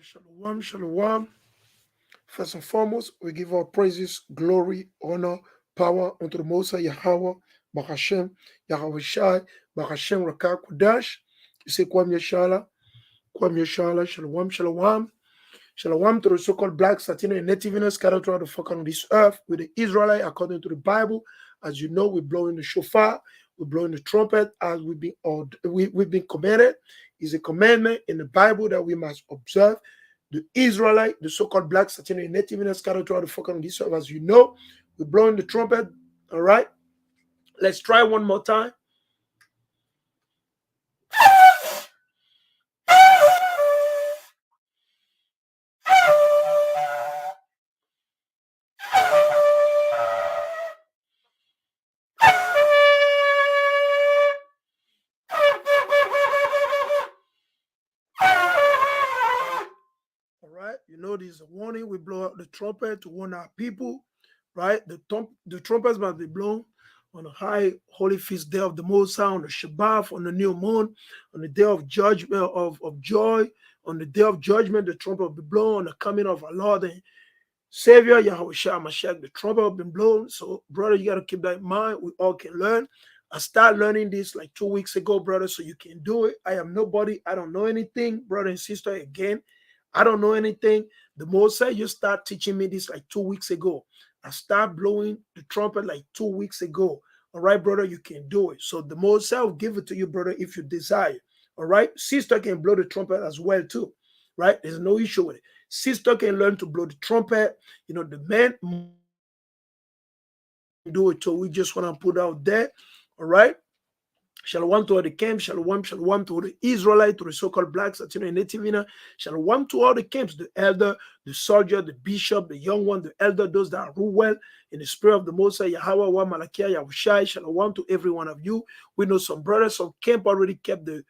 Shalom, shalom. First and foremost, we give our praises, glory, honor, power unto the Most High Yahweh, Bahashem, Yahweh Shai, Bahashem Rakah Kudash. You say, Kwam Yeshala, Shalom, Shalom. Shalom to the so-called blacks, Latino, and native scattered throughout the fuck on this earth with the Israelite according to the Bible. As you know, we're blowing the shofar, we're blowing the trumpet as we've been commanded. It's a commandment in the Bible that we must observe. The Israelite, the so-called blacks, Latino, and native scattered throughout the fuck on this earth. As you know, we're blowing the trumpet. All right, let's try one more time. Right, you know, there's a warning. We blow out the trumpet to warn our people, right? The trumpets must be blown on the high holy feast day of the Most High, on the Shabbat, on the new moon, on the day of judgment, of joy, on the day of judgment. The trumpet will be blown on the coming of our Lord and Savior Yahweh Shah Mashiach. The trumpet will be blown. So, brother, you got to keep that in mind. We all can learn. I started learning this like 2 weeks ago, brother, so you can do it. I am nobody. I don't know anything, brother and sister. Again, I don't know anything. The Most High, you start teaching me this like 2 weeks ago. I start blowing the trumpet like 2 weeks ago. All right, brother, you can do it. So the Most High will give it to you, brother, if you desire. All right, sister can blow the trumpet as well too. Right, there's no issue with it. Sister can learn to blow the trumpet. You know, the men do it. So we just want to put out there. All right. Shalom to all the camps, shalom to all the Israelites, to the so-called blacks, Latino and native. Shalom to all the camps, the elder, the soldier, the bishop, the young one, the elder, those that rule well in the spirit of the Most High, Yahweh, Wa Malachiah, Yahushai. Shalom to every one of you. We know some brothers, some camp already kept the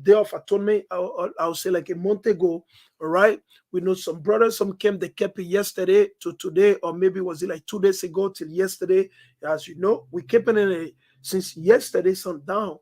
day of atonement, I'll say like a month ago. All right. We know some brothers, some camp, they kept it yesterday to today, or maybe was it like 2 days ago till yesterday. As you know, we kept it in since yesterday sundown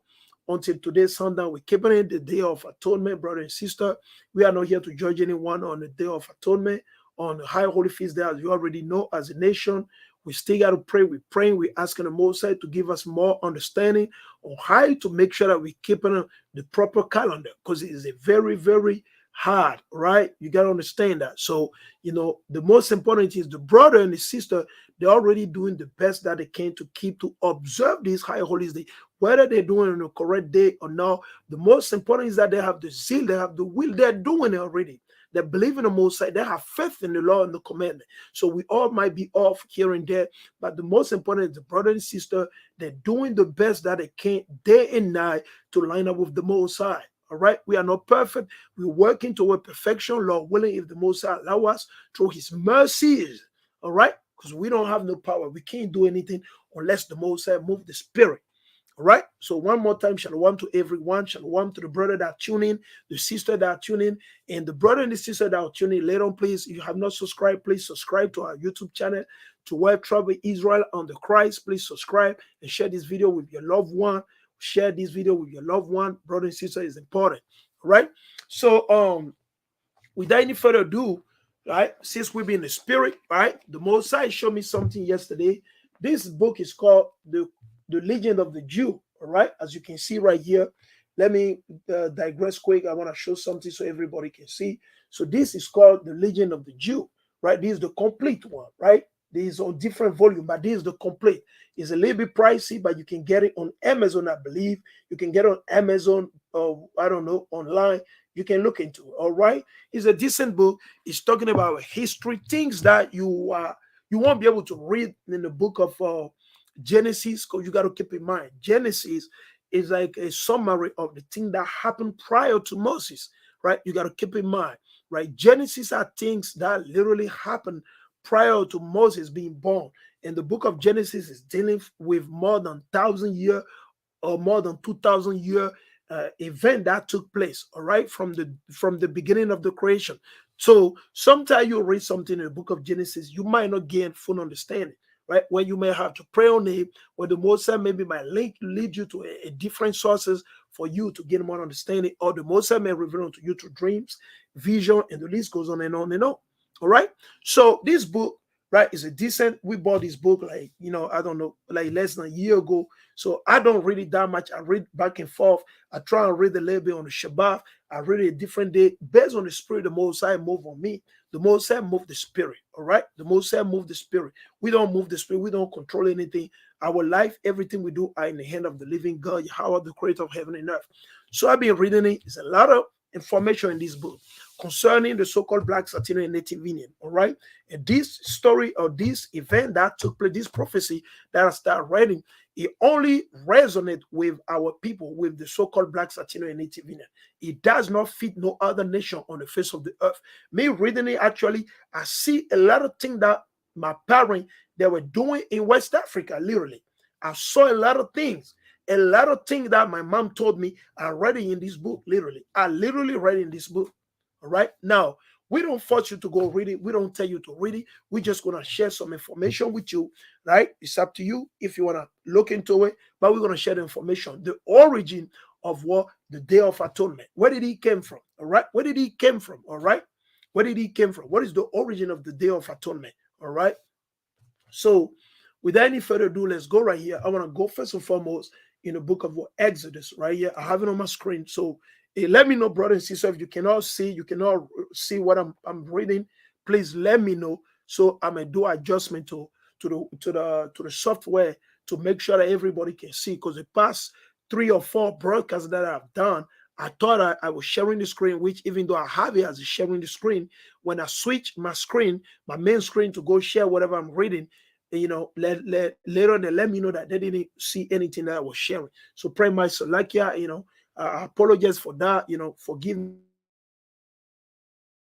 until today sundown. We're keeping it the day of atonement, brother and sister. We are not here to judge anyone on the day of atonement, on the high holy feast day, as you already know. As a nation, we still got to pray. We're praying. We're asking the Most High to give us more understanding on how to make sure that we're keeping the proper calendar, because it is a very, very hard, right? You got to understand that. So, you know, the most important is the brother and the sister, they're already doing the best that they can to observe these high holidays, whether they're doing it on the correct day or not. The most important is that they have the zeal, they have the will, they're doing it already. They believe in the Most High, they have faith in the law and the commandment. So we all might be off here and there, but the most important is the brother and sister, they're doing the best that they can day and night to line up with the Most High. All right, we are not perfect. We're working toward perfection, Lord willing, if the Most High allow us through His mercies. All right, because we don't have no power. We can't do anything unless the Most High move the Spirit. All right. So one more time, shalom to everyone. Shalom to the brother that tune in, the sister that tune in, and the brother and the sister that are tuning in later on. Please, if you have not subscribed, please subscribe to our YouTube channel, to Web Travel Israel on the Christ. Please subscribe and share this video with your loved one. Share this video with your loved one, brother and sister, is important. All right. So without any further ado, right, since we've been in the spirit, right, the Most High showed me something yesterday. This book is called the Legend of the Jew. All right, as you can see right here. Let me digress quick. I want to show something so everybody can see. So this is called the Legend of the Jew, right? This is the complete one, right? This is on different volume, but this is the complete. It's a little bit pricey, but you can get it on Amazon, I believe. You can get it on Amazon, I don't know, online. You can look into it. All right, it's a decent book. It's talking about history, things that you won't be able to read in the book of Genesis, because you got to keep in mind Genesis is like a summary of the thing that happened prior to Moses, right? You got to keep in mind, right? Genesis are things that literally happened prior to Moses being born, and the book of Genesis is dealing with more than 1,000 years or more than 2,000 year event that took place, all right, from the beginning of the creation. So sometimes you read something in the book of Genesis, you might not gain full understanding, right? When you may have to pray on it, where the Most High maybe might lead you to a different sources for you to gain more understanding, or the Most High may reveal unto you through dreams, vision, and the list goes on and on and on. All right. So this book, right, is a decent. We bought this book like, I don't know, like less than a year ago. So I don't read it that much. I read back and forth. I try and read a little bit on the Shabbat. I read it a different day based on the spirit the Most High move on me. The Most High move the spirit. All right. The Most High move the spirit. We don't move the spirit. We don't control anything. Our life, everything we do are in the hand of the living God, Yahweh, the creator of heaven and earth. So I've been reading it. It's a lot of information in this book concerning the so-called Black Latino and Native Indian. All right. And this story or this event that took place, this prophecy that I started reading, it only resonates with our people, with the so-called Black Latino and Native Indian. It does not fit no other nation on the face of the earth. Me reading it, actually, I see a lot of things that my parents, they were doing in West Africa, literally. I saw a lot of things. A lot of things that my mom told me, I read it in this book, literally. I literally read in this book. All right. Now, we don't force you to go read it. We don't tell you to read it. We're just going to share some information with you, right? It's up to you if you want to look into it, but we're going to share the information, the origin of what the Day of Atonement. Where did he came from? All right. Where did he came from? All right. Where did he came from? What is the origin of the Day of Atonement? All right. So without any further ado, let's go right here. I want to go first and foremost in the book of Exodus right here. I have it on my screen. So let me know, brother and sister, if you cannot see what I'm reading, please let me know so I may do adjustment to the software to make sure that everybody can see. Because the past 3 or 4 broadcasts that I've done, I thought I was sharing the screen, which even though I have it as sharing the screen, when I switch my screen, my main screen, to go share whatever I'm reading, later they let me know that they didn't see anything that I was sharing. So pray my Salakia, I apologize for that, forgive me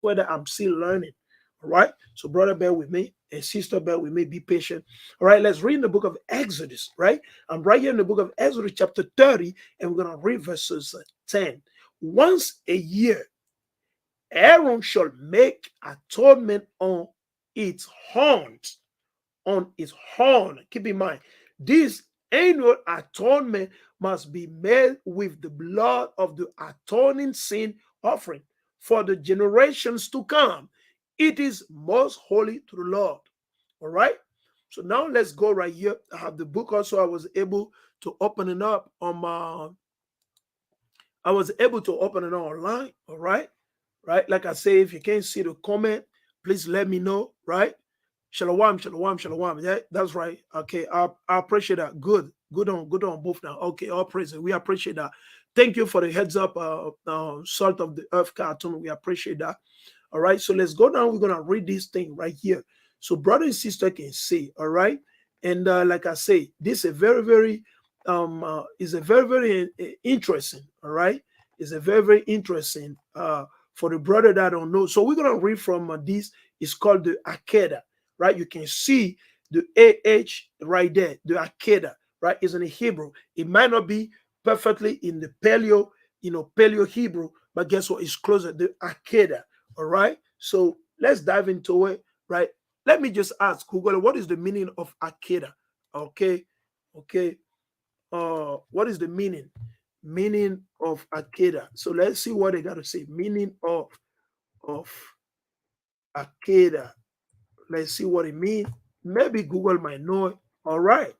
whether I'm still learning. All right. So brother, bear with me, and sister, bear with me, be patient. All right, let's read in the book of Exodus, right? I'm right here in the book of Exodus chapter 30, and we're going to read verses 10. Once a year, Aaron shall make atonement on its horns, on its horn. Keep in mind, this annual atonement must be made with the blood of the atoning sin offering for the generations to come. It is most holy to the Lord. All right. So now let's go right here. I have the book also. I was able to open it up on my. I was able to open it online. All right. Right. Like I say, if you can't see the comment, please let me know. Right. Shalom, shalom, shalom. Yeah, that's right. Okay, I appreciate that. Good on both now. Okay, all praise it. We appreciate that. Thank you for the heads up, salt of the earth cartoon. We appreciate that. All right, so let's go now. We're gonna read this thing right here, so brother and sister can see. All right, and like I say, this is a very interesting. All right, it's a very interesting for the brother that don't know. So we're gonna read from this. It's called the AKEDAH. Right, you can see the AH right there, the AKEDAH, right, is in the Hebrew. It might not be perfectly in the Paleo Hebrew, but guess what? It's closer, the AKEDAH. All right, so let's dive into it. Right, let me just ask Google, what is the meaning of AKEDAH? Okay, what is the meaning of AKEDAH? So let's see what they got to say. Meaning of AKEDAH. Let's see what it means. Maybe Google might know it. All right.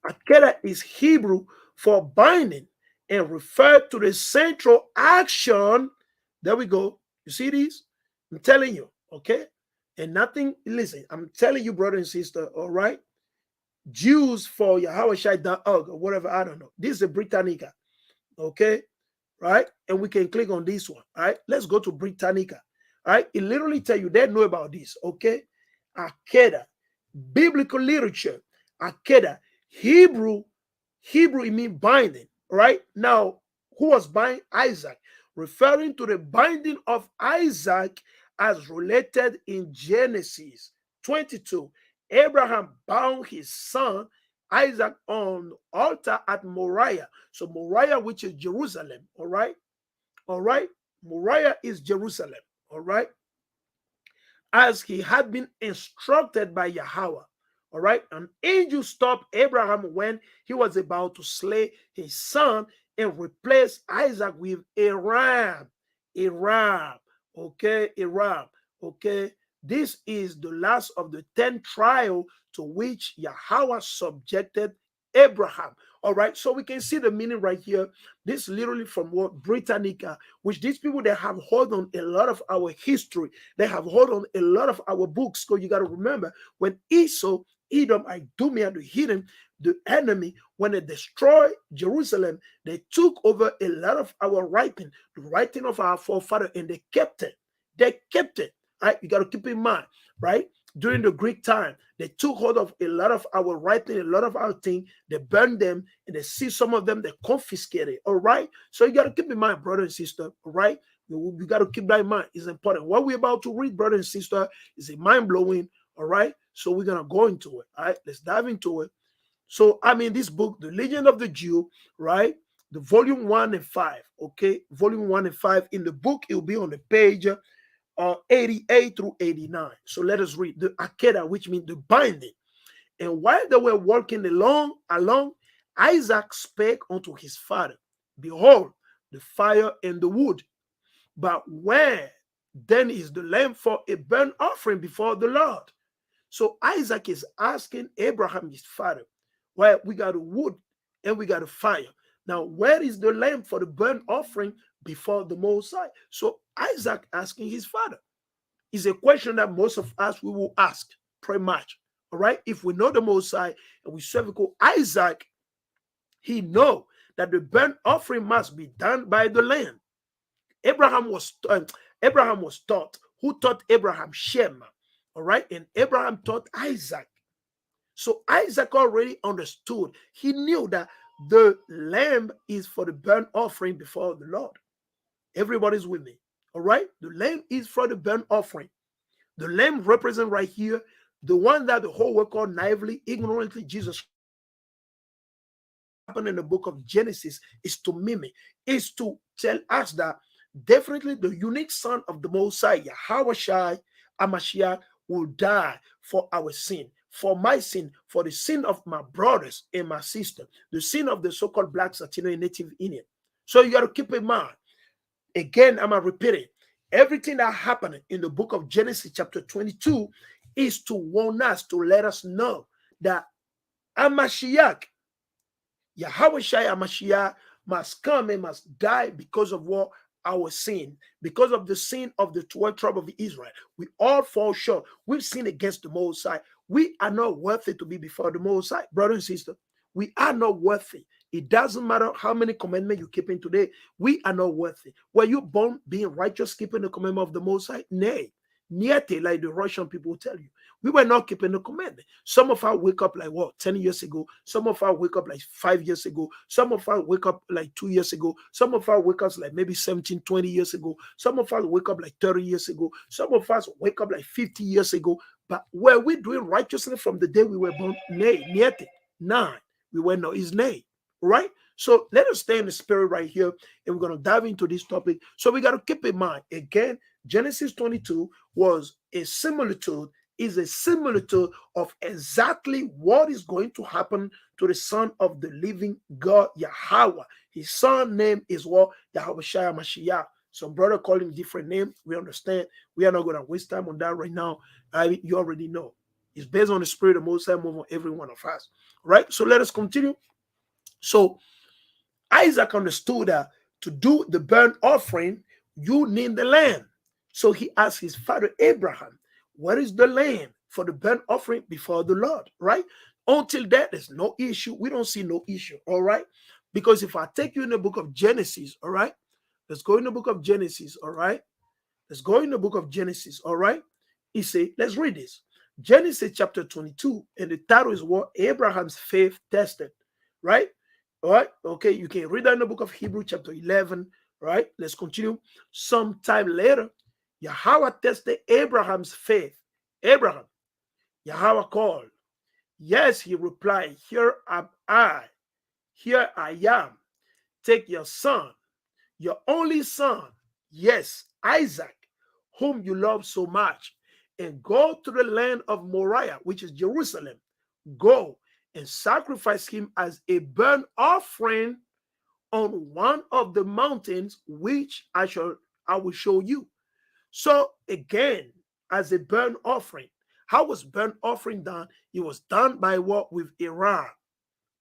AKEDAH is Hebrew for binding and referred to the central action. There we go. You see these? I'm telling you. Okay. And nothing, listen, I'm telling you, brother and sister. All right. Jews for Yahweh.org or whatever. I don't know. This is a Britannica. Okay. Right. And we can click on this one. All right. Let's go to Britannica. All right. It literally tell you they know about this. Okay. AKEDAH, biblical literature, AKEDAH, Hebrew, it means binding, right? Now, who was binding? Isaac, referring to the binding of Isaac as related in Genesis 22. Abraham bound his son Isaac on the altar at Moriah. So Moriah, which is Jerusalem, all right? All right? Moriah is Jerusalem, all right? As he had been instructed by Yahweh. All right. An angel stopped Abraham when he was about to slay his son and replace Isaac with a ram. A ram. Okay. A ram. Okay. This is the last of the 10 trials to which Yahweh subjected Abraham. All right. So we can see the meaning right here. This literally from what Britannica, which these people they have hold on a lot of our history. They have hold on a lot of our books. So you got to remember when Esau, Edom, Idumea, the hidden, the enemy, when they destroyed Jerusalem, they took over a lot of our writing, the writing of our forefathers, and they kept it. They kept it. Right? You got to keep in mind, right? During the Greek time, they took hold of a lot of our writing, a lot of our things, they burned them, and they see some of them, they confiscated. All right. So you got to keep in mind, brother and sister, all right? You got to keep that in mind. It's important. What we're about to read, brother and sister, is a mind-blowing, all right? So we're going to go into it. All right. Let's dive into it. So, I mean, this book, The Legend of the Jew, right? The volume 1 and 5, okay? Volume 1 and 5. In the book, it will be on the page 88 through 89. So let us read the AKEDAH, which means the binding. And while they were walking along, Isaac spake unto his father, behold, the fire and the wood. But where then is the lamb for a burnt offering before the Lord? So Isaac is asking Abraham, his father, well, we got a wood and we got a fire. Now, where is the lamb for the burnt offering before the Most High? So Isaac asking his father is a question that most of us we will ask pretty much. All right. If we know the Most High and we serve Isaac, he know that the burnt offering must be done by the lamb. Abraham was taught. Who taught Abraham? Shem. All right. And Abraham taught Isaac. So Isaac already understood. He knew that the lamb is for the burnt offering before the Lord. Everybody's with me. All right. The lamb is for the burnt offering. The lamb represents right here the one that the whole world called naively, ignorantly Jesus happened in the book of Genesis is to mimic, is to tell us that definitely the unique son of the Messiah, Yahweh Amashiach, will die for our sin, for my sin, for the sin of my brothers and my sister, the sin of the so-called Black Latino and Native Indian. So you got to keep in mind, again, I'm going to repeat it. Everything that happened in the book of Genesis chapter 22 is to warn us, to let us know that Amashiach, Yahweh Amashiach, must come and must die because of what? Our sin, because of the sin of the 12 tribe of Israel. We all fall short. We've sinned against the Most High. We are not worthy to be before the Most High. Brother and sister, we are not worthy. It doesn't matter how many commandments you keep in today. We are not worthy. Were you born being righteous, keeping the commandment of the Most High? Nay. Niete, like the Russian people will tell you. We were not keeping the commandment. Some of us wake up like what, 10 years ago. Some of us wake up like 5 years ago. Some of us wake up like 2 years ago. Some of us wake up like maybe 17, 20 years ago. Some of us wake up like 30 years ago. Some of us wake up like 50 years ago. But were we doing righteously from the day we were born? Nay, niete, nine. We were not his name, right? So let us stay in the spirit right here, and we're going to dive into this topic. So we got to keep in mind, again, Genesis 22 was a similitude, is a similitude of exactly what is going to happen to the son of the living God, Yahweh. His son name is what? Yahweh Shai Mashiach. Some brother call him different name. We understand. We are not going to waste time on that right now. You already know. It's based on the spirit of Most High move on every one of us. Right? So let us continue. So Isaac understood that to do the burnt offering, you need the lamb. So he asked his father Abraham, where is the lamb for the burnt offering before the Lord? Right? Until that, there's no issue. We don't see no issue. All right? Because if I take you in the book of Genesis, all right? Let's go in the book of Genesis, all right? Let's go in the book of Genesis, all right? He said, let's read this. Genesis chapter 22, and the title is what? Abraham's faith tested, right? All right, okay, you can read that in the book of Hebrew chapter 11, right? Let's continue. Sometime later, Yahweh tested Abraham's faith. Abraham, Yahweh called, Yes, he replied, here am I. Here I am. Take your son, your only son, yes, Isaac, whom you love so much, and go to the land of Moriah, which is Jerusalem. Go and sacrifice him as a burnt offering on one of the mountains which I will show you. So again, as a burnt offering, how was burnt offering done? It was done by what? With a ram,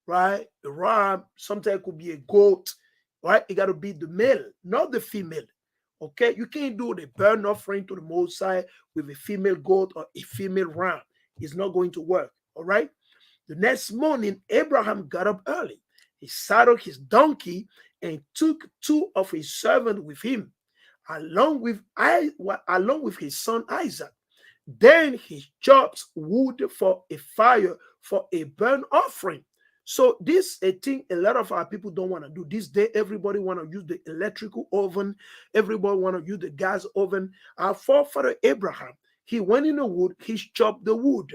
right? A ram, sometimes it could be a goat, right? It got to be the male, not the female. Okay, you can't do the burnt offering to the Most High with a female goat or a female ram. It's not going to work. All right. The next morning, Abraham got up early. He saddled his donkey and took two of his servants with him, along with his son Isaac. Then he chops wood for a fire for a burnt offering. So this a thing a lot of our people don't want to do. This day, everybody want to use the electrical oven. Everybody want to use the gas oven. Our forefather Abraham, he went in the wood, he chopped the wood.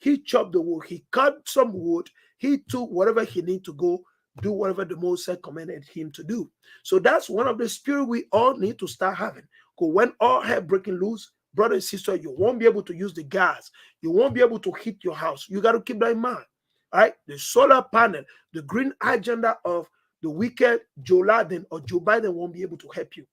He chopped the wood, he cut some wood, he took whatever he need to go do whatever the Moses commanded him to do. So that's one of the spirit we all need to start having. Because when all hell breaking loose, brother and sister, you won't be able to use the gas. You won't be able to heat your house. You got to keep that in mind. All right? The solar panel, the green agenda of the wicked Joe Biden or Joe Biden won't be able to help you.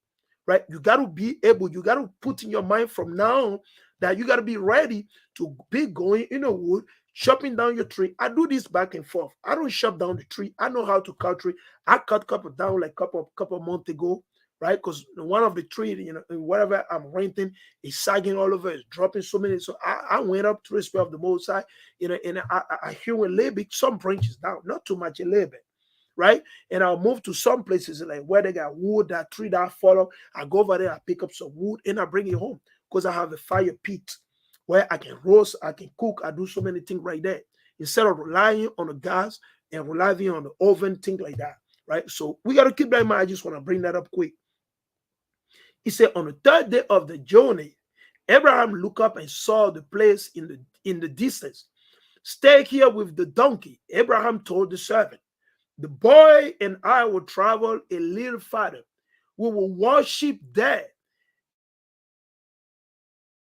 Right? You got to be able, you got to put in your mind from now on that you got to be ready to be going in the wood, chopping down your tree. I do this back and forth. I don't chop down the tree. I know how to cut tree. I cut couple down like couple months ago, right? Because one of the tree, whatever I'm renting is sagging all over, it's dropping so many. So I went up to the spirit of the Most High, and I hew a little bit, some branches down, not too much, a little bit. Right, and I'll move to some places like where they got wood, that tree that fall up. I go over there, I pick up some wood, and I bring it home because I have a fire pit where I can roast, I can cook, I do so many things right there instead of relying on the gas and relying on the oven, things like that. Right, so we got to keep that in mind. I just want to bring that up quick. He said, on the third day of the journey, Abraham looked up and saw the place in the distance. Stay here with the donkey, Abraham told the servant. The boy and I will travel a little farther. We will worship there.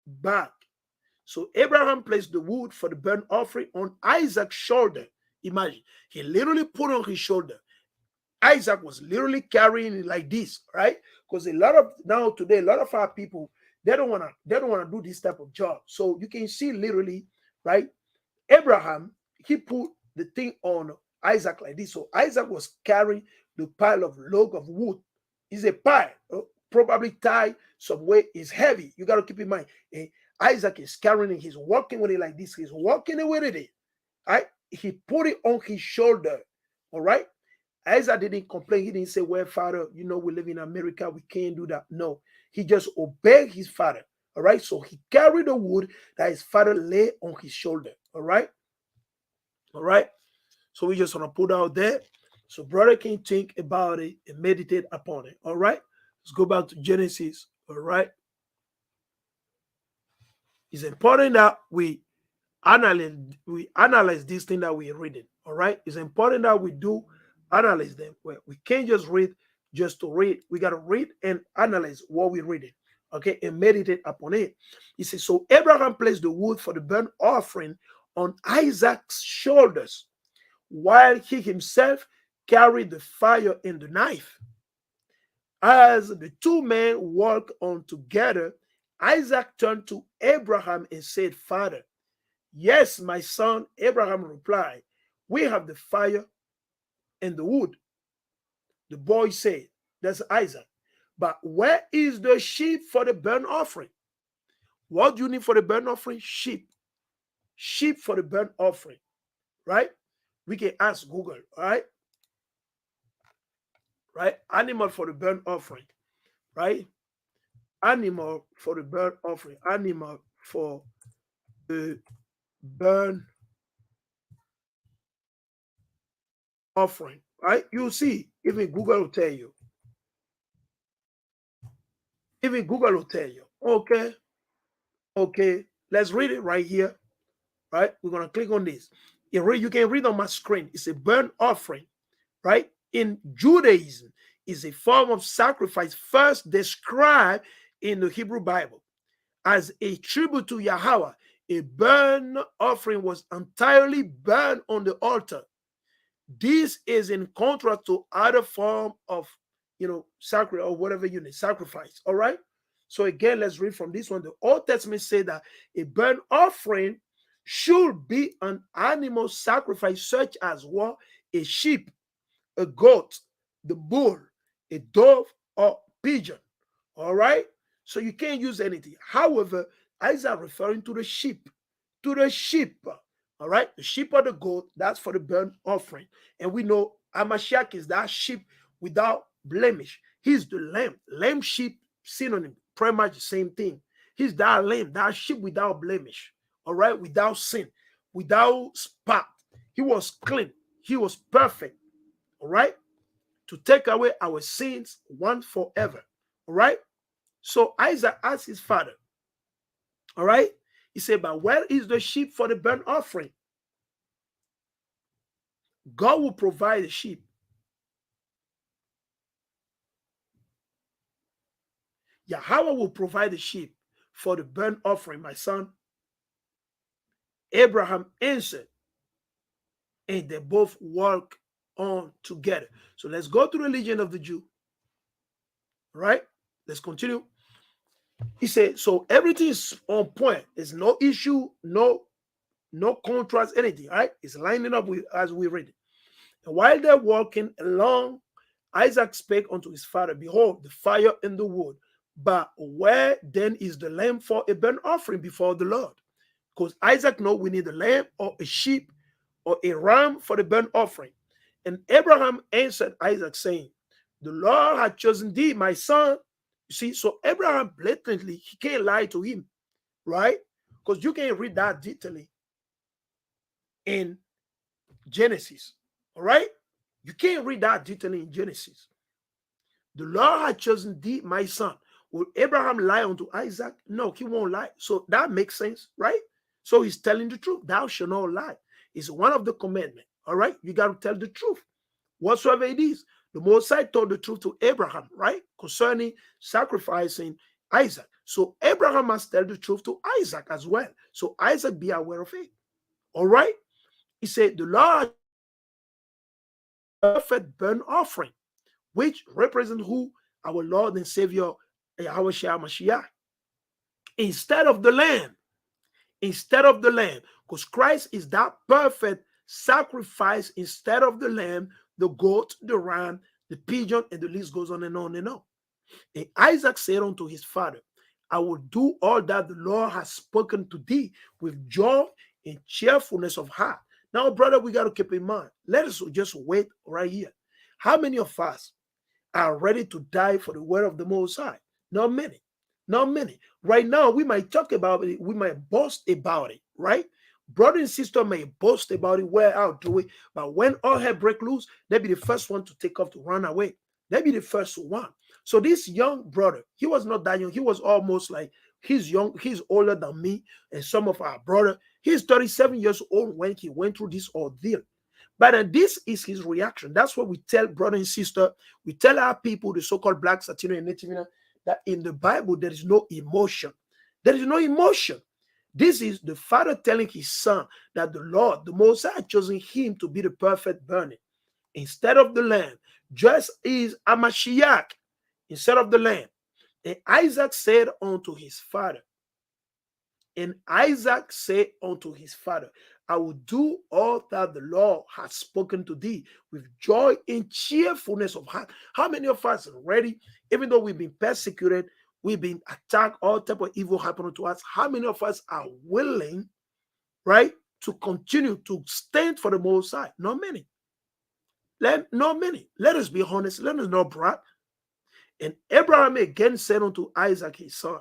Back. So Abraham placed the wood for the burnt offering on Isaac's shoulder. Imagine, he literally put on his shoulder. Isaac was literally carrying it like this, right? Because a lot of our people, they don't wanna do this type of job. So you can see literally, right? Abraham, he put the thing on Isaac like this. So Isaac was carrying the pile of log of wood. It's a pile, probably tied some way. It's heavy. You got to keep in mind. Isaac is carrying it. He's walking with it like this. He's walking with it. Right? He put it on his shoulder. All right. Isaac didn't complain. He didn't say, well, Father, we live in America. We can't do that. No. He just obeyed his father. All right. So he carried the wood that his father lay on his shoulder. All right. All right. So we just want to put out there. So brother can think about it and meditate upon it. All right. Let's go back to Genesis. All right. It's important that we analyze this thing that we're reading. All right. It's important that we do analyze them. We can't just read just to read. We got to read and analyze what we're reading. Okay. And meditate upon it. He says, so Abraham placed the wood for the burnt offering on Isaac's shoulders, while he himself carried the fire and the knife. As the two men walked on together, Isaac turned to Abraham and said, Father. Yes, my son, Abraham replied, we have the fire and the wood. The boy said, that's Isaac, but where is the sheep for the burnt offering? What do you need for the burnt offering? Sheep. Sheep for the burnt offering, right? We can ask Google, all right? Right? Animal for the burnt offering, right? Animal for the burnt offering. Animal for the burnt offering, right? You see, even Google will tell you. Even Google will tell you. Okay. Okay. Let's read it right here. right? We're going to click on this. You can read on my screen. It's a burnt offering, right? In Judaism, is a form of sacrifice first described in the Hebrew Bible as a tribute to Yahweh. A burnt offering was entirely burned on the altar. This is in contrast to other form of, sacrifice or whatever you need, sacrifice. All right. So again, let's read from this one. The Old Testament said that a burnt offering should be an animal sacrifice, such as what? A sheep, a goat, the bull, a dove, or pigeon. All right. So you can't use anything. However, Isaiah referring to the sheep, to the sheep. All right, the sheep or the goat, that's for the burnt offering. And we know Amashiach is that sheep without blemish. He's the lamb. Lamb, sheep, synonym, pretty much the same thing. He's that lamb, that sheep without blemish. All right, without sin, without spot. He was clean. He was perfect. All right, to take away our sins once forever. All right. So Isaac asked his father, all right, he said, but where is the sheep for the burnt offering? God will provide the sheep. Yahweh will provide the sheep for the burnt offering, my son. Abraham answered, and they both walk on together. So let's go to the Legion of the Jew. All right, let's continue. He said, so everything is on point. There's no issue, no contrast, anything. All right, it's lining up with as we read it. And while they're walking along, Isaac spake unto his father, behold, the fire and the wood. But where then is the lamb for a burnt offering before the Lord? Because Isaac know we need a lamb or a sheep or a ram for the burnt offering. And Abraham answered Isaac, saying, the Lord had chosen thee, my son. You see, so Abraham blatantly, he can't lie to him, right? Because you can read that detailedly in Genesis, all right? You can't read that detailedly in Genesis. The Lord had chosen thee, my son. Will Abraham lie unto Isaac? No, he won't lie. So that makes sense, right? So he's telling the truth. Thou shalt not lie. It's one of the commandments, all right? You got to tell the truth, whatsoever it is. The Most High told the truth to Abraham, right? Concerning sacrificing Isaac. So Abraham must tell the truth to Isaac as well. So Isaac be aware of it, all right? He said, the Lord perfect burnt offering, which represent who? Our Lord and Savior, Yahweh Mashiach. Instead of the lamb, because Christ is that perfect sacrifice instead of the lamb, the goat, the ram, the pigeon, and the list goes on and on and on. And Isaac said unto his father, I will do all that the Lord has spoken to thee with joy and cheerfulness of heart. Now, brother, we got to keep in mind, let us just wait right here. How many of us are ready to die for the word of the Most High? Not many. Not many. Right now, we might talk about it, we might boast about it, right? Brother and sister may boast about it, we're out do it, but when all hell break loose, they'll be the first one to take off to run away. They'll be the first one. So this young brother, he was not that young. He was almost like, he's young, he's older than me and some of our brother. He's 37 years old when he went through this ordeal. But this is his reaction. That's what we tell brother and sister. We tell our people, the so-called blacks, Latino, and Native, that in the Bible, there is no emotion. There is no emotion. This is the father telling his son that the Lord, the Most High, had chosen him to be the perfect burning instead of the lamb, just as a Mashiach instead of the lamb. And Isaac said unto his father, I will do all that the Lord has spoken to thee with joy and cheerfulness of heart. How many of us are ready, even though we've been persecuted, we've been attacked, all type of evil happening to us? How many of us are willing, right, to continue to stand for the Most High? Not many. Not many. Let us be honest. Let us not brag. And Abraham again said unto Isaac his son,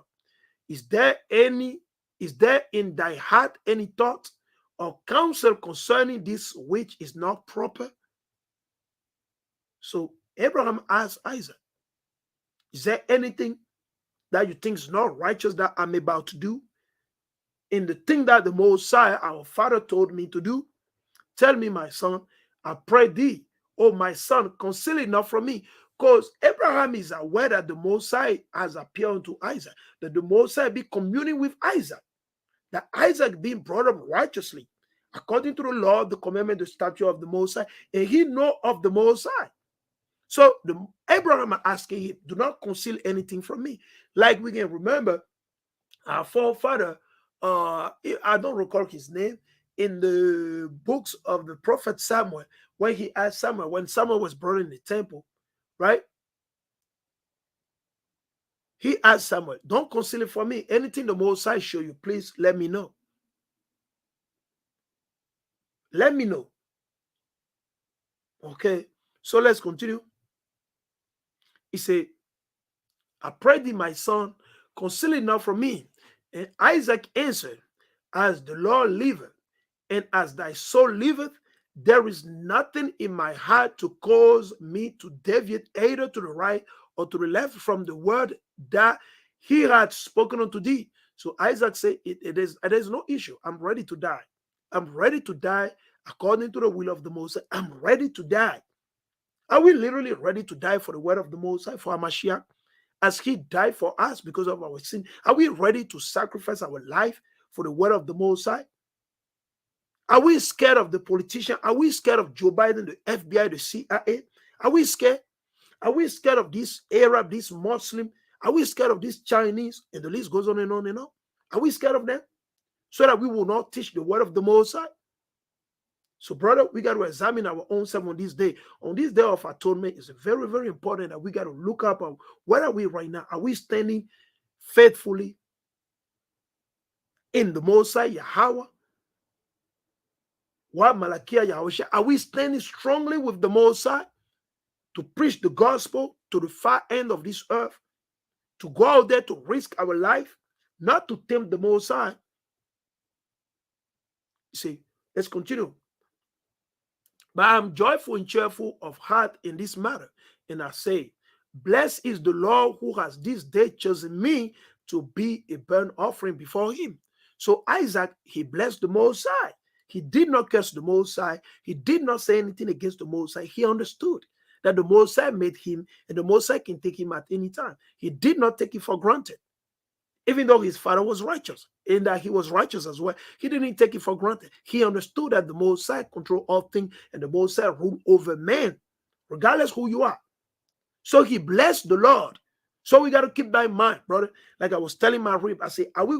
Is there in thy heart any thought or counsel concerning this which is not proper? So Abraham asked Isaac, is there anything that you think is not righteous that I'm about to do? in the thing that the Messiah, our father, told me to do. Tell me, my son, I pray thee, oh my son, conceal it not from me. Because Abraham is aware that the Messiah has appeared unto Isaac, that the Messiah be communing with Isaac, that Isaac being brought up righteously, according to the law, the commandment, the statute of the Messiah, and he know of the Messiah. So Abraham asking him, do not conceal anything from me. Like we can remember, our forefather, I don't recall his name, in the books of the prophet Samuel, when he asked Samuel, when Samuel was brought in the temple, right? He asked Samuel, don't conceal it from me. Anything the Most High show you, please let me know. Let me know. Okay, so let's continue. He said, I pray thee, my son, conceal it not from me. And Isaac answered, as the Lord liveth, and as thy soul liveth, there is nothing in my heart to cause me to deviate either to the right or to the left from the word that he had spoken unto thee. So Isaac said, there's no issue. I'm ready to die. I'm ready to die according to the will of the Most High. I'm ready to die. Are we literally ready to die for the word of the Most High, for our Mashiach? As he died for us because of our sin, are we ready to sacrifice our life for the word of the Most High? Are we scared of the politician? Are we scared of Joe Biden, the FBI, the CIA? Are we scared? Are we scared of this Arab, this Muslim? Are we scared of this Chinese? And the list goes on and on and on. Are we scared of them? So that we will not teach the word of the Most High? So, brother, we got to examine our own self on this day. On this day of atonement, it's very, very important that we got to look up on where are we right now? Are we standing faithfully in the Most High, Yahweh? What Malachi, Yahushua? Are we standing strongly with the Most High to preach the gospel to the far end of this earth? To go out there to risk our life, not to tempt the Most High? You see, let's continue. But I am joyful and cheerful of heart in this matter. And I say, blessed is the Lord who has this day chosen me to be a burnt offering before him. So Isaac, he blessed the Most High. He did not curse the Most High. He did not say anything against the Most High. He understood that the Most High made him and the Most High can take him at any time. He did not take it for granted. Even though his father was righteous and that he was righteous as well, he didn't take it for granted. He understood that the Most High control all things and the Most High rule over man, regardless who you are. So he blessed the Lord. So we got to keep that in mind, brother. Like I was telling my rib, I say, are we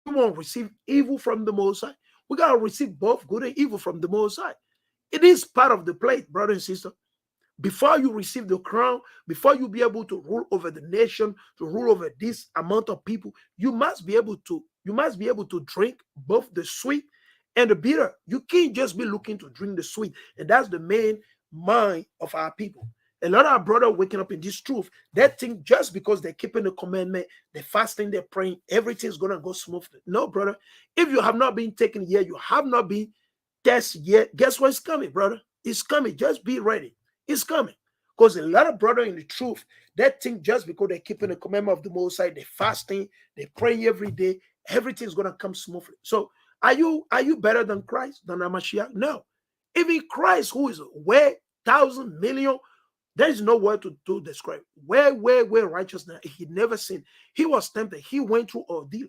won't receive evil from the Most High? We got to receive both good and evil from the Most High. It is part of the plate, brother and sister. Before you receive the crown, before you be able to rule over the nation, to rule over this amount of people, you must be able to drink both the sweet and the bitter. You can't just be looking to drink the sweet. And that's the main mind of our people. A lot of our brothers waking up in this truth, they think just because they're keeping the commandment, they're fasting, they're praying, everything's going to go smoothly. No, brother. If you have not been taken yet, you have not been tested yet, guess what's coming, brother? It's coming. Just be ready. It's coming. Because a lot of brothers in the truth, they think just because they're keeping the commandment of the Most High, they're fasting, they pray every day, everything's going to come smoothly. So are you better than Christ, than Mashiach? No. Even Christ, who is way 1,000 million, there is no word to describe. Where righteousness, he never sinned. He was tempted. He went through ordeal.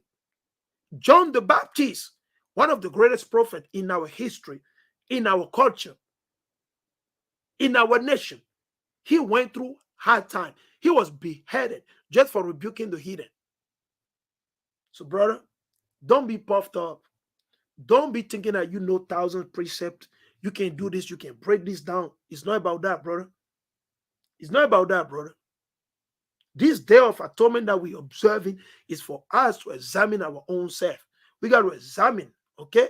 John the Baptist, one of the greatest prophets in our history, in our culture, in our nation, he went through hard time. He was beheaded just for rebuking the heathen. So, brother, don't be puffed up. Don't be thinking that you know 1,000 precepts. You can do this. You can break this down. It's not about that, brother. It's not about that, brother. This day of atonement that we're observing is for us to examine our own self. We got to examine, okay?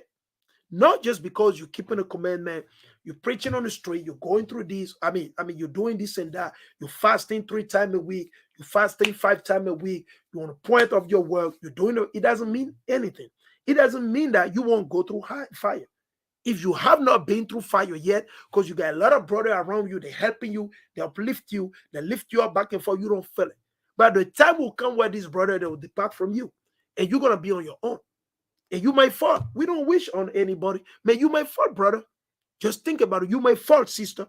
Not just because you're keeping a commandment, you're preaching on the street, you're going through this. I mean, you're doing this and that. You're fasting 3 times a week. You're fasting 5 times a week. You're on the point of your work. You're doing it. It doesn't mean anything. It doesn't mean that you won't go through fire. If you have not been through fire yet, because you got a lot of brothers around you, they're helping you, they uplift you, they lift you up back and forth, you don't feel it. But the time will come where this brother, they will depart from you. and you're going to be on your own. And you might fall. We don't wish on anybody. Man, you might fall, brother. Just think about it. You might fall, sister.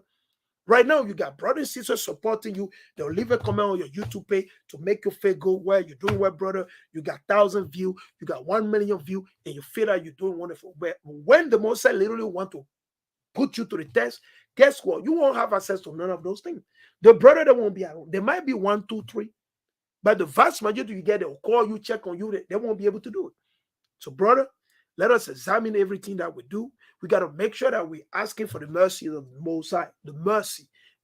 Right now, you got brothers and sisters supporting you. They'll leave a comment on your YouTube page to make your faith go well. You're doing well, brother. You got 1,000 views. You got 1 million views, and you feel that you're doing wonderful. But when the Most High literally want to put you to the test, guess what? You won't have access to none of those things. The brother that won't be around. There might be 1, 2, 3, but the vast majority you get, they'll call you, check on you. They won't be able to do it. So, brother, let us examine everything that we do. We got to make sure that we're asking for the mercy of the Most High, the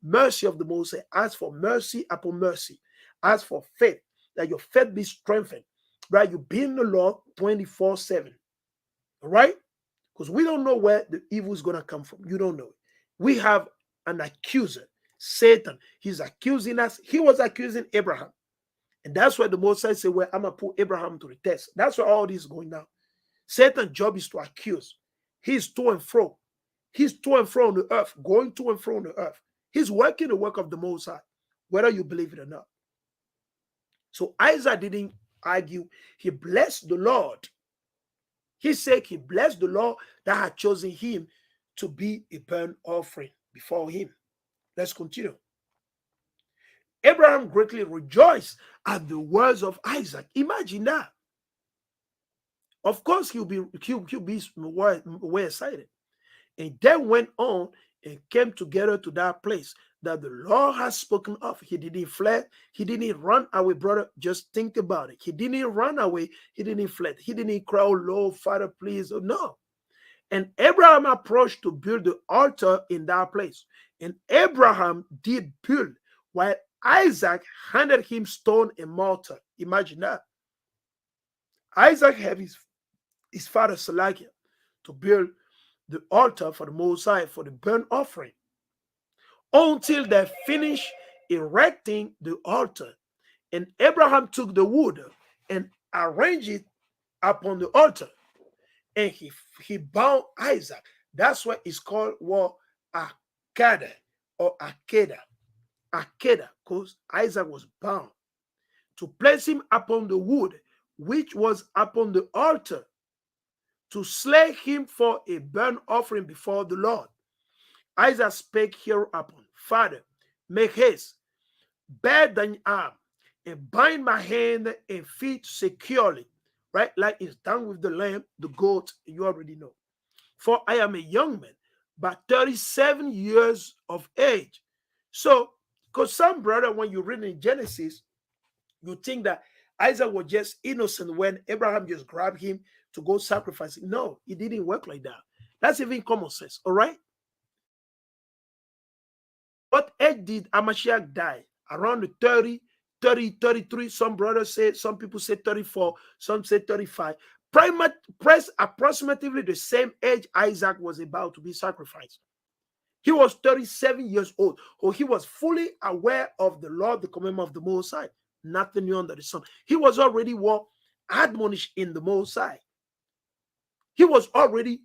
mercy of the Most High. Ask for mercy upon mercy. Ask for faith, that your faith be strengthened, right? You be in the Lord 24/7, all right? Because we don't know where the evil is going to come from. You don't know it. We have an accuser, Satan. He's accusing us. He was accusing Abraham. And that's why the Most High said, well, I'm going to put Abraham to the test. That's why all this is going down. Satan's job is to accuse. He's to and fro. He's to and fro on the earth, going to and fro on the earth. He's working the work of the Most High, whether you believe it or not. So Isaac didn't argue. He blessed the Lord. He said he blessed the Lord that had chosen him to be a burnt offering before him. Let's continue. Abraham greatly rejoiced at the words of Isaac. Imagine that. Of course, he'll be way excited. And then went on and came together to that place that the Lord has spoken of. He didn't flee. He didn't run away, brother. Just think about it. He didn't run away. He didn't flee. He didn't cry, oh, Lord, Father, please. Oh, no. And Abraham approached to build the altar in that place. And Abraham did build, while Isaac handed him stone and mortar. Imagine that. Isaac had his father Salakia to build the altar for the Most High, for the burnt offering, until they finished erecting the altar. And Abraham took the wood and arranged it upon the altar. And he bound Isaac. That's why it's called AKEDAH or AKEDAH. AKEDAH, because Isaac was bound, to place him upon the wood, which was upon the altar, to slay him for a burnt offering before the Lord. Isaac spake hereupon, Father, make haste, bear thine arm, and bind my hand and feet securely, right? Like it's done with the lamb, the goat, you already know. For I am a young man, but 37 years of age. So, because some brother, when you read in Genesis, you think that Isaac was just innocent when Abraham just grabbed him to go sacrifice. No, it didn't work like that. That's even common sense, all right? What age did Amashiach die? Around the 30, 33. Some brothers say, some people say 34, some say 35. Approximately the same age Isaac was about to be sacrificed. He was 37 years old, or he was fully aware of the Lord, the commandment of the Most High. Nothing new under the sun. He was already admonished in the Most High. He was already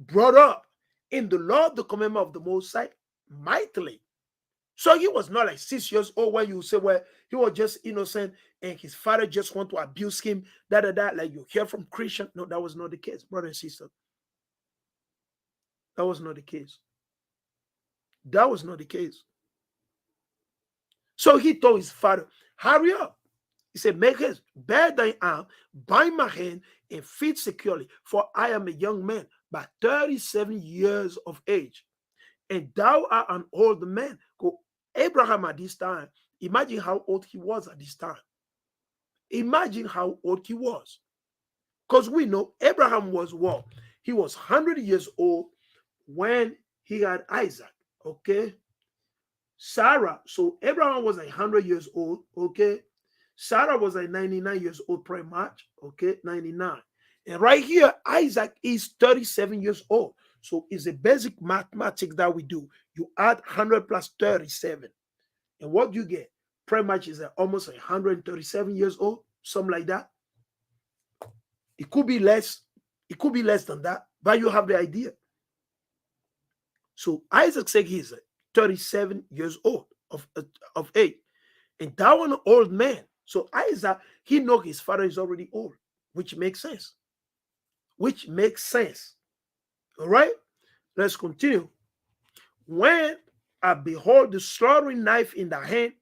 brought up in the Lord, the commandment of the Most High, mightily. So he was not like 6 years old where you say, well, he was just innocent and his father just want to abuse him, like you hear from Christian. No, that was not the case, brother and sister. That was not the case. That was not the case. So he told his father, hurry up. He said, make haste, bear thy arm, bind my hand, and feet securely, for I am a young man, but 37 years of age. And thou art an old man. Go, Abraham at this time, imagine how old he was at this time. Imagine how old he was. Because we know Abraham was what? He was 100 years old when he had Isaac, okay? Sarah, so Abraham was 100 years old, okay? Sarah was 99 years old pretty much, okay? 99. And right here, Isaac is 37 years old. So it's a basic mathematics that we do. You add 100 plus 37. And what you get? Pretty much is almost 137 years old, something like that. It could be less. It could be less than that, but you have the idea. So Isaac said he's 37 years old of age. And thou an old man. So Isaac, he know his father is already old, which makes sense. Which makes sense. All right? Let's continue. When I behold the slaughtering knife in thy hand,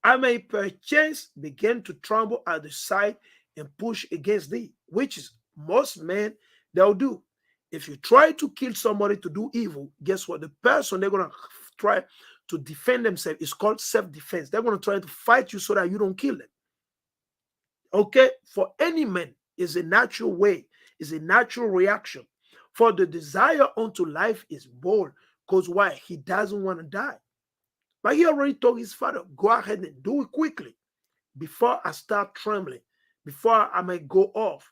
I may perchance begin to tremble at the sight and push against thee, which is most men they'll do. If you try to kill somebody to do evil, guess what? The person they're gonna try to defend themselves is called self-defense. They're gonna try to fight you so that you don't kill them. Okay, for any man is a natural way, is a natural reaction. For the desire unto life is bold, because why? He doesn't want to die. But he already told his father, go ahead and do it quickly before I start trembling, before I may go off.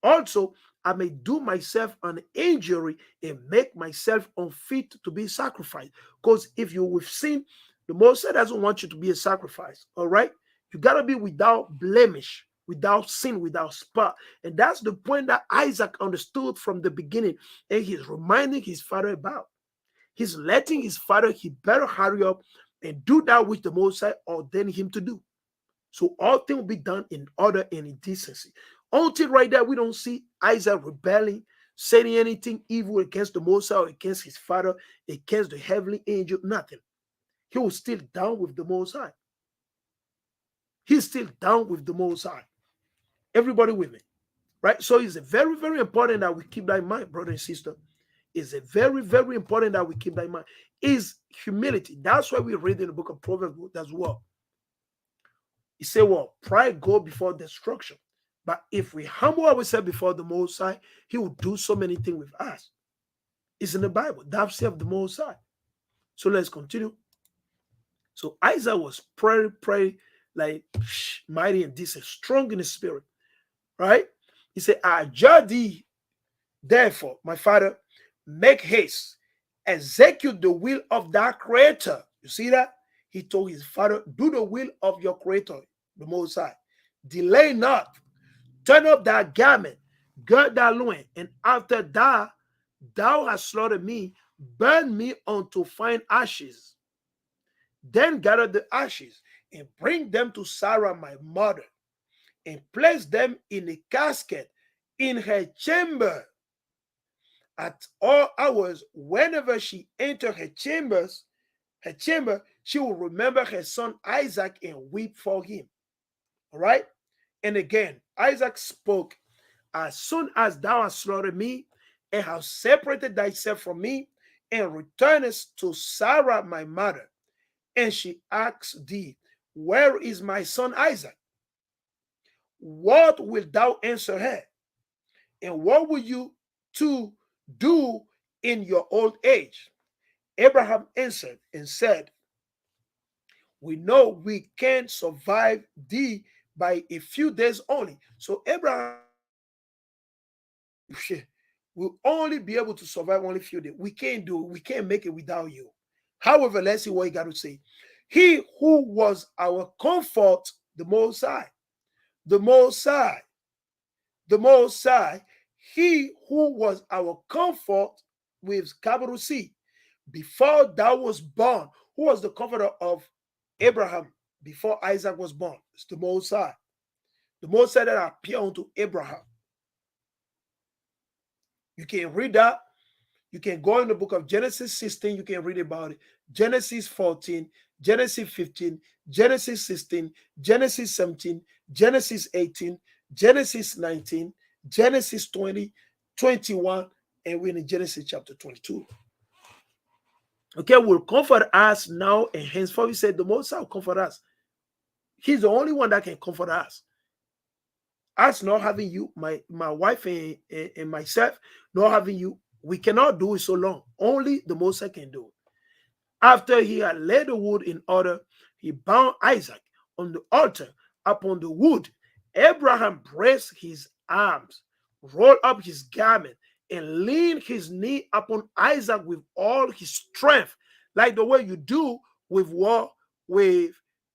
Also, I may do myself an injury and make myself unfit to be sacrificed. Because if you have seen, the Moses doesn't want you to be a sacrifice. All right? You got to be without blemish, without sin, without spot. And that's the point that Isaac understood from the beginning. And he's reminding his father about. He's letting his father, he better hurry up and do that which the Moses ordained him to do. So all things will be done in order and in decency. Until right there, we don't see Isaac rebelling, saying anything evil against the Moses or against his father, against the heavenly angel, nothing. He was still down with the Most High. He's still down with the Most High. Everybody with me, right? So it's very, very important that we keep that in mind, brother and sister. It's a very, very important that we keep that in mind. Is humility. That's why we read in the book of Proverbs as well. He said, well, pride go before destruction. But if we humble ourselves before the Most High, he will do so many things with us. It's in the Bible. Thou saith the Most High. So let's continue. So Isaac was pretty like mighty and decent, strong in the spirit. Right? He said, I adjure thee, therefore, my father, make haste, execute the will of thy creator. You see that? He told his father, do the will of your creator, the Most High. Delay not. Turn up thy garment, gird thy loin, and after thou hast slaughtered me, burn me unto fine ashes. Then gather the ashes and bring them to Sarah my mother, and place them in a casket in her chamber. At all hours, whenever she entered her chamber, she will remember her son Isaac and weep for him. All right? And again, Isaac spoke, as soon as thou hast slaughtered me and hast separated thyself from me and returnest to Sarah my mother, and she asks thee, where is my son Isaac? What wilt thou answer her? And what will you two do in your old age? Abraham answered and said, we know we can survive thee by a few days only. So Abraham will only be able to survive only a few days. We can't make it without you. However, let's see what he got to say. He who was our comfort, the Most High, the Most High, the Most High, he who was our comfort with capital C, before thou was born. Who was the comforter of Abraham before Isaac was born? It's the Most High. The Most High that appeared unto Abraham. You can read that. You can go in the book of Genesis 16. You can read about it. Genesis 14, Genesis 15, Genesis 16, Genesis 17, Genesis 18, Genesis 19, Genesis 20, 21, and we're in Genesis chapter 22. Okay, will comfort us now and henceforth. He said, the Most High will comfort us. He's the only one that can comfort us. Us not having you, my wife and myself, not having you, we cannot do it so long. Only the Most High can do it. After he had laid the wood in order, he bound Isaac on the altar upon the wood. Abraham braced his arms, rolled up his garment, and leaned his knee upon Isaac with all his strength, like the way you do with war, with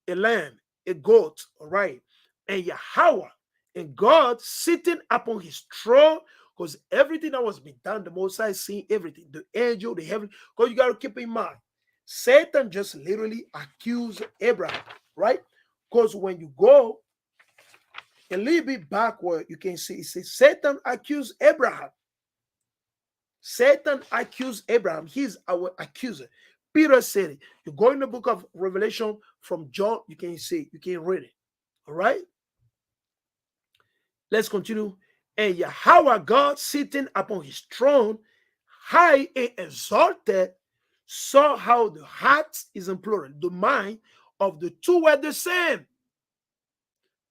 a lamb, a goat, all right? And Yahweh and God sitting upon his throne, because everything that was being done, the Most High seeing everything, the angel, the heaven, because you got to keep in mind, Satan just literally accused Abraham, right? Because when you go a little bit backward, you can see it says Satan accused Abraham. Satan accused Abraham. He's our accuser. Peter said it. You go in the book of Revelation from John, you can see, you can read it. All right? Let's continue. And Yahweh God sitting upon his throne, high and exalted, saw how the heart is in plural. The mind of the two were the same.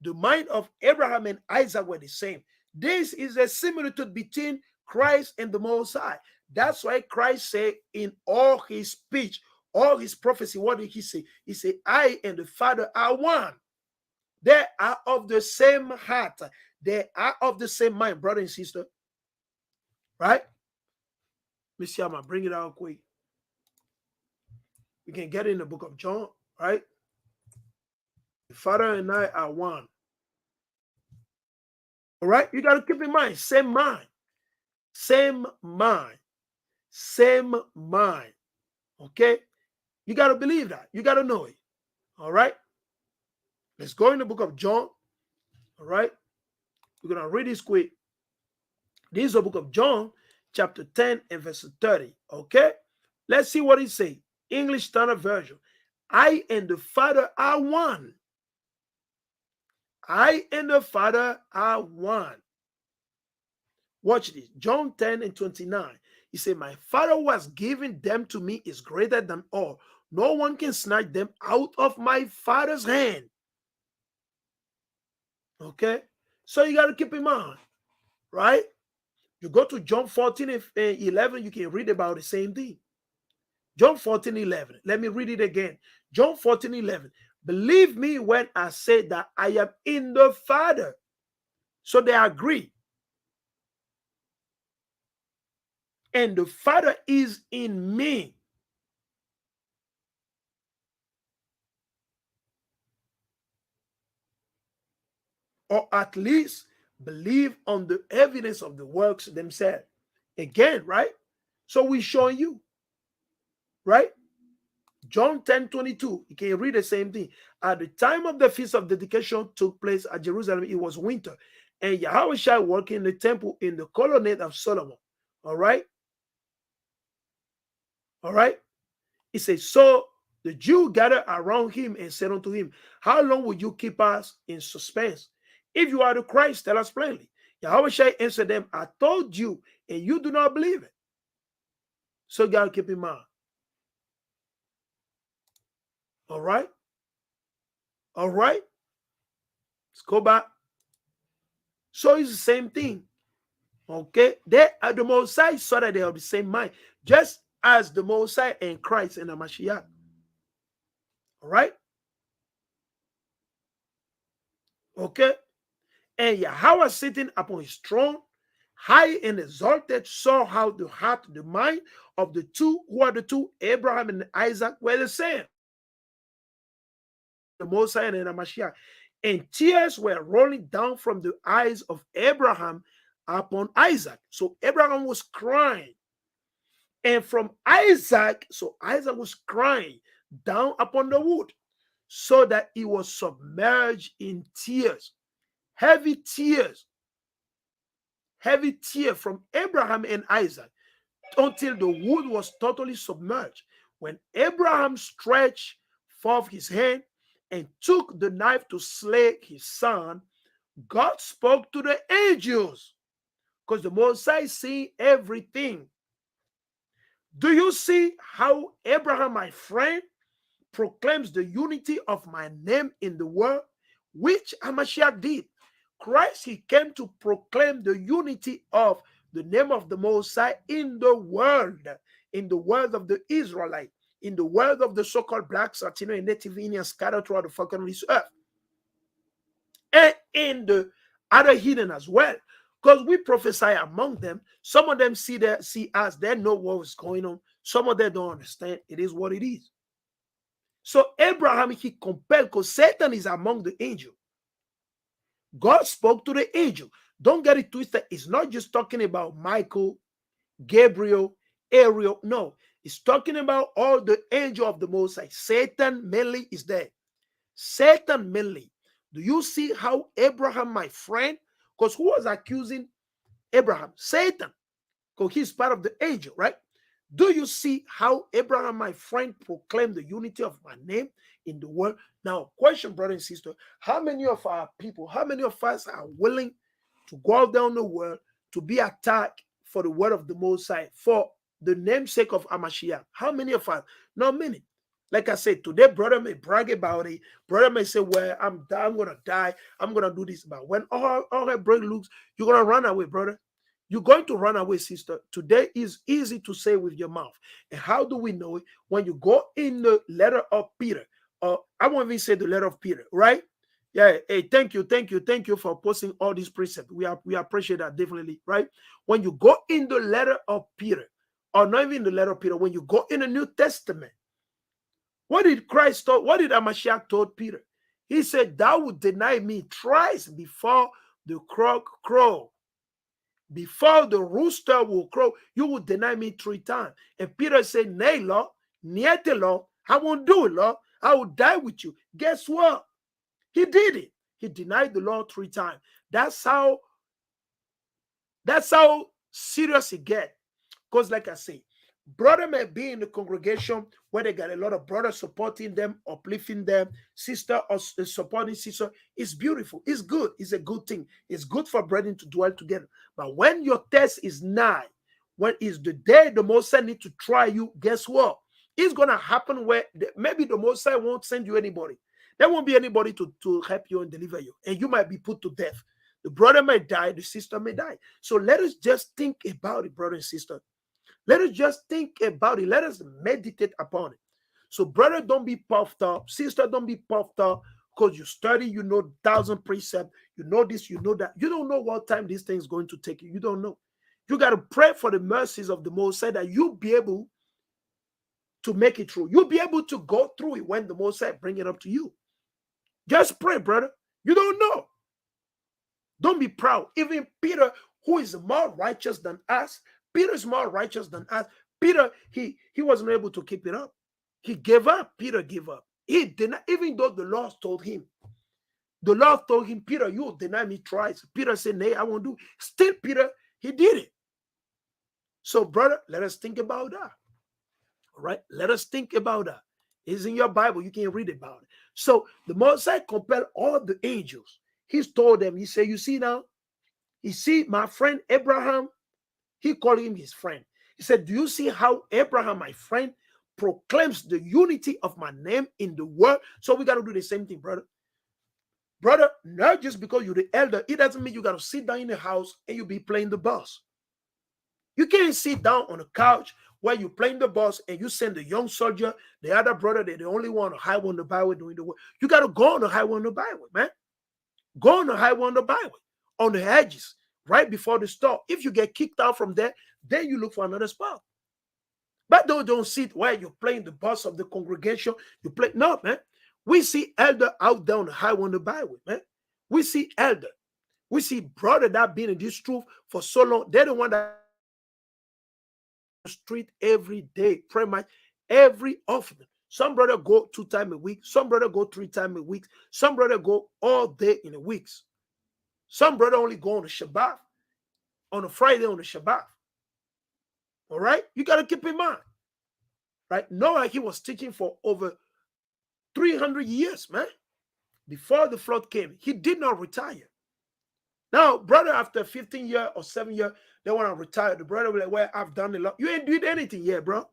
The mind of Abraham and Isaac were the same. This is a similitude between Christ and the Most High. That's why Christ said in all his speech, all his prophecy, what did he say? He said, I and the Father are one. They are of the same heart. They are of the same mind, brother and sister. Right? Let me see, I'm going to bring it out quick. We can get it in the book of John, right? The Father and I are one. All right? You got to keep in mind, same mind. Same mind. Same mind. Okay? You got to believe that. You got to know it. All right? Let's go in the book of John. All right? We're going to read this quick. This is the book of John, chapter 10 and verse 30. Okay? Let's see what it says. English Standard Version. I and the Father are one. I and the Father are one. Watch this. John 10 and 29. He said, my Father who has given them to me is greater than all. No one can snatch them out of my Father's hand. Okay? So you got to keep in mind, right? You go to John 14 and 11, you can read about the same thing. John 14, 11. Let me read it again. John 14, 11. Believe me when I say that I am in the Father. So they agree. And the Father is in me. Or at least believe on the evidence of the works themselves. Again, right? So we're showing you. Right? John 10, 22. You can read the same thing. At the time of the feast of dedication took place at Jerusalem, it was winter. And Yahweh shall work in the temple in the colonnade of Solomon. All right? All right? It says, so the Jew gathered around him and said unto him, how long will you keep us in suspense? If you are the Christ, tell us plainly. Yahweh shall answer them, I told you, and you do not believe it. So you got to keep in mind. All right? All right? Let's go back. So it's the same thing. Okay? They are the Mosai saw that they are the same mind. Just as the Mosai and Christ and the Mashiach. All right? Okay? And Yahweh sitting upon his throne, high and exalted, saw how the heart, the mind of the two, who are the two, Abraham and Isaac, were the same. The Mosai and the Mashiach. And tears were rolling down from the eyes of Abraham upon Isaac. So Abraham was crying. And from Isaac, so Isaac was crying down upon the wood, so that he was submerged in tears. Heavy tears from Abraham and Isaac until the wood was totally submerged. When Abraham stretched forth his hand and took the knife to slay his son, God spoke to the angels, because the Mosai see everything. Do you see how Abraham, my friend, proclaims the unity of my name in the world, which Hamashiach did? Christ, he came to proclaim the unity of the name of the Mosai in the world of the Israelite, in the world of the so-called blacks, Latino, and Native Indians scattered throughout the fucking earth, and in the other heathen as well. Because we prophesy among them. Some of them see us, they know what is going on. Some of them don't understand. It is what it is. So Abraham, he compelled, because Satan is among the angels. God spoke to the angel. Don't get it twisted. It's not just talking about Michael, Gabriel, Ariel. No, it's talking about all the angel of the Most High. Satan mainly is there. Satan mainly. Do you see how Abraham, my friend, because who was accusing Abraham? Satan, because he's part of the angel, right? Do you see how Abraham, my friend, proclaimed the unity of my name in the world? Now, question, brother and sister, how many of our people, how many of us are willing to go out there in the world to be attacked for the word of the Most High, for the namesake of Amashiach? How many of us? Not many. Like I said, today, brother may brag about it. Brother may say, well, I'm going to die. I'm going to do this. But when all that break loose, you're going to run away, brother. You're going to run away, sister. Today is easy to say with your mouth. And how do we know it? When you go in the letter of Peter, or I won't even say the letter of Peter, right? Yeah, hey, thank you for posting all these precepts. We appreciate that definitely, right? When you go in the letter of Peter, or not even the letter of Peter, when you go in the New Testament, what did Christ told? What did Amashiach told Peter? He said, "Thou would deny me thrice before the cock crow. Before the rooster will crow, you will deny me 3 times." And Peter said, "Nay, Lord, niete, Lord, I won't do it, Lord. I will die with you." Guess what? He did it. He denied the Lord 3 times. That's how serious it gets. Because like I say, brother may be in the congregation where they got a lot of brothers supporting them, uplifting them, sister or supporting sister. It's beautiful. It's good. It's a good thing. It's good for brethren to dwell together. But when your test is nigh, when is the day the Most High need to try you, guess what? It's going to happen where maybe the Most High won't send you anybody. There won't be anybody to help you and deliver you. And you might be put to death. The brother may die, the sister may die. So let us just think about it, brother and sister. Let us just think about it. Let us meditate upon it. So, brother, don't be puffed up. Sister, don't be puffed up because you study, you know 1,000 precepts, you know this, you know that. You don't know what time this thing is going to take you. You don't know. You got to pray for the mercies of the Most High that you'll be able to make it through. You'll be able to go through it when the Most High bring it up to you. Just pray, brother. You don't know. Don't be proud. Even Peter, who is more righteous than us, Peter is more righteous than us. Peter, he wasn't able to keep it up. He gave up. Peter gave up. He did not, even though the Lord told him. The Lord told him, Peter, you will deny me twice. Peter said, nay, I won't do it. Still, Peter, he did it. So, brother, let us think about that. All right? Let us think about that. It's in your Bible. You can read about it. So, the Most High compelled all the angels. He's told them, he said, you see now, you see my friend Abraham, he called him his friend. He said, do you see how Abraham, my friend, proclaims the unity of my name in the world? So we got to do the same thing, brother. Brother, not just because you're the elder, it doesn't mean you got to sit down in the house and you be playing the boss. You can't sit down on a couch while you're playing the boss and you send the young soldier, the other brother, they're the only one on the highway on the byway doing the work. You got to go on the highway on the byway, man. Go on the highway on the byway, on the edges, right before the store. If you get kicked out from there, then you look for another spot. But don't sit while you're playing the boss of the congregation. You play, no, man. We see elder out there on the highway on the byway, man. We see elder. We see brother that been in this truth for so long. They're the one that street every day, pretty much every offering. Some brother go 2 times a week. Some brother go 3 times a week. Some brother go all day in the weeks. Some brother only go on the Shabbat, on a Friday on the Shabbat. All right? You got to keep in mind. Right? Noah, he was teaching for over 300 years, man. Before the flood came, he did not retire. Now, brother, after 15 years or 7 years, they want to retire. The brother will be like, well, I've done a lot. You ain't did anything yet, bro.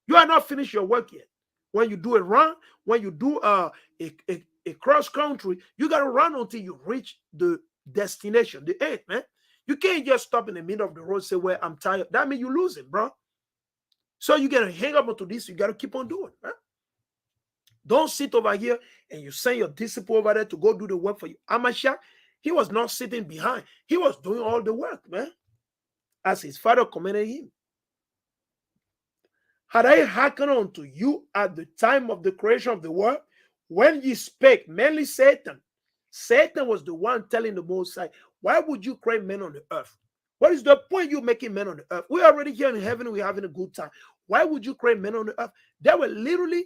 You are not finished your work yet. When you do a run, when you do a cross country, you got to run until you reach the destination, the end, man. You can't just stop in the middle of the road and say, well, I'm tired. That means you lose it, bro. So you got to hang up onto this. You got to keep on doing, man. Don't sit over here and you send your disciple over there to go do the work for you. Amashiach, he was not sitting behind. He was doing all the work, man, as his father commanded him. Had I hearkened unto you at the time of the creation of the world, when ye spake, mainly Satan. Satan was the one telling the Most High, why would you create men on the earth? What is the point you making men on the earth? We're already here in heaven. We're having a good time. Why would you create men on the earth? They were literally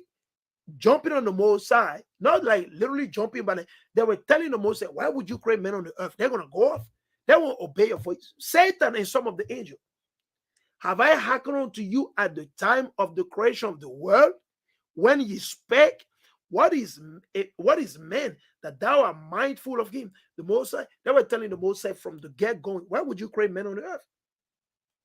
jumping on the Most High, not like literally jumping, but they were telling the Most High, why would you create men on the earth? They're going to go off. They won't obey your voice. Satan and some of the angels. Have I hearkened unto you at the time of the creation of the world? When ye spake, what is man that thou art mindful of him? The Most High, they were telling the Most High from the get-going, why would you create men on the earth?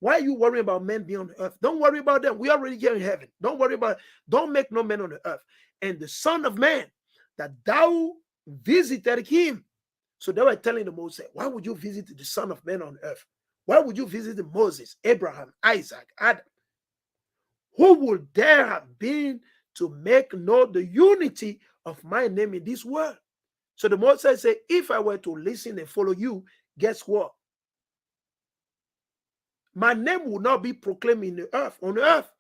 Why are you worrying about men being on the earth? Don't worry about them. We already here in heaven. Don't worry about it. Don't make no men on the earth. And the Son of Man, that thou visited him. So they were telling the Most High, why would you visit the Son of Man on earth? Why would you visit Moses, Abraham, Isaac, Adam? Who would there have been to make known the unity of my name in this world? So the Most High said, if I were to listen and follow you, guess what? My name will not be proclaimed in the earth, on the earth.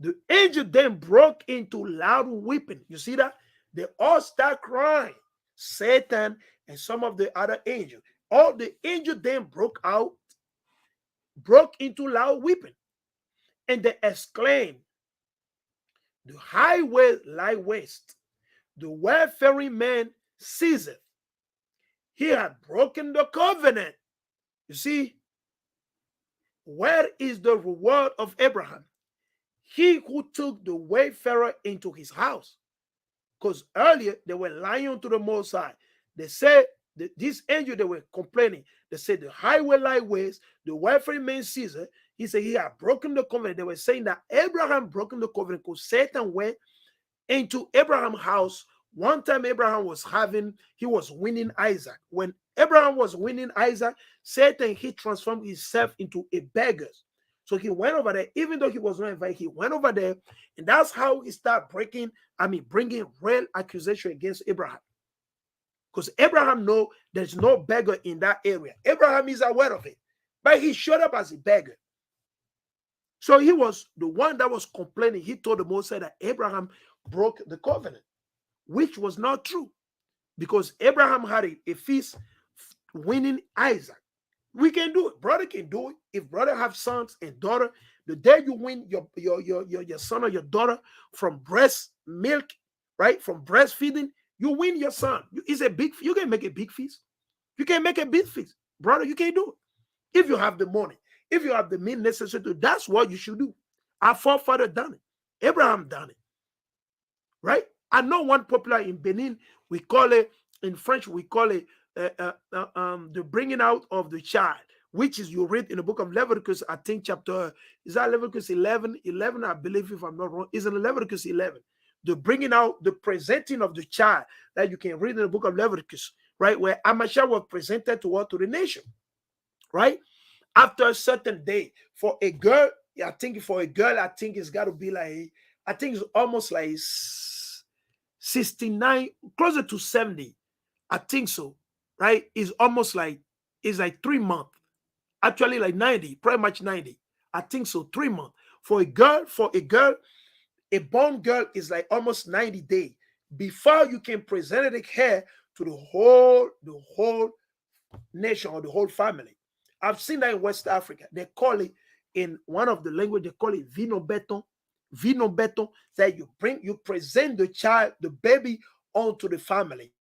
The angel then broke into loud weeping. You see that? They all start crying. Satan and some of the other angels. All the angels then broke into loud weeping. And they exclaimed, the highway lie waste. The wayfaring man ceaseth. He had broken the covenant. You see, where is the reward of Abraham? He who took the wayfarer into his house. Because earlier they were lying to the Most High. They said, this angel, they were complaining. They said, the highway lie waste, the wayfaring man Caesar. He said he had broken the covenant. They were saying that Abraham broken the covenant because Satan went into Abraham's house. One time Abraham was winning Isaac. When Abraham was winning Isaac, Satan, he transformed himself into a beggar. So he went over there, even though he was not invited, he went over there, and that's how he started bringing real accusation against Abraham. Because Abraham knows there's no beggar in that area. Abraham is aware of it, but he showed up as a beggar. So he was the one that was complaining. He told the Moses that Abraham broke the covenant, which was not true, because Abraham had a feast winning Isaac. We can do it. Brother can do it. If brother have sons and daughter, the day you win your son or your daughter from breast milk, right? From breastfeeding, you win your son. You can make a big feast. You can make a big feast. Brother, you can do it. If you have the money, if you have the means necessary to, that's what you should do. Our forefather done it. Abraham done it. Right? I know one popular in Benin, we call it, in French, we call it the bringing out of the child, which is, you read in the book of Leviticus, I think chapter, is that Leviticus 11, I believe, if I'm not wrong, is in Leviticus 11, the bringing out, the presenting of the child, that you can read in the book of Leviticus, right, where Amasha was presented to the nation, right, after a certain day. For a girl, I think it's got to be like, I think it's almost like 69, closer to 70, I think so. Right? It's almost like, it's like 3 months. Actually, like 90, pretty much 90. I think so, 3 months. For a girl, a born girl is like almost 90 days before you can present it here to the whole nation or the whole family. I've seen that in West Africa. They call it, in one of the language, they call it vino beton. Vino beton, that you present the child, the baby, onto the family.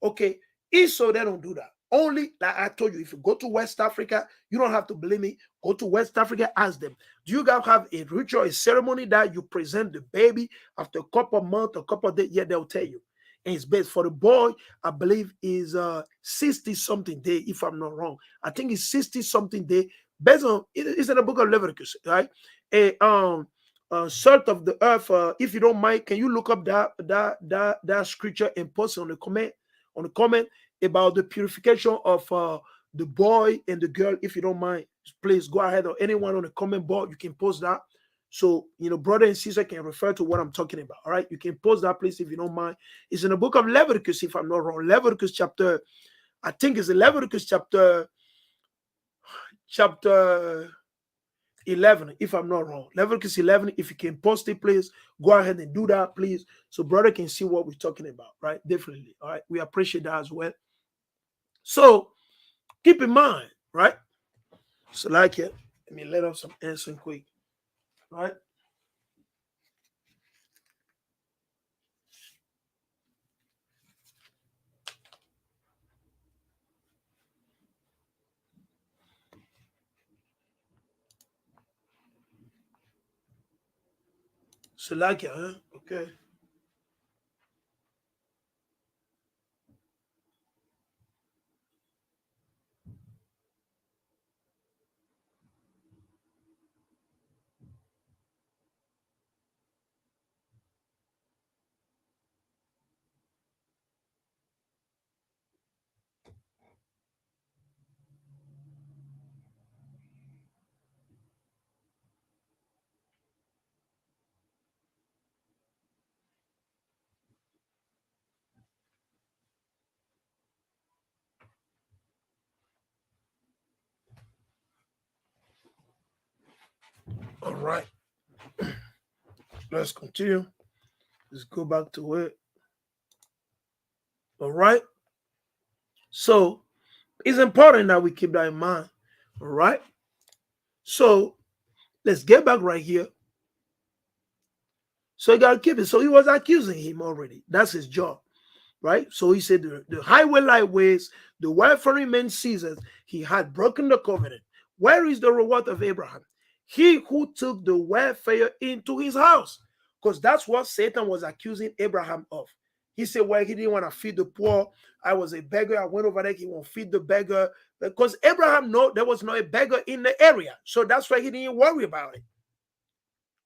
Okay, so they don't do that. Only, like I told you, if you go to West Africa, you don't have to believe me. Go to West Africa, ask them, do you guys have a ritual, a ceremony that you present the baby after a couple of months, a couple of days? Yeah, they'll tell you. And it's best for the boy, I believe, is 60 something day, if I'm not wrong. I think it's 60 something day. Based on, it's in the book of Leviticus, right? Salt of the earth. If you don't mind, can you look up that scripture and post it on the comment about the purification of the boy and the girl? If you don't mind, please go ahead, or anyone on the comment board, you can post that, so brother and sister can refer to what I'm talking about. All right, you can post that, please, if you don't mind. It's in the book of Leviticus, if I'm not wrong. Leviticus chapter, I think it's Leviticus chapter 11, if I'm not wrong. Leviticus 11, if you can post it, please go ahead and do that, please, so brother can see what we're talking about, right? Definitely. All right, we appreciate that as well. So keep in mind, right? So like it, let me let off some answering quick, right? Salakia, huh? Okay. All right. Let's continue. Let's go back to it. All right. So it's important that we keep that in mind. All right. So let's get back right here. So he got keep it. So he was accusing him already. That's his job. Right? So he said the highway lightways, the wayfaring men Caesars, he had broken the covenant. Where is the reward of Abraham? He who took the wayfarer into his house. Because that's what Satan was accusing Abraham of. He said, well, he didn't want to feed the poor. I was a beggar. I went over there. He won't feed the beggar. Because Abraham knew there was no a beggar in the area. So that's why he didn't worry about it.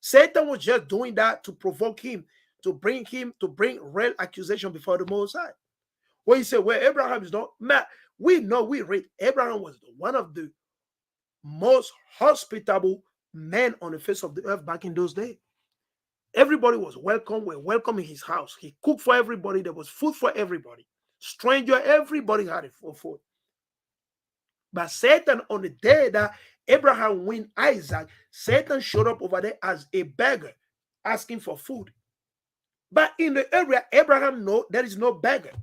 Satan was just doing that to provoke him, to bring real accusation before the Most High. When you say, well, Abraham is not mad, we know, we read, Abraham was one of the most hospitable men on the face of the earth back in those days. Everybody was welcome. We're welcome in his house. He cooked for everybody. There was food for everybody. Stranger, everybody had it for food. But Satan, on the day that Abraham win Isaac, Satan showed up over there as a beggar, asking for food. But in the area, Abraham know there is no beggar.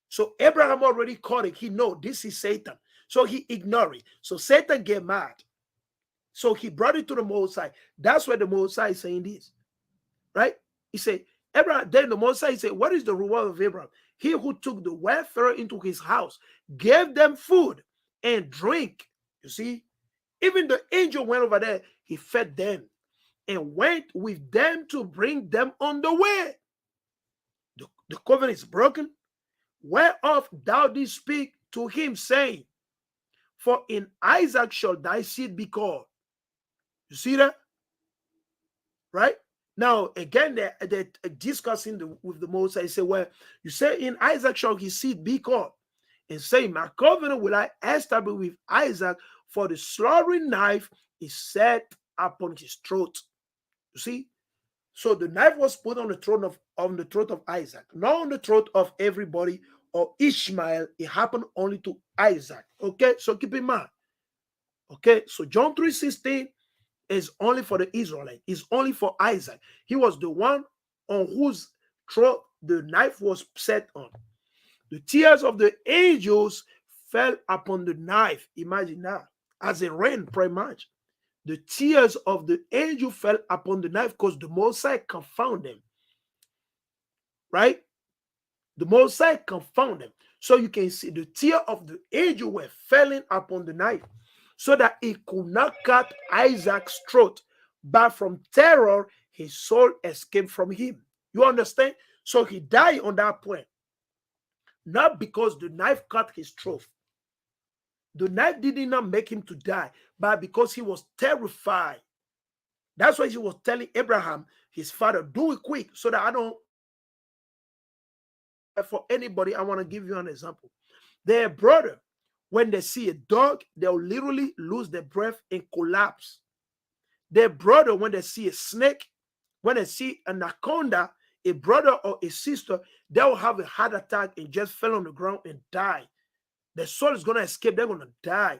So Abraham already caught it. He know this is Satan. So he ignored it. So Satan get mad. So he brought it to the Most High. That's why the Most High is saying this. Right? He said, Abraham, then the Most High said, what is the reward of Abraham? He who took the wayfarer into his house, gave them food and drink. You see? Even the angel went over there. He fed them and went with them to bring them on the way. The covenant is broken, whereof thou didst speak to him, saying, for in Isaac shall thy seed be called. You see that? Right? Now, again, they're discussing with the Moses. I say, well, you say in Isaac shall his seed be called. And say, my covenant will I establish with Isaac, for the slaughtering knife is set upon his throat. You see? So the knife was put on the throat of Isaac, not on the throat of everybody or Ishmael. It happened only to Isaac. Okay, so keep in mind. Okay, so John 3:16 is only for the Israelite. It's only for Isaac. He was the one on whose throat the knife was set on. The tears of the angels fell upon the knife. Imagine that, as a rain, pretty much. The tears of the angel fell upon the knife because the Mosaic confound them. Right? The Mosaic confound them. So you can see the tear of the angel were falling upon the knife so that it could not cut Isaac's throat. But from terror, his soul escaped from him. You understand? So he died on that point. Not because the knife cut his throat. The knife did not make him to die, but because he was terrified. That's why he was telling Abraham, his father, do it quick so that I don't. For anybody, I want to give you an example. Their brother, when they see a dog, they'll literally lose their breath and collapse. Their brother, when they see a snake, when they see an anaconda, a brother or a sister, they'll have a heart attack and just fell on the ground and die. Their soul is going to escape. They're going to die.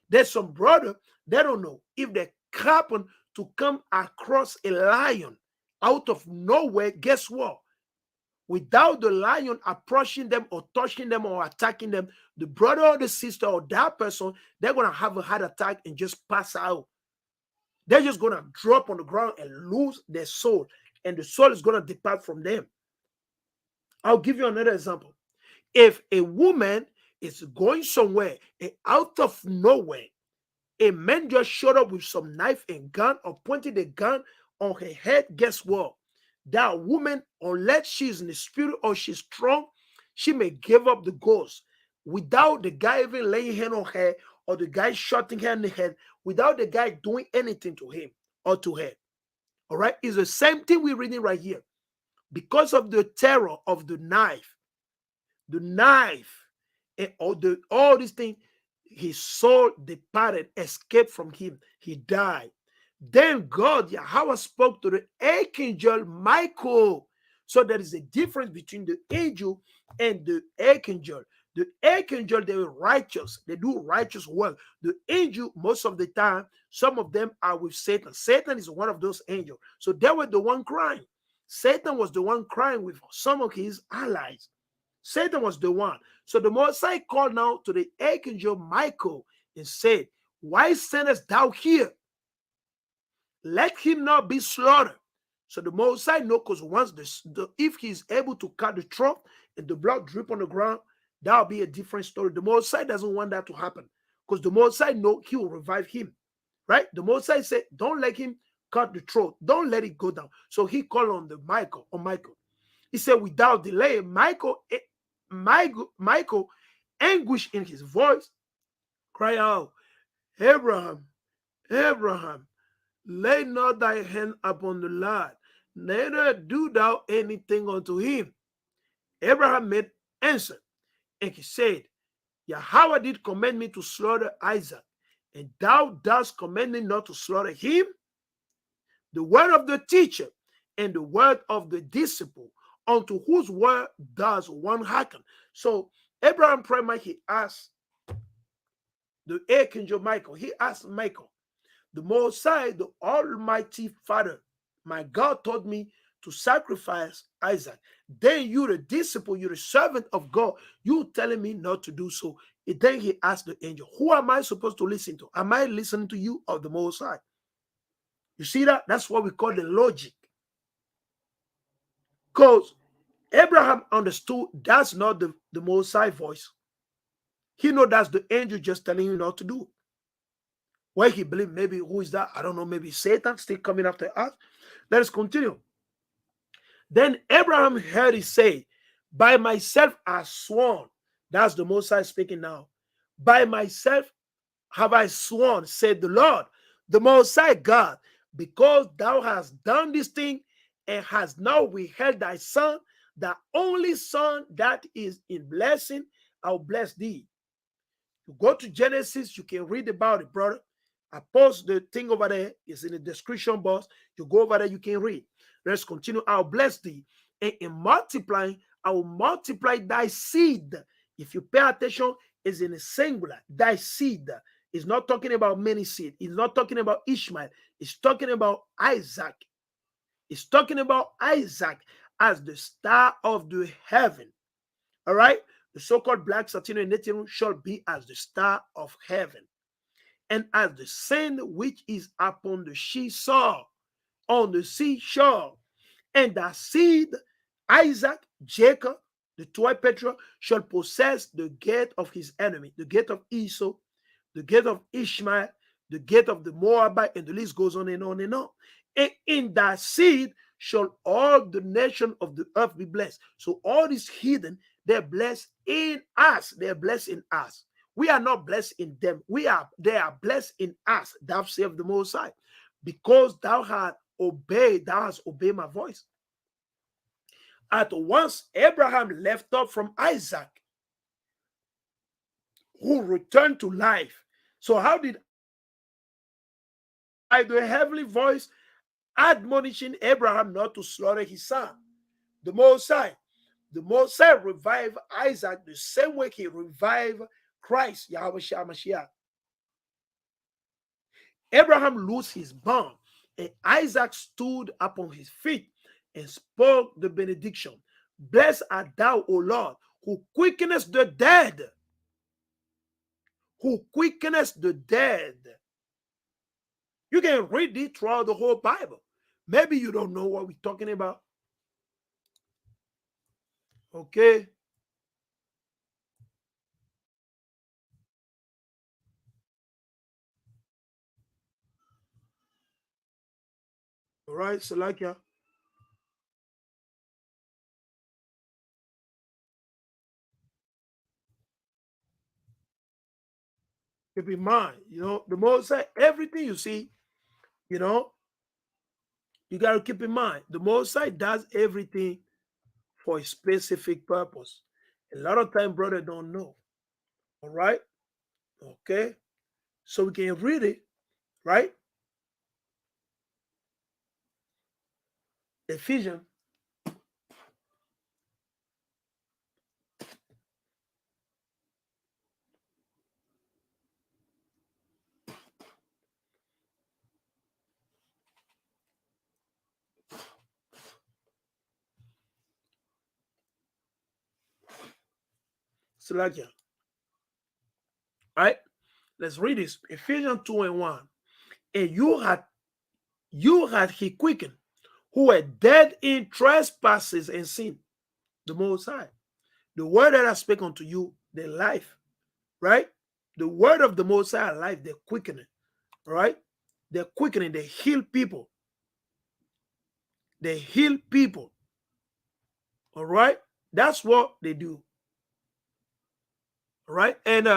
There's some brother, they don't know if they happen to come across a lion out of nowhere. Guess what? Without the lion approaching them or touching them or attacking them, the brother or the sister or that person, they're going to have a heart attack and just pass out. They're just going to drop on the ground and lose their soul. And the soul is going to depart from them. I'll give you another example. If a woman is going somewhere and out of nowhere, a man just showed up with some knife and gun or pointed a gun on her head, guess what? That woman, unless she's in the spirit or she's strong, she may give up the ghost without the guy even laying hand on her or the guy shooting her in the head, without the guy doing anything to him or to her. All right? It's the same thing we're reading right here. Because of the terror of the knife, and all these things, his soul departed, escaped from him. He died. Then God, Yahweh, spoke to the archangel Michael. So there is a difference between the angel and the archangel. The archangel, they were righteous. They do righteous work. The angel, most of the time, some of them are with Satan. Satan is one of those angels. So they were the one crying. Satan was the one crying with some of his allies. Satan was the one. So the Most High called now to the archangel Michael and said, why sendest thou here? Let him not be slaughtered. So the Most High know, because once if he's able to cut the throat and the blood drip on the ground, that'll be a different story. The Most High doesn't want that to happen, because the Most High know he will revive him. Right? The Most High said, don't let him cut the throat. Don't let it go down. So he called on Michael. He said, without delay, Michael, anguish in his voice, cry out, Abraham, Abraham, lay not thy hand upon the lad, neither do thou anything unto him. Abraham made answer, and he said, Yahweh did command me to slaughter Isaac, and thou dost command me not to slaughter him? The word of the teacher and the word of the disciple, unto whose word does one hearken. So Abraham prayed, he asked the archangel Michael, he asked Michael, the Most High, the Almighty Father, my God told me to sacrifice Isaac. Then you, the disciple, you're the servant of God, you telling me not to do so. And then he asked the angel, who am I supposed to listen to? Am I listening to you or the Most High? You see that? That's what we call the logic. Because Abraham understood that's not the Most High voice. He know that's the angel just telling you not to do. Why he believed, maybe who is that? I don't know, maybe Satan still coming after us. Let us continue. Then Abraham heard it say, by myself I sworn. That's the Most High speaking now. By myself have I sworn, said the Lord, the Most High God, because thou hast done this thing and hast now withheld thy son, the only son that is in blessing, I'll bless thee. You go to Genesis, you can read about it, brother. I post the thing over there. It's in the description box. You go over there, you can read. Let's continue. I'll bless thee. And in multiplying, I will multiply thy seed. If you pay attention, it's in a singular. Thy seed. It's not talking about many seed. It's not talking about Ishmael. It's talking about Isaac. It's talking about Isaac as the star of the heaven. All right? The so-called black Latino and native shall be as the star of heaven, and as the sand which is upon the seashore, on the seashore. And that seed, Isaac, Jacob, the 12 patriarchs, shall possess the gate of his enemy, the gate of Esau, the gate of Ishmael, the gate of the Moabite, and the list goes on and on and on. And in that seed shall all the nation of the earth be blessed. So all these heathen, they're blessed in us. They're blessed in us. We are not blessed in them. They are blessed in us. Thou saith the Most High, because thou hast obeyed my voice. At once Abraham left off from Isaac, who returned to life. So how did by the heavenly voice admonishing Abraham not to slaughter his son? The Most High revived Isaac the same way he revived Christ, Yahweh Shah Mashiach. Abraham loosed his bond, and Isaac stood upon his feet and spoke the benediction. Blessed art thou, O Lord, who quickenest the dead. Who quickenest the dead. You can read it throughout the whole Bible. Maybe you don't know what we're talking about. Okay. All right, so like yeah. Keep in mind, the Most High, everything you see, you know, you got to keep in mind, the Most High does everything for a specific purpose. A lot of time, brother, don't know. All right, okay, so we can read it, right? Ephesians, Salakia, right? Let's read this. Ephesians 2:1. And you had he quickened, who were dead in trespasses and sin. The Most High. The word that I speak unto you, the life, right? The word of the Most High life, they're quickening, right? They're quickening, they heal people. They heal people. All right? That's what they do. All right? And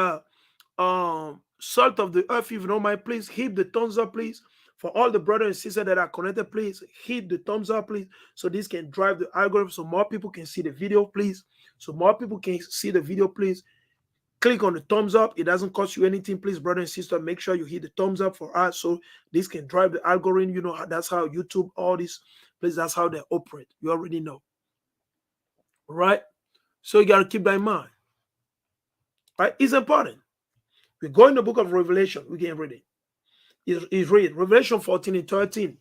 salt of the earth, if you don't mind, please hit the thumbs up, please. For all the brothers and sisters that are connected, please hit the thumbs up, please. So this can drive the algorithm so more people can see the video, please. So more people can see the video, please. Click on the thumbs up. It doesn't cost you anything, please, brother and sister. Make sure you hit the thumbs up for us so this can drive the algorithm. That's how YouTube, all this, please, that's how they operate. You already know. All right? So you got to keep that in mind. Right? It's important. We go in the book of Revelation. We can read it. It's read Revelation 14:13.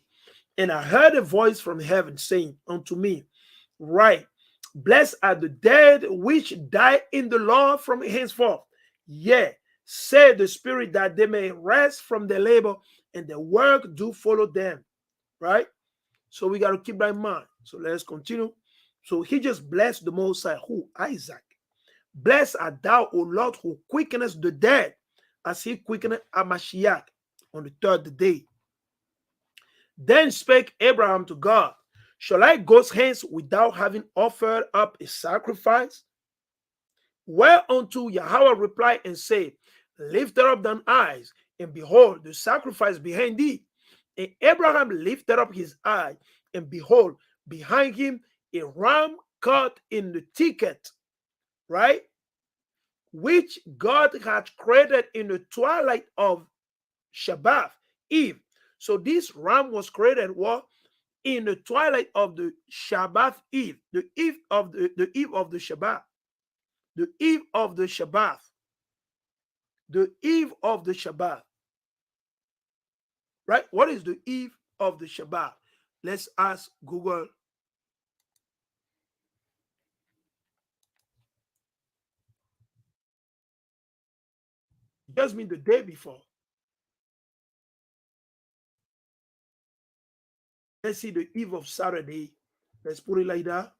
And I heard a voice from heaven saying unto me, right, blessed are the dead which die in the Lord from henceforth. Yea, say the Spirit, that they may rest from their labor and the work do follow them. Right? So we got to keep that in mind. So let's continue. So he just blessed the Most High, who? Isaac. Blessed art thou, O Lord, who quickenest the dead, as he quickened Amashiach on the third day. Then spake Abraham to God, shall I go hence without having offered up a sacrifice? Whereunto Yahweh replied and said, lift up thine eyes, and behold, the sacrifice behind thee. And Abraham lifted up his eye, and behold, behind him a ram caught in the thicket, right? Which God had created in the twilight of Shabbat, Eve. So this ram was created what? In the twilight of the Shabbat Eve, the eve of the eve of the Shabbat, the eve of the Shabbat, the eve of the Shabbat. Right? What is the eve of the Shabbat? Let's ask Google. Just mean the day before. Let's see the eve of Saturday. Let's put it like that.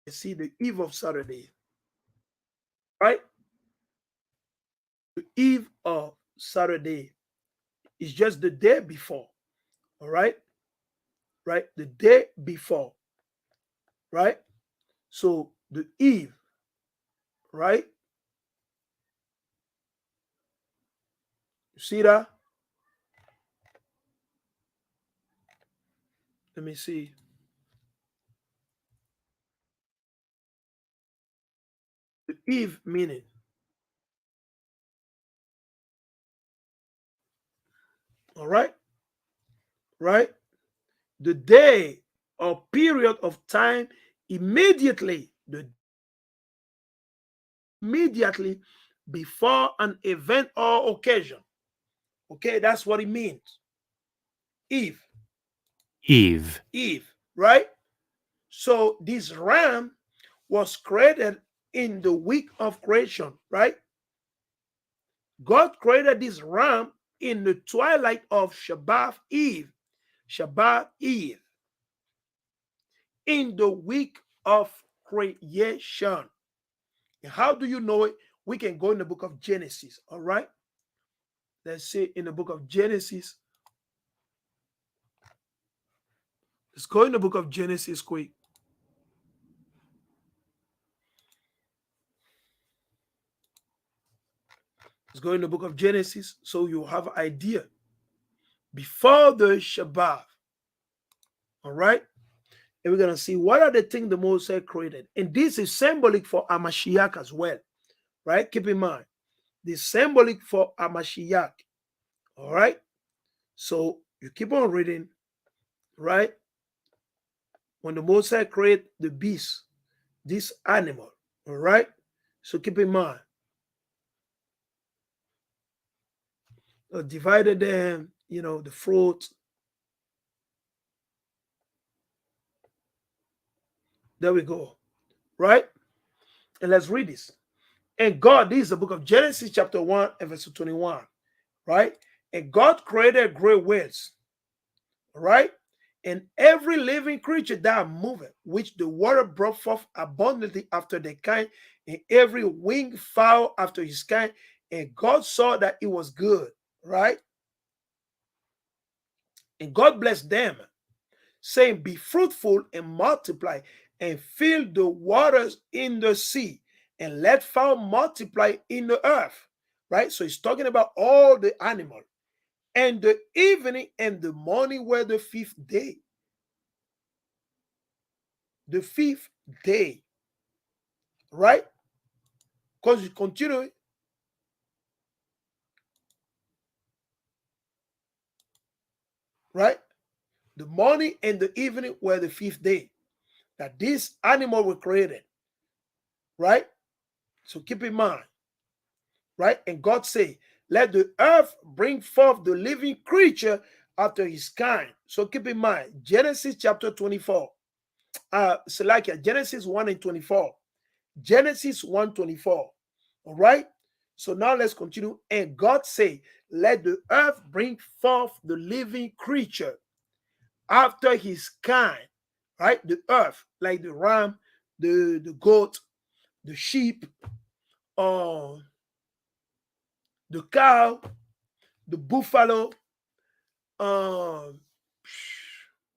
Let's see the eve of Saturday. Right? The eve of Saturday is just the day before. All right? Right? The day before. Right? So the eve, right? You see that? Let me see. The eve meaning. All right? Right? The day or period of time immediately, immediately before an event or occasion. Okay, that's what it means. Eve. Eve. Eve, right? So this ram was created in the week of creation, right? God created this ram in the twilight of Shabbat Eve. Shabbat Eve. In the week of creation. And how do you know it? We can go in the book of Genesis, all right? Let's say in the book of Genesis, Let's go in the book of Genesis quick. Let's go in the book of Genesis so you have an idea. Before the Shabbat, all right? And we're going to see what are the things the Moses created. And this is symbolic for Amashiach as well, right? Keep in mind, this is symbolic for Amashiach, all right? So you keep on reading, right? When the Moses created the beast, this animal, all right? So keep in mind, divided them, the fruit. There we go, right? And let's read this. And God, this is the book of Genesis chapter 1 and verse 21, right? And God created great whales, right? And every living creature that moveth, which the water brought forth abundantly after their kind, and every winged fowl after his kind. And God saw that it was good, right? And God blessed them, saying, be fruitful and multiply, and fill the waters in the sea, and let fowl multiply in the earth, right? So he's talking about all the animals. And the evening and the morning were the fifth day. The fifth day, right? Because you continue, right? The morning and the evening were the fifth day that this animal were created, right? So keep in mind, right? And God say, let the earth bring forth the living creature after his kind. So keep in mind, Genesis chapter 24. So like Genesis 1 and 24. Genesis 1:24. All right. So now let's continue. And God say, let the earth bring forth the living creature after his kind. Right? The earth, like the ram, the goat, the sheep, the cow, the buffalo,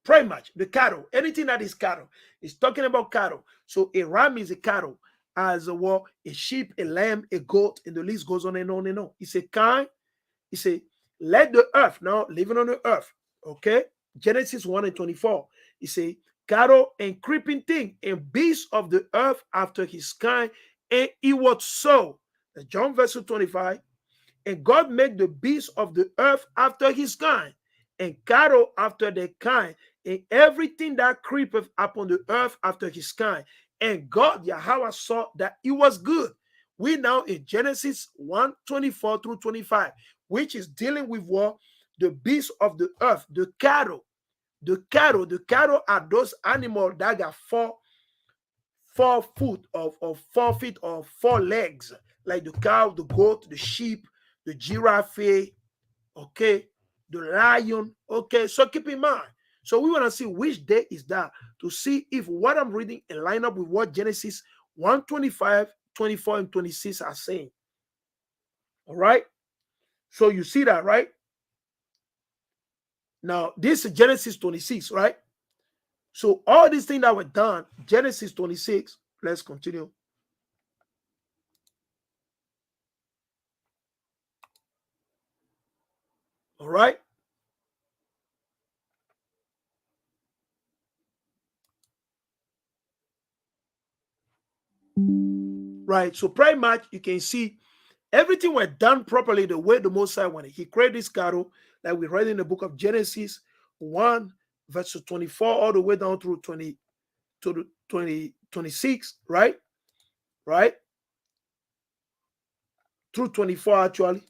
pretty much the cattle, anything that is cattle. It's talking about cattle. So a ram is a cattle, as a sheep, a lamb, a goat, and the list goes on and on and on. It's a kind. It's a let the earth, now living on the earth. Okay, Genesis 1 and 24. It's a cattle and creeping thing and beasts of the earth after his kind, and it was so. John verse 25. And God made the beasts of the earth after his kind, and cattle after their kind, and everything that creepeth upon the earth after his kind. And God, Yahweh, saw that it was good. We now in Genesis 1:24 through 25, which is dealing with what? The beasts of the earth, the cattle. The cattle are those animals that got four foot or 4 feet or 4 legs, like the cow, the goat, the sheep, the giraffe, okay, the lion, okay. So keep in mind. So we want to see which day is that to see if what I'm reading in line up with what Genesis 1:25, 24, and 26 are saying. All right. So you see that, right? Now, this is Genesis 26, right? So all these things that were done, Genesis 26, let's continue. All right. Right. So pretty much you can see everything was done properly the way the Messiah wanted. He created this cattle, like we read in the book of Genesis 1, verse 24, all the way down through 20 to the 26, right? Right? Through 24, actually.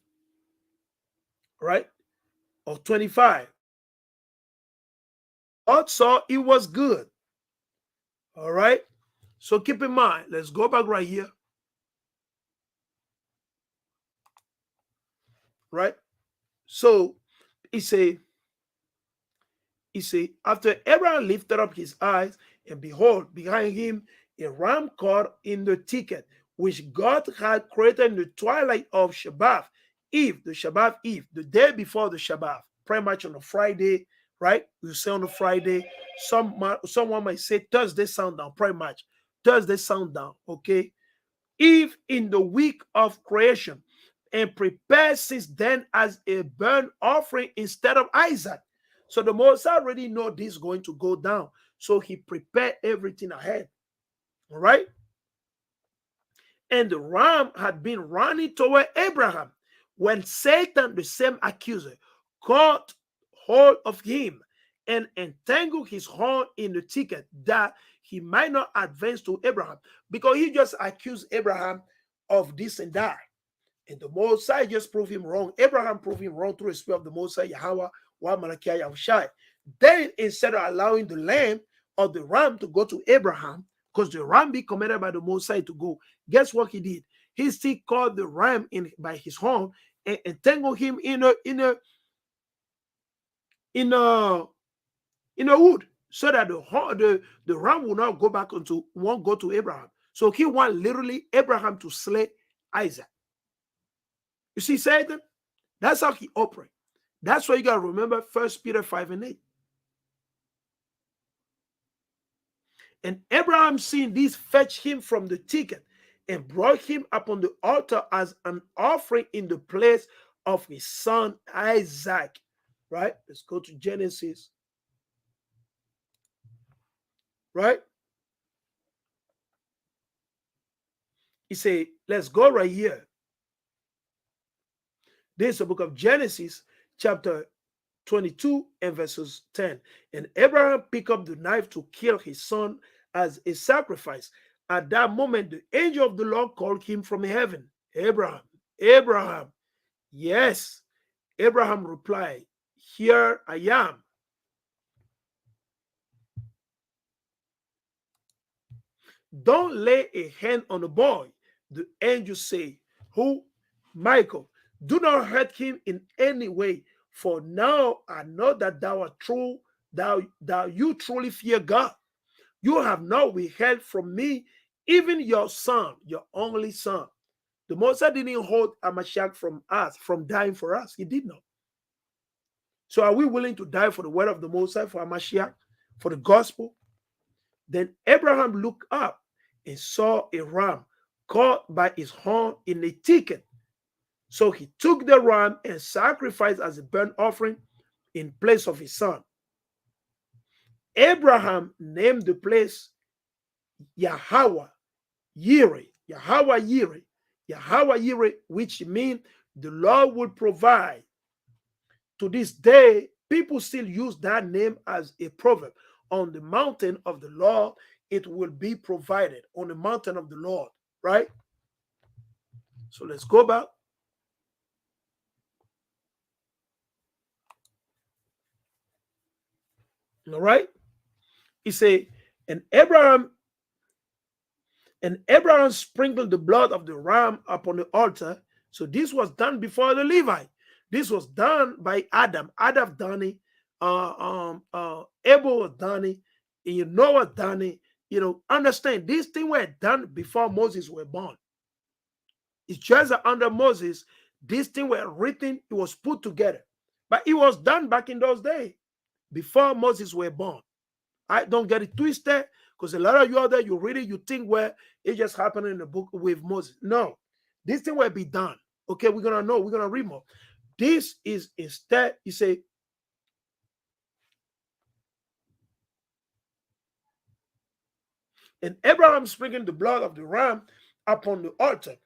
Right? Or 25. God saw it was good. All right. So keep in mind, let's go back right here. Right? So he say, after Abraham lifted up his eyes, and behold, behind him a ram caught in the thicket, which God had created in the twilight of Shabbat, Eve, the Shabbat Eve, the day before the Shabbat, pretty much on a Friday, right? We say on a Friday. Someone might say Thursday sundown, pretty much. Thursday sundown, okay? Eve in the week of creation, and prepared since then as a burnt offering instead of Isaac. So the Most already know this is going to go down. So he prepared everything ahead. All right. And the ram had been running toward Abraham when Satan, the same accuser, caught hold of him and entangled his horn in the thicket that he might not advance to Abraham, because he just accused Abraham of this and that. And the Mosai just proved him wrong. Abraham proved him wrong through the spirit of the Mosai, Yahweh, Wa Malachi Yahushai. Then, instead of allowing the lamb or the ram to go to Abraham, because the ram be commanded by the Mosai to go, guess what he did? He still caught the ram in by his horn and entangled him in a wood, so that the ram will not go back won't go to Abraham. So he want literally Abraham to slay Isaac. You see, Satan, that's how he operates. That's why you got to remember 1 Peter 5:8. And Abraham, seeing this, fetched him from the thicket and brought him upon the altar as an offering in the place of his son Isaac. Right? Let's go to Genesis. Right? He said, let's go right here. This is the book of Genesis, chapter 22 and verses 10. And Abraham picked up the knife to kill his son as a sacrifice. At that moment, the angel of the Lord called him from heaven. Abraham, Abraham. Yes. Abraham replied, here I am. Don't lay a hand on the boy. The angel said, who? Michael. Do not hurt him in any way, for now I know that thou art true, thou you truly fear God. You have not withheld from me even your son, your only son. The Moses didn't hold Amashiach from us, from dying for us. He did not. So are we willing to die for the word of the Moses, for Amashiach, for the gospel? Then Abraham looked up and saw a ram caught by his horn in a thicket. So he took the ram and sacrificed as a burnt offering in place of his son. Abraham named the place Yahweh Yireh, Yahweh Yireh, Yahweh Yireh, which means the Lord will provide. To this day, people still use that name as a proverb. On the mountain of the Lord, it will be provided. On the mountain of the Lord, right? So let's go back. All right. He said, and Abraham sprinkled the blood of the ram upon the altar. So this was done before the Levite. This was done by Adam. Adam done it. Abel was done it. Noah done it. Understand, these things were done before Moses were born. It's just that under Moses, these things were written, it was put together. But it was done back in those days, before Moses were born. I don't get it twisted, because a lot of you out there, you read it, you think, well, it just happened in the book with Moses. No, this thing will be done. Okay, we're going to know, we're going to read more. This is instead, you say, and Abraham sprinkled the blood of the ram upon the altar,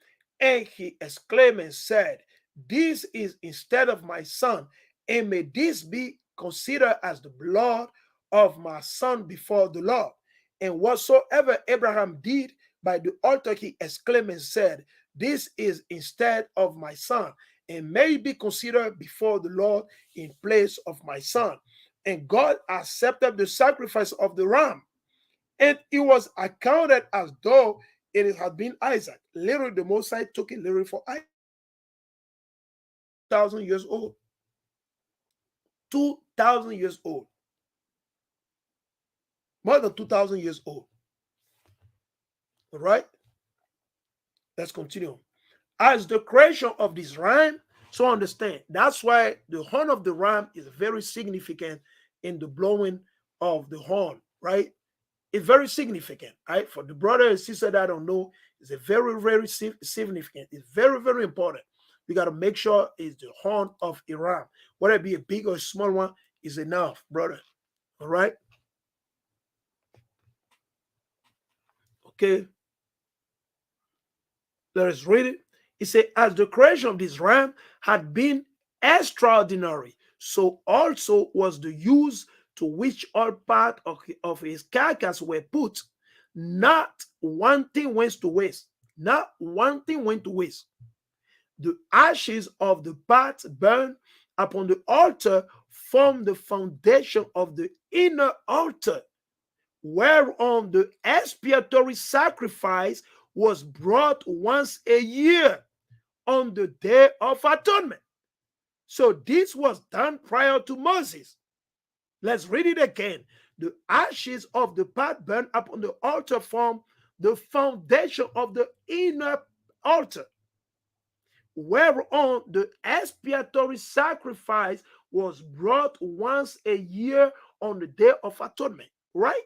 and he exclaimed and said, this is instead of my son, and may this be considered as the blood of my son before the Lord. And whatsoever Abraham did by the altar, he exclaimed and said, this is instead of my son, and may be considered before the Lord in place of my son. And God accepted the sacrifice of the ram, and it was accounted as though it had been Isaac. Literally, the Mosai took it literally for Isaac. 2,000 years old. 2,000 years old. More than 2,000 years old. All right? Let's continue. As the creation of this ram, so understand, that's why the horn of the ram is very significant in the blowing of the horn, right? It's very significant, right? For the brother and sister that don't know, it's a very, very significant. It's very, very important. We got to make sure it's the horn of Iran. Whether it be a big or a small one, is enough, brother. All right? Okay. Let us read it. It says, as the creation of this ram had been extraordinary, so also was the use to which all part of his carcass were put. Not one thing went to waste. Not one thing went to waste. The ashes of the parts burned upon the altar formed the foundation of the inner altar, whereon the expiatory sacrifice was brought once a year on the Day of Atonement. So this was done prior to Moses. Let's read it again. The ashes of the part burned upon the altar form the foundation of the inner altar, whereon the expiatory sacrifice was brought once a year on the Day of Atonement, right?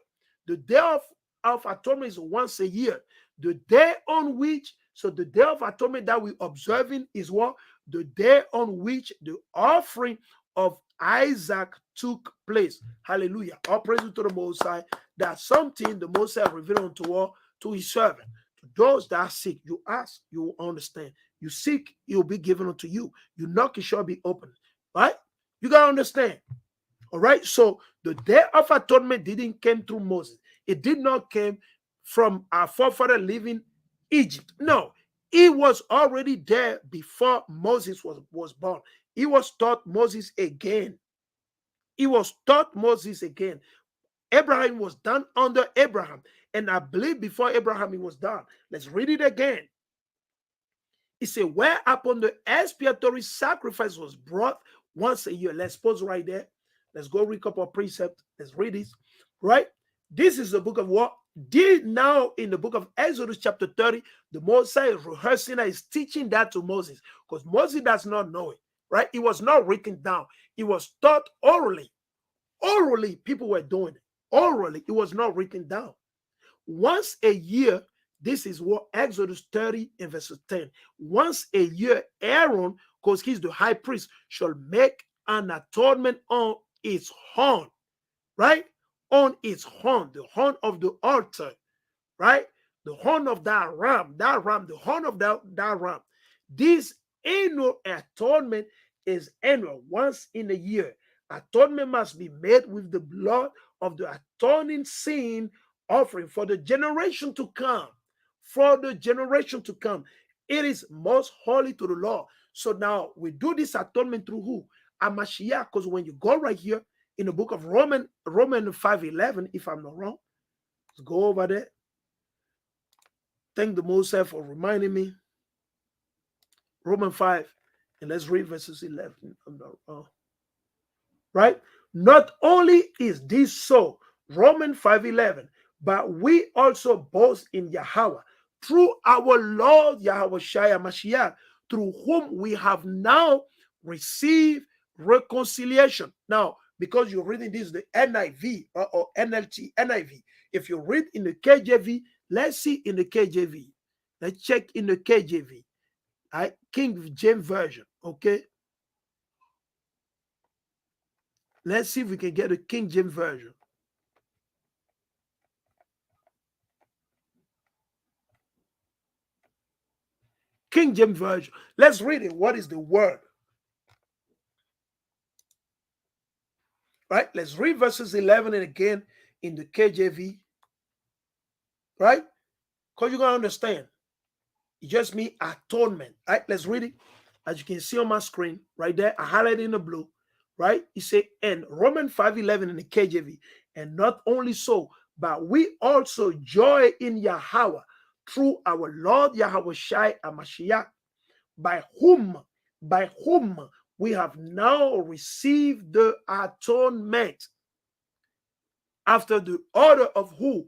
The Day of Atonement is once a year. The day on which, so the Day of Atonement that we're observing is what? The day on which the offering of Isaac took place. Hallelujah. All praise to the Most High. That's something the Most High revealed unto all, to his servant. To those that are sick, you ask, you will understand. You seek, it will be given unto you. You knock, it shall be opened. Right? You got to understand. All right? So the Day of Atonement didn't come through Moses. It did not come from our forefather living Egypt. No, it was already there before Moses was born. It was taught Moses again. It was taught Moses again. Abraham was done under Abraham. And I believe before Abraham it was done. Let's read it again. It said, whereupon the expiatory sacrifice was brought once a year. Let's pause right there. Let's go read a couple of precepts. Let's read this. Right? This is the book of what? Did now in the book of Exodus chapter 30, the Mosai is rehearsing and is teaching that to Moses. Because Moses does not know it. Right? It was not written down. It was taught orally. Orally, people were doing it. Orally, it was not written down. Once a year, this is what Exodus 30 and verse 10. Once a year, Aaron, because he's the high priest, shall make an atonement on its horn, right? On its horn, the horn of the altar, right? The horn of that ram, the horn of that ram. This annual atonement is annual, once in a year. Atonement must be made with the blood of the atoning sin offering for the generation to come. For the generation to come. It is most holy to the Lord. So now we do this atonement through who? A Mashiach. Because when you go right here in the book of Romans 5:11, if I'm not wrong, let's go over there. Thank the Most High for reminding me. Romans 5, and let's read verses 11. I'm not wrong. Right? Not only is this so, Romans 5:11, but we also boast in Yahweh through our Lord Yahweh Shai Mashiach, through whom we have now received reconciliation. Now, because you're reading this, the NIV or NLT, NIV. If you read in the KJV, let's see in the KJV. Let's check in the KJV. Right? King James Version. Okay. Let's see if we can get a King James Version. King James Version. Let's read it. What is the word? Right? Let's read verses 11 and again in the KJV. Right? Because you're going to understand. It just means atonement. Right? Let's read it. As you can see on my screen, right there, I highlighted in the blue. Right? You say, and Romans 5:11 in the KJV. And not only so, but we also joy in Yahweh through our Lord Yahweh Shai HaMashiach, by whom we have now received the atonement after the order of who?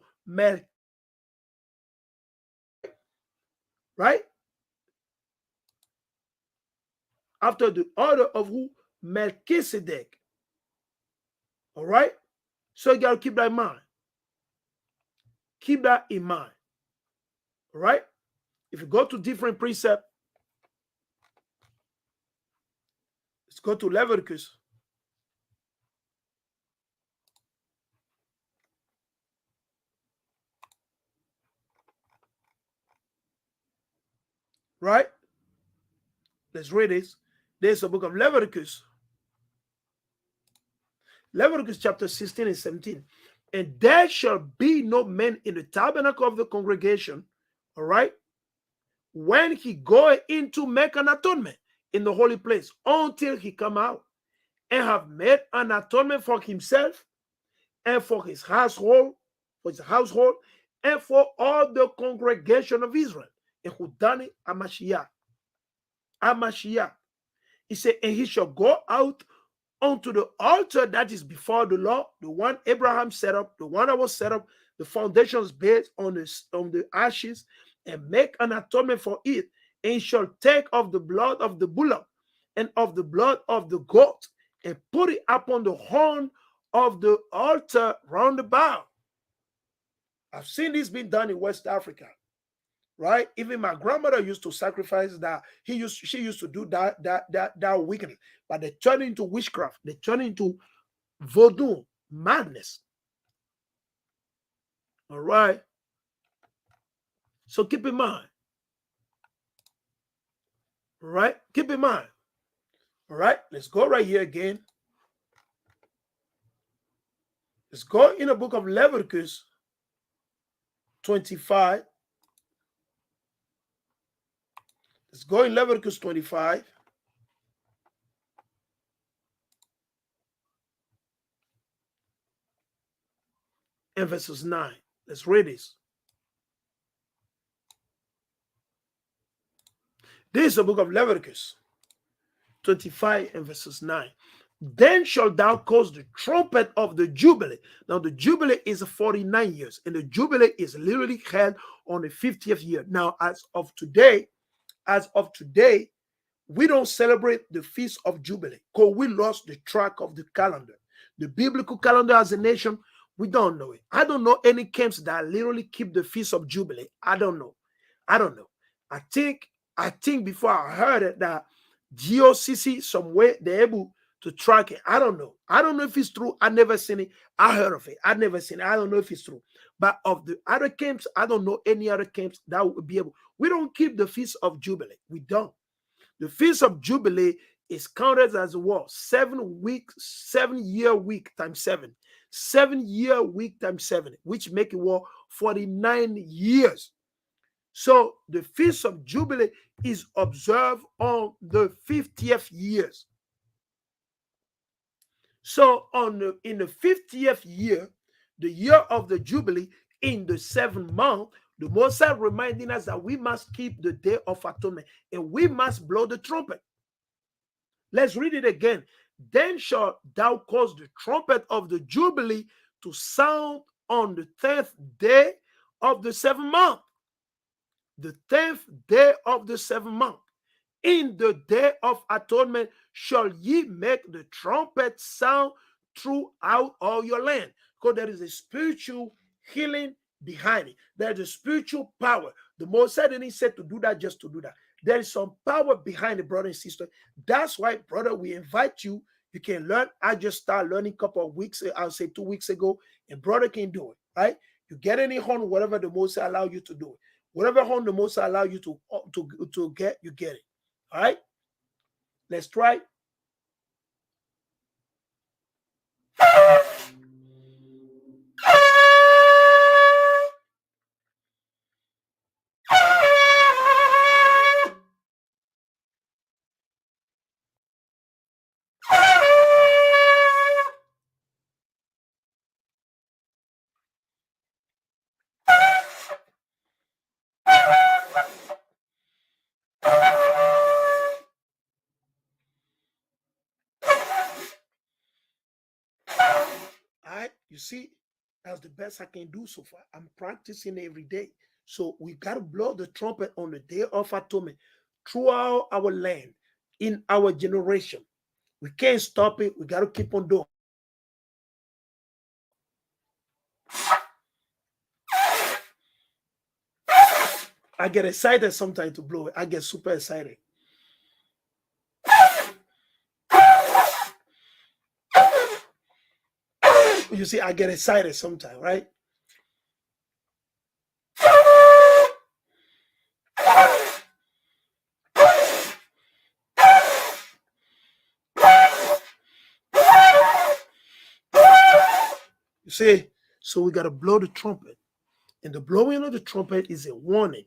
Right? After the order of who? Melchizedek. All right? So you got to keep that in mind. Keep that in mind. All right? If you go to different precept, let's go to Leviticus. Right? Let's read this. There's a book of Leviticus. Leviticus chapter 16 and 17. And there shall be no man in the tabernacle of the congregation, all right, when he goeth in to make an atonement in the holy place, until he come out and have made an atonement for himself and for his household, and for all the congregation of Israel. And who done it? Amashiach. He said, and he shall go out unto the altar that is before the Lord, the one Abraham set up, the one that was set up, the foundations based on the ashes, and make an atonement for it. And he shall take of the blood of the bullock and of the blood of the goat, and put it upon the horn of the altar round about. I've seen this being done in West Africa, right? Even my grandmother used to sacrifice that. She used to do that weekly, but they turn into witchcraft. They turn into voodoo, madness. All right. So keep in mind. All right. Keep in mind. All right. Let's go right here again. Let's go in the book of Leviticus 25. Let's go in Leviticus 25. And verses 9. Let's read this. This is the book of Leviticus 25 and verses 9. Then shalt thou cause the trumpet of the Jubilee. Now, the Jubilee is 49 years, and the Jubilee is literally held on the 50th year. Now, as of today, we don't celebrate the Feast of Jubilee because we lost the track of the calendar. The biblical calendar as a nation, we don't know it. I don't know any camps that literally keep the Feast of Jubilee. I don't know. I think before I heard it that GOCC somewhere they're able to track it. I don't know. I don't know if it's true. I never seen it. I heard of it. I never seen it. I don't know if it's true. But of the other camps, I don't know any other camps that would be able. We don't keep the Feast of Jubilee. We don't. The Feast of Jubilee is counted as what? 7 weeks, 7-year week times 7. 7-year week times 7, which make it what? 49 years. So the Feast of Jubilee is observed on the 50th years. So in the 50th year, the year of the Jubilee, in the 7th month, the Mosai reminding us that we must keep the Day of Atonement and we must blow the trumpet. Let's read it again. Then shalt thou cause the trumpet of the Jubilee to sound on the 10th day of the 7th month. The 10th day of the 7th month. In the Day of Atonement shall ye make the trumpet sound throughout all your land. Because there is a spiritual healing behind it. There's a spiritual power. The Mosai didn't say to do that just to do that. There is some power behind it, brother and sister. That's why, brother, we invite you. You can learn. I just started learning a couple of weeks, I'll say 2 weeks ago, and brother can do it, right? You get any horn, whatever the Mosai allow you to do it. Whatever horn the Mosai allow you to get, you get it. All right? Let's try. You see, that's the best I can do so far. I'm practicing every day. So we got to blow the trumpet on the Day of Atonement throughout our land, in our generation. We can't stop it. We got to keep on doing I get excited sometimes to blow it. I get super excited. You see, I get excited sometimes, right? You see, so we got to blow the trumpet. And the blowing of the trumpet is a warning.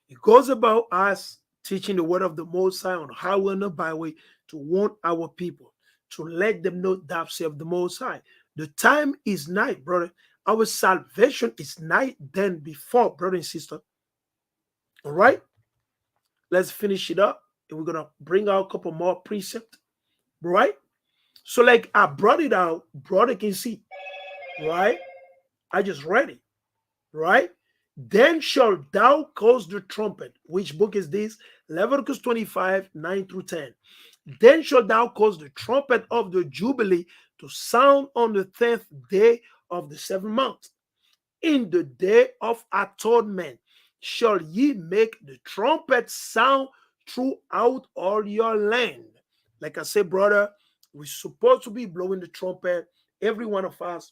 It goes about us teaching the word of the Most High on highway and the byway to warn our people, to let them know thou of the Most High. The time is night, brother. Our salvation is night than before, brother and sister. All right? Let's finish it up. And we're going to bring out a couple more precepts. Right? So like I brought it out, brother can see. Right? I just read it. Right? Then shalt thou cause the trumpet. Which book is this? Leviticus 25, 9 through 10. Then shalt thou cause the trumpet of the Jubilee to sound on the 10th day of the 7th month. In the day of atonement shall ye make the trumpet sound throughout all your land. Like I said, brother, we're supposed to be blowing the trumpet, every one of us.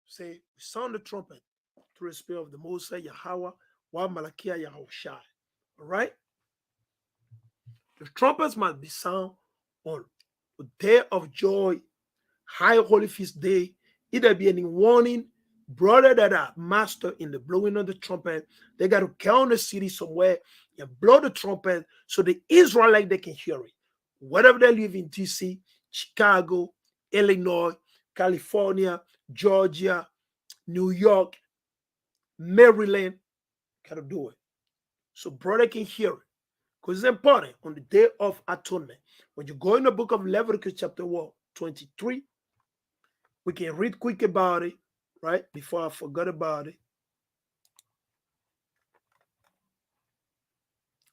Say, sound the trumpet through the spirit of the Most High Yahweh, wa Malachiah Yahushai. All right? The trumpets must be sound on the day of joy, high holy feast day, either be any warning, brother that are master in the blowing of the trumpet. They got to count the city somewhere and blow the trumpet so the Israelite they can hear it. Whatever they live in DC, Chicago, Illinois, California, Georgia, New York, Maryland, got to do it. So brother can hear it. Because it's important on the day of atonement. When you go in the book of Leviticus chapter 23, we can read quick about it, right? Before I forgot about it.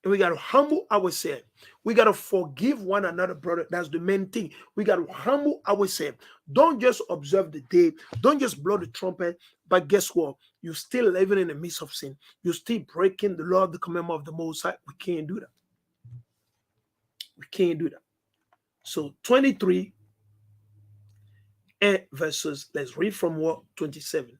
And we got to humble ourselves. We got to forgive one another, brother. That's the main thing. We got to humble ourselves. Don't just observe the day. Don't just blow the trumpet. But guess what? You're still living in the midst of sin. You're still breaking the law of the commandment of the Most High. We can't do that. We can't do that. So 23 and verses, let's read from 27.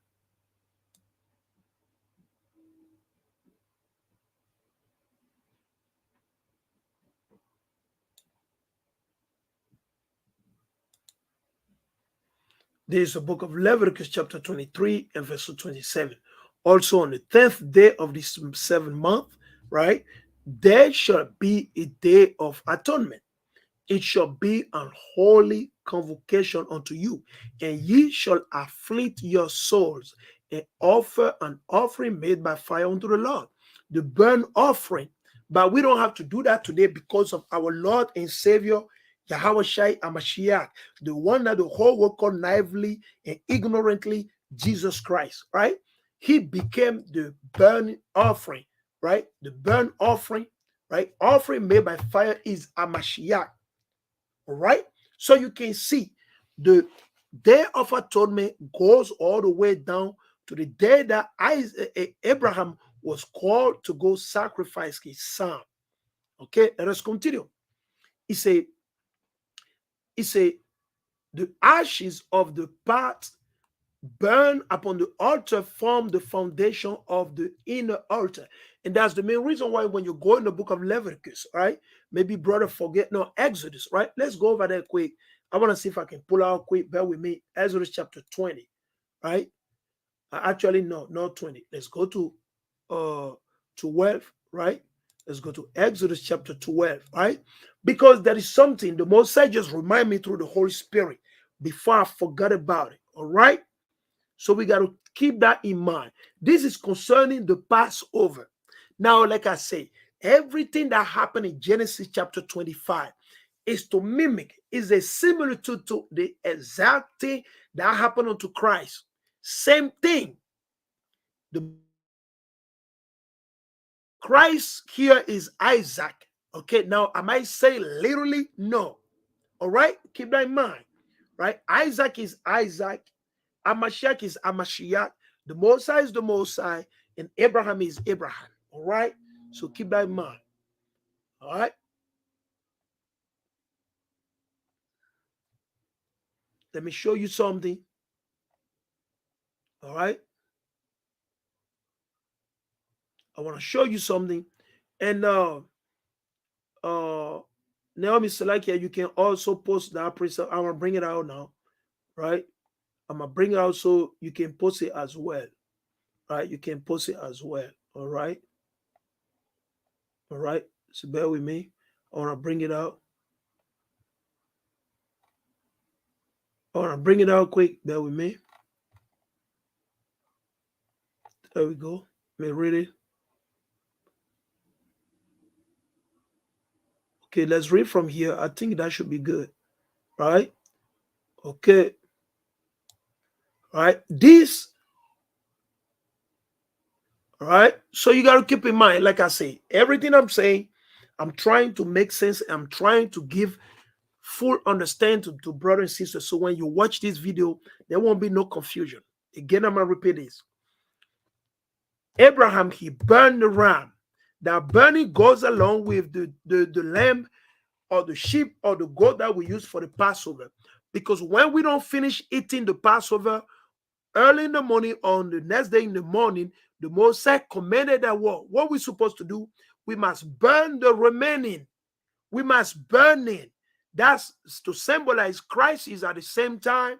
There is a book of Leviticus chapter 23 and verse 27. Also on the 10th day of this 7th month, right, there shall be a day of atonement. It shall be an holy convocation unto you, and ye shall afflict your souls and offer an offering made by fire unto the Lord, the burnt offering. But we don't have to do that today because of our Lord and Savior Yahweh Shai Amashiach, the one that the whole world called naively and ignorantly Jesus Christ, right? He became the burnt offering, right? The burnt offering, right? Offering made by fire is Amashiach. All right, so you can see the day of atonement goes all the way down to the day that Abraham was called to go sacrifice his son. Okay, let us continue. He said, the ashes of the part burned upon the altar form the foundation of the inner altar. And that's the main reason why when you go in the book of Leviticus, right? Maybe brother forget, no, Exodus, right? Let's go over there quick. I want to see if I can pull out quick. Bear with me. Exodus chapter 20, right? Actually, no, not 20. Let's go to 12, right? Let's go to Exodus chapter 12, right? Because there is something the Most High just remind me through the Holy Spirit before I forgot about it, all right? So we got to keep that in mind. This is concerning the Passover. Now, like I say, everything that happened in Genesis chapter 25 is to mimic, is a similitude to the exact thing that happened unto Christ. Same thing. The Christ here is Isaac. Okay, now am I saying literally? No. All right, keep that in mind. Right, Isaac is Isaac, Amashiach is Amashiach, the Mosai is the Mosai, and Abraham is Abraham. All right, so keep that in mind. All right, let me show you something. All right, I want to show you something, and Naomi Salakia, you can also post that precept. I'm gonna bring it out now. Right, I'm gonna bring it out so you can post it as well. Right, you can post it as well. All right, so bear with me. I want to bring it out. I want to bring it out quick. Bear with me. There we go. Let me read it. Okay, let's read from here. I think that should be good. Right? Okay. Right. This. Right. So you got to keep in mind, like I say, everything I'm saying, I'm trying to make sense. I'm trying to give full understanding to brothers and sisters. So when you watch this video, there won't be no confusion. Again, I'm going to repeat this. Abraham, he burned the ram. That burning goes along with the lamb or the sheep or the goat that we use for the Passover. Because when we don't finish eating the Passover early in the morning, on the next day in the morning, the Mosai commanded that what we're supposed to do, we must burn the remaining. We must burn it. That's to symbolize Christ is at the same time.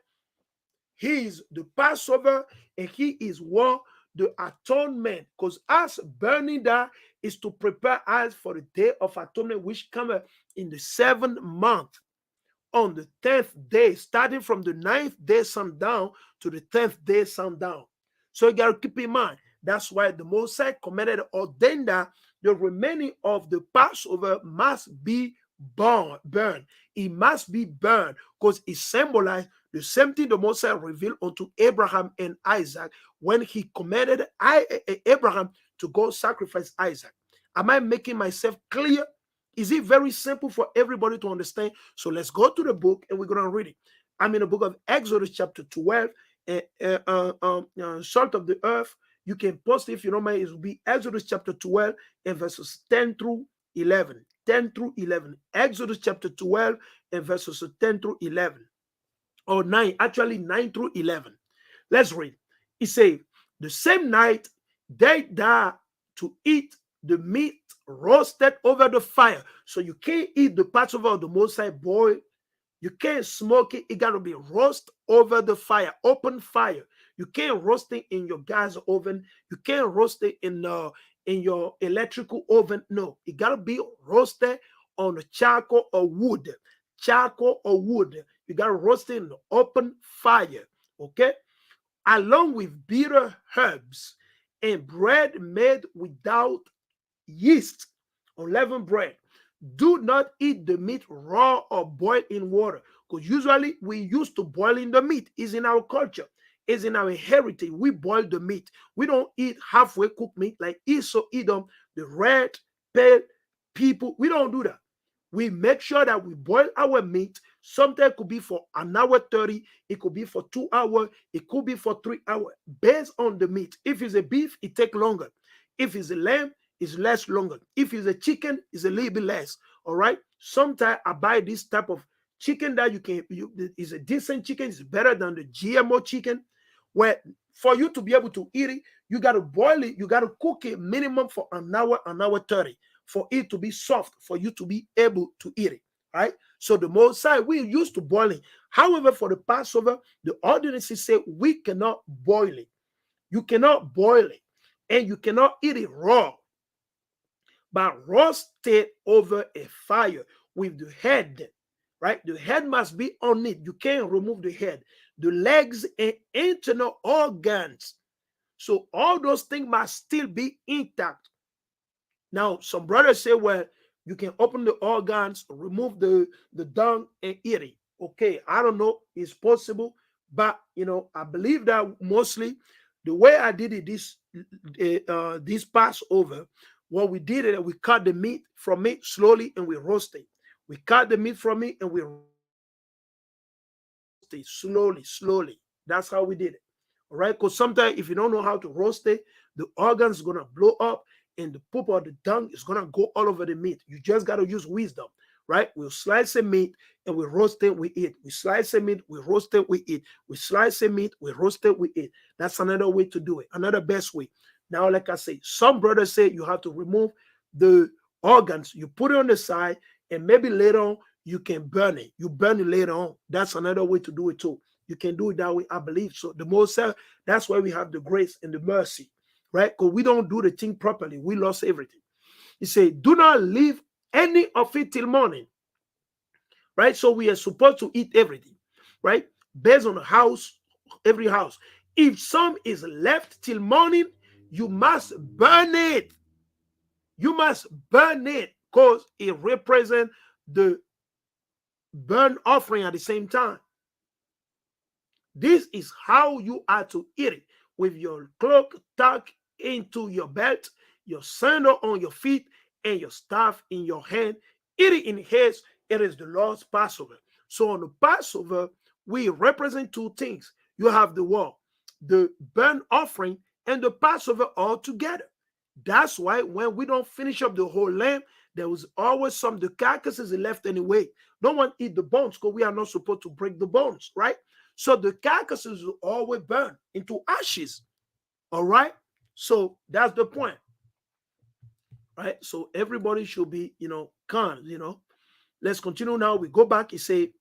He is the Passover and he is what? The atonement. Because us burning that is to prepare us for the day of atonement, which comes in the 7th month, on the 10th day, starting from the 9th day sundown to the 10th day sundown. So you got to keep in mind, that's why the Mosai commanded, ordained that the remaining of the Passover must be burned. It must be burned because it symbolized the same thing the Mosai revealed unto Abraham and Isaac when he commanded Abraham to go sacrifice Isaac. Am I making myself clear? Is it very simple for everybody to understand? So let's go to the book and we're going to read it. I'm in the book of Exodus chapter 12, salt of the earth. You can post it if you don't mind. It will be Exodus chapter 12 and verses 10 through 11. 10 through 11. Exodus chapter 12 and verses 10 through 11. Or 9, actually 9 through 11. Let's read. It says, the same night they died to eat the meat roasted over the fire. So you can't eat the Passover of the Mosai boiled. You can't smoke it. It got to be roast over the fire, open fire. You can't roast it in your gas oven. You can't roast it in your electrical oven. No, it got to be roasted on a charcoal or wood. Charcoal or wood. You got to roast it in the open fire. Okay? Along with bitter herbs and bread made without yeast, unleavened bread. Do not eat the meat raw or boiled in water, because usually we used to boiling the meat. It's in our culture, it's in our heritage. We boil the meat. We don't eat halfway cooked meat like Esau, Edom, the red, pale people. We don't do that. We make sure that we boil our meat. Sometimes it could be for an hour 30, it could be for 2 hours, it could be for 3 hours, based on the meat. If it's a beef, it takes longer. If it's a lamb, it's less longer. If it's a chicken, it's a little bit less. All right. Sometimes I buy this type of chicken that is a decent chicken. It's better than the GMO chicken. Where for you to be able to eat it, you got to boil it. You got to cook it minimum for an hour 30, for it to be soft, for you to be able to eat it. Right. So the Mosai, we used to boil it. However, for the Passover, the ordinances say we cannot boil it. You cannot boil it, and you cannot eat it raw, but roasted over a fire with the head, right? The head must be on it. You can't remove the head, the legs and internal organs. So all those things must still be intact. Now, some brothers say, well, you can open the organs, remove the dung and eat it. Okay, I don't know. It's possible. But, I believe that mostly The way I did it this Passover, what we did is we cut the meat from it slowly and we roast it. We cut the meat from it and we roast it slowly. That's how we did it. All right, because sometimes if you don't know how to roast it, the organ's gonna blow up and the poop or the dung is gonna go all over the meat. You just gotta use wisdom, right? We'll slice the meat and we roast it, we eat. We slice the meat, we roast it, we eat. We slice the meat, we roast it, we eat. That's another way to do it, another best way. Now, like I say, some brothers say you have to remove the organs, you put it on the side, and maybe later on you can burn it. You burn it later on. That's another way to do it too. You can do it that way, I believe. So the most, that's why we have the grace and the mercy, right? Because we don't do the thing properly. We lost everything. He said, do not leave any of it till morning, right? So we are supposed to eat everything, right? Based on the house, every house. If some is left till morning, you must burn it. You must burn it because it represents the burnt offering at the same time. This is how you are to eat it, with your cloak tucked into your belt, your sandal on your feet, and your staff in your hand. Eat it in haste. It is the Lord's Passover. So on the Passover, we represent two things. You have the wall, the burnt offering, and the Passover all together. That's why when we don't finish up the whole lamb, there was always some, the carcasses left anyway. No one eat the bones because we are not supposed to break the bones, right? So the carcasses will always burn into ashes. All right. So that's the point. Right. So everybody should be, calm, Let's continue now. We go back. He said,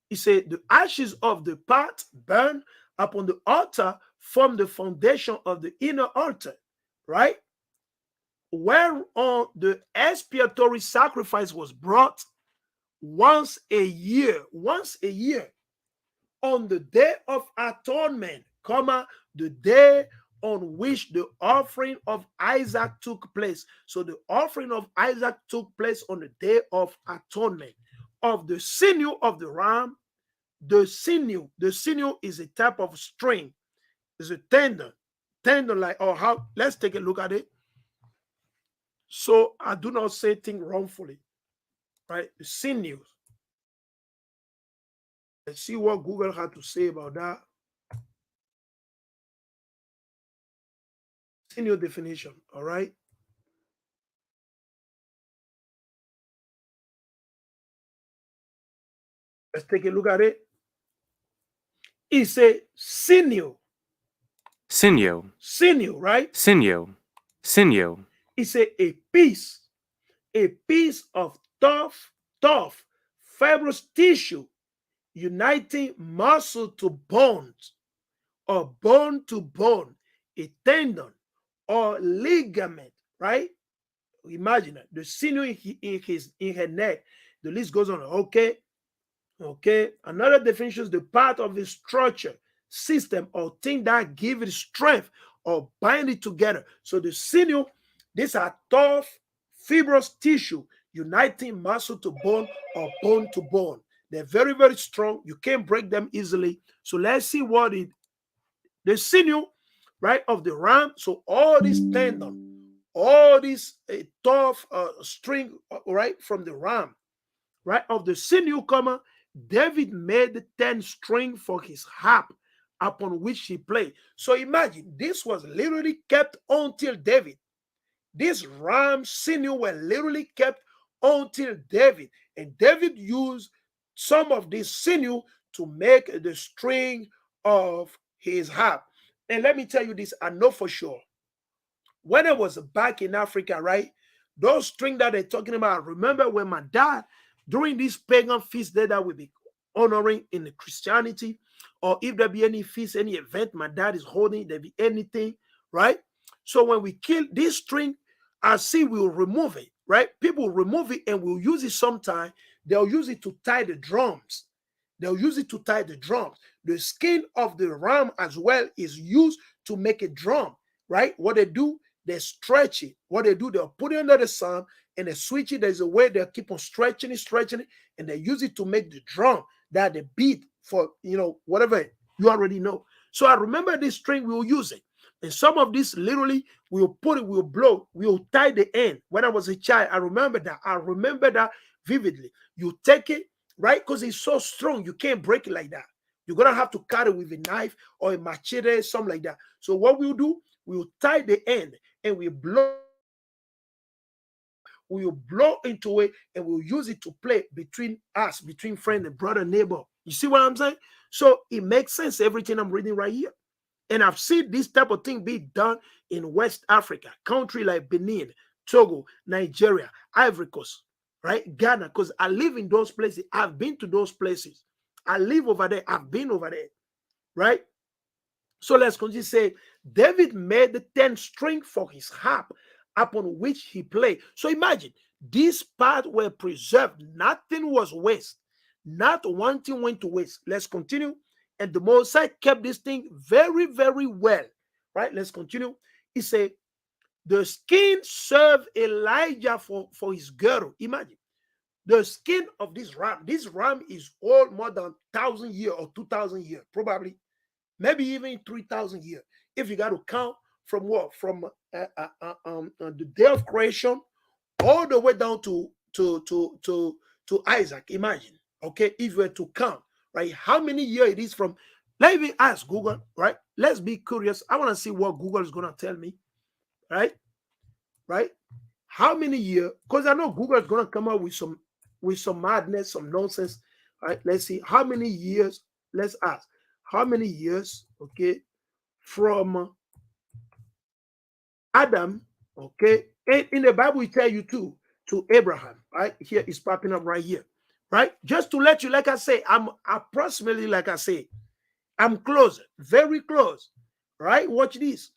the ashes of the pot burn upon the altar form the foundation of the inner altar, right? Whereon the expiatory sacrifice was brought once a year, on the day of atonement, the day on which the offering of Isaac took place. So the offering of Isaac took place on the day of atonement. Of the sinew of the ram, the sinew is a type of string. It's a tendon like, or how, let's take a look at it. So I do not say things wrongfully, right? The sinews. Let's see what Google had to say about that. Sinew definition, all right? Let's take a look at it. It's a sinew. Sinew, right? Sinew. It's a piece of tough, fibrous tissue uniting muscle to bones, or bone to bone, a tendon or ligament, right? Imagine that. The sinew in her neck. The list goes on. Okay. Another definition is the part of the structure, system, or thing that give it strength or bind it together. So the sinew, these are tough, fibrous tissue uniting muscle to bone or bone to bone. They're very, very strong. You can't break them easily. So let's see what the sinew, right, of the ram. So all this tendon, all this tough string, right, from the ram, right, of the sinew, David made the 10 string for his harp upon which he played. So imagine, this was literally kept until David. These ram sinew were literally kept until David. And David used some of this sinew to make the string of his harp. And let me tell you this, I know for sure. When I was back in Africa, right, those strings that they're talking about, I remember when my dad, during this pagan feast day that we be honoring in the Christianity, or if there be any feast, any event my dad is holding, there be anything, right? So when we kill this string, I see we'll remove it, right? People remove it and we'll use it sometime. They'll use it to tie the drums. The skin of the ram as well is used to make a drum, right? What they do, they stretch it. What they do, they'll put it under the sun and they switch it. There's a way they'll keep on stretching it, and they use it to make the drum that they beat for, whatever you already know. So I remember this string, we will use it. And some of this literally, we'll put it, we'll blow, we'll tie the end. When I was a child, I remember that. I remember that vividly. You take it, right? Because it's so strong, you can't break it like that. You're going to have to cut it with a knife or a machete, something like that. So what we'll do, we'll tie the end and we will blow into it and we'll use it to play between us, between friend and brother, neighbor. You see what I'm saying? So it makes sense, everything I'm reading right here. And I've seen this type of thing be done in West Africa, country like Benin, Togo, Nigeria, Ivory Coast, right? Ghana, because I live in those places. I've been to those places. I live over there. I've been over there, right? So let's continue. Say, David made the 10 string for his harp upon which he played. So imagine, these parts were preserved. Nothing was waste. Not one thing went to waste. Let's continue. And the Mosai kept this thing very, very well. Right? Let's continue. He said, the skin served Elijah for his girdle. Imagine. The skin of this ram. This ram is old more than 1,000 years or 2,000 years. Probably. Maybe even 3,000 years. If you got to count from what? From the day of creation all the way down to Isaac. Imagine. Okay. If you were to count. Right? How many years it is from? Let me ask Google, right? Let's be curious. I want to see what Google is going to tell me, right? Right? How many years? Because I know Google is going to come up with some madness, some nonsense, right? Let's see how many years. Let's ask how many years, okay, from Adam, okay, and in the Bible, it tell you to Abraham, right? Here it's popping up right here. Right? Just to let you, like I say, I'm approximately, like I say, I'm close, very close. Right? Watch this.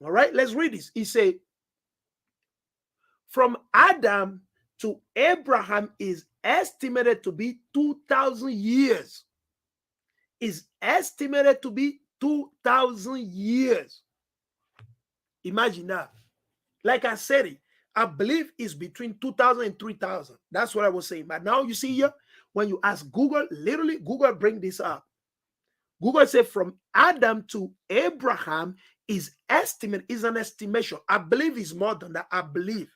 All right, let's read this. He said, from Adam to Abraham is estimated to be 2,000 years. Is estimated to be 2,000 years. Imagine that. Like I said it, I believe it's between 2,000 and 3,000. That's what I was saying. But now you see here, when you ask Google, literally Google bring this up. Google said from Adam to Abraham is estimate, is an estimation. I believe it's more than that. I believe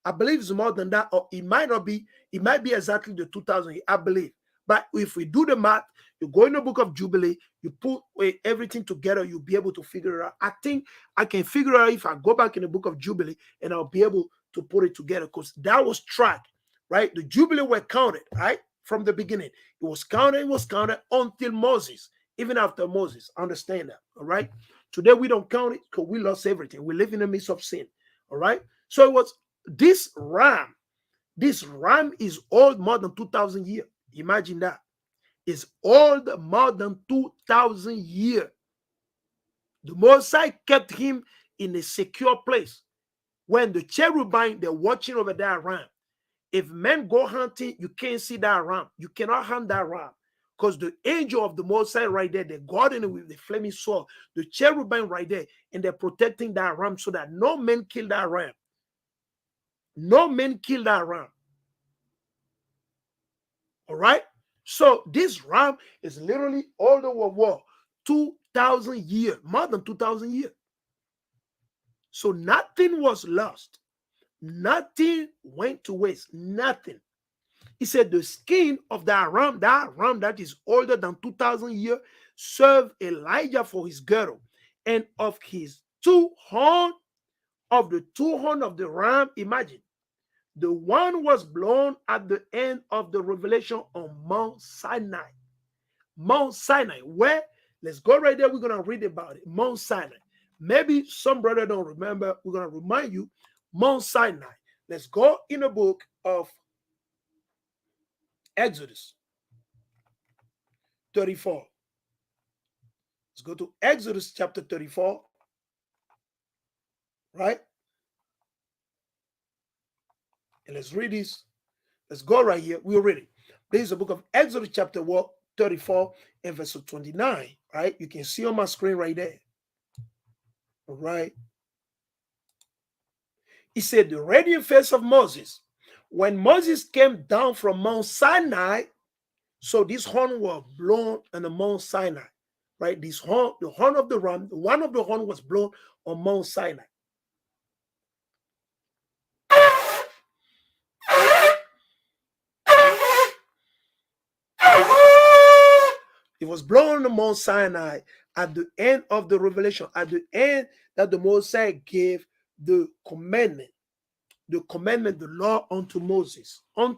it's more than that, or it might not be. It might be exactly the 2,000. I believe. But if we do the math, you go in the book of Jubilee, you put everything together, you'll be able to figure it out. I think I can figure out if I go back in the book of Jubilee and I'll be able to put it together because that was tracked, right? The Jubilee were counted, right? From the beginning. It was counted until Moses, even after Moses. Understand that, all right? Today we don't count it because we lost everything. We live in the midst of sin, all right? So it was this ram is old more than 2,000 years. Imagine that. Is old more than 2,000 years. The Mosai kept him in a secure place. When the cherubim, they're watching over that ram. If men go hunting, you can't see that ram. You cannot hunt that ram. Because the angel of the Mosai right there, they're guarding it with the flaming sword. The cherubim right there, and they're protecting that ram so that no men kill that ram. No men kill that ram. All right? So this ram is literally all over war, 2,000 years, more than 2,000 years. So nothing was lost. Nothing went to waste. Nothing. He said the skin of that ram that is older than 2,000 years, served Elijah for his girdle. And of his two horns, of the two horns of the ram, imagine, the one was blown at the end of the revelation on Mount Sinai. Mount Sinai, where, let's go right there, we're going to read about it. Mount Sinai. Maybe some brother don't remember. We're going to remind you. Mount Sinai. Let's go in the book of Exodus 34. Let's go to Exodus chapter 34. Right? And let's read this. Let's go right here. We'll read it. This is the book of Exodus chapter 34 and verse 29. Right? You can see on my screen right there. All right. He said, the radiant face of Moses. When Moses came down from Mount Sinai, so this horn was blown on the Mount Sinai, right? This horn, the horn of the ram, one of the horn was blown on Mount Sinai. It was blown on Mount Sinai at the end of the revelation, at the end that the Moses gave the commandment, the law unto Moses on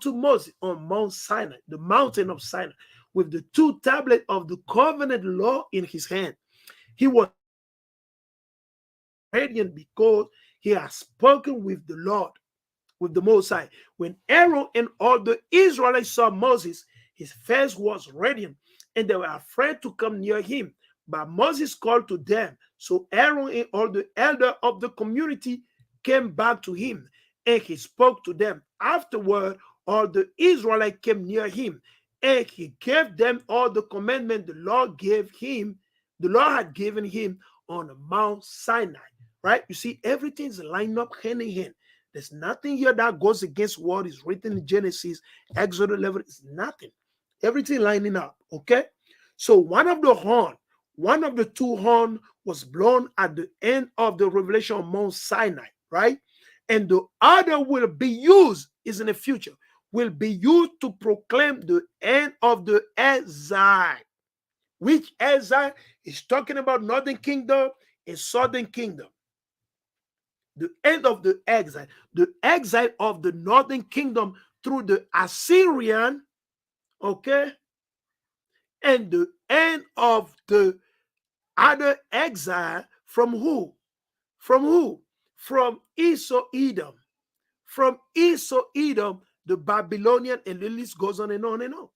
Mount Sinai, the mountain of Sinai, with the two tablets of the covenant law in his hand. He was radiant because he has spoken with the Lord, with the Most High. When Aaron and all the Israelites saw Moses, his face was radiant, and they were afraid to come near him. But Moses called to them. So Aaron and all the elders of the community came back to him, and he spoke to them. Afterward, all the Israelites came near him, and he gave them all the commandment the Lord had given him on Mount Sinai. Right? You see, everything's lined up hand in hand. There's nothing here that goes against what is written in Genesis, Exodus 11. It's nothing. Everything lining up. Okay? So one of the two horns was blown at the end of the revelation of Mount Sinai, right? And the other will be used, is in the future, will be used to proclaim the end of the exile. Which exile is talking about northern kingdom and southern kingdom. The end of the exile of the northern kingdom through the Assyrian, okay? And the end of the other exile from who? From who? From Edom. From Edom, the Babylonian, and the list goes on and on and on.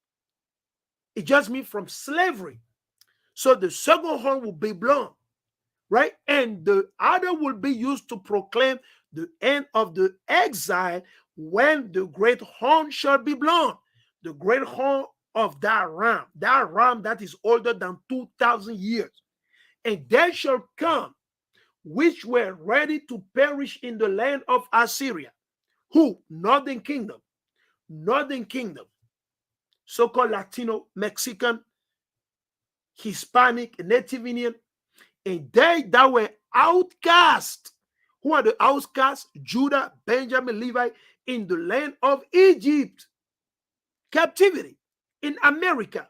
It just means from slavery. So the second horn will be blown, right? And the other will be used to proclaim the end of the exile when the great horn shall be blown. The great horn of that ram that is older than 2,000 years. And they shall come, which were ready to perish in the land of Assyria. Who? Northern kingdom. Northern kingdom. So-called Latino, Mexican, Hispanic, Native Indian. And they that were outcasts. Who are the outcasts? Judah, Benjamin, Levi, in the land of Egypt. Captivity in America.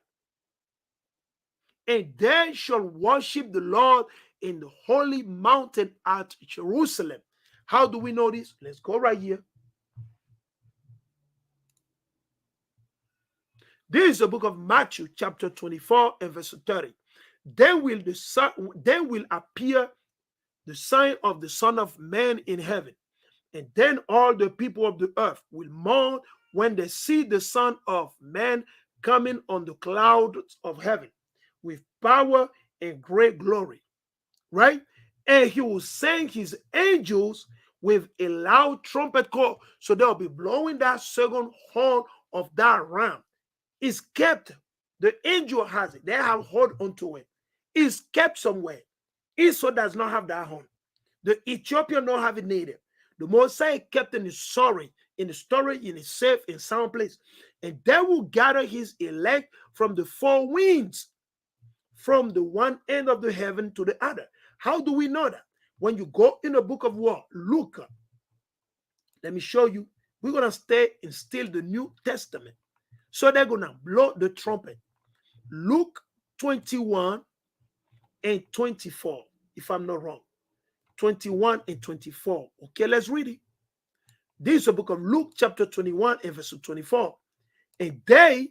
And they shall worship the Lord in the holy mountain at Jerusalem. How do we know this? Let's go right here. This is the book of Matthew, chapter 24 and verse 30. Then will appear the sign of the Son of Man in heaven. And then all the people of the earth will mourn when they see the Son of Man coming on the clouds of heaven with power and great glory. Right? And he will send his angels with a loud trumpet call. So they'll be blowing that second horn of that ram. It's kept. The angel has it. They have hold onto it. It's kept somewhere. Esau does not have that horn. The Ethiopian don't have it neither. The Mosaic kept in his storage, in a safe and sound place. And they will gather his elect from the four winds, from the one end of the heaven to the other. How do we know that? When you go in the book of Luke, let me show you. We're going to stay in still the New Testament. So they're going to blow the trumpet. Luke 21 and 24, if I'm not wrong. 21 and 24. Okay, let's read it. This is the book of Luke, chapter 21 and verse 24. And they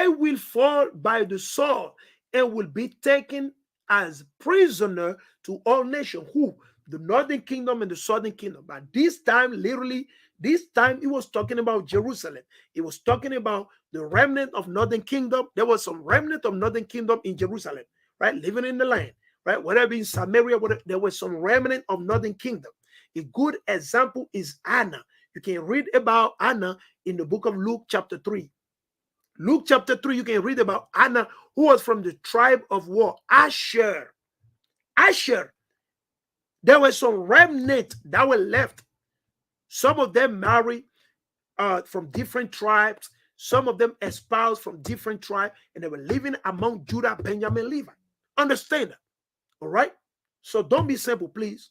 will fall by the sword and will be taken as prisoner to all nations. Who? The northern kingdom and the southern kingdom. But this time, literally, this time it was talking about Jerusalem. It was talking about the remnant of northern kingdom. There was some remnant of northern kingdom in Jerusalem, right? Living in the land, right? Whatever in Samaria, there was some remnant of northern kingdom. A good example is Anna. You can read about Anna in the book of Luke chapter 3. Luke chapter 3, you can read about Anna, who was from the tribe of what? Asher. Asher. There were some remnant that were left. Some of them married from different tribes. Some of them espoused from different tribes, and they were living among Judah, Benjamin, Levi. Understand that, all right? So don't be simple, please.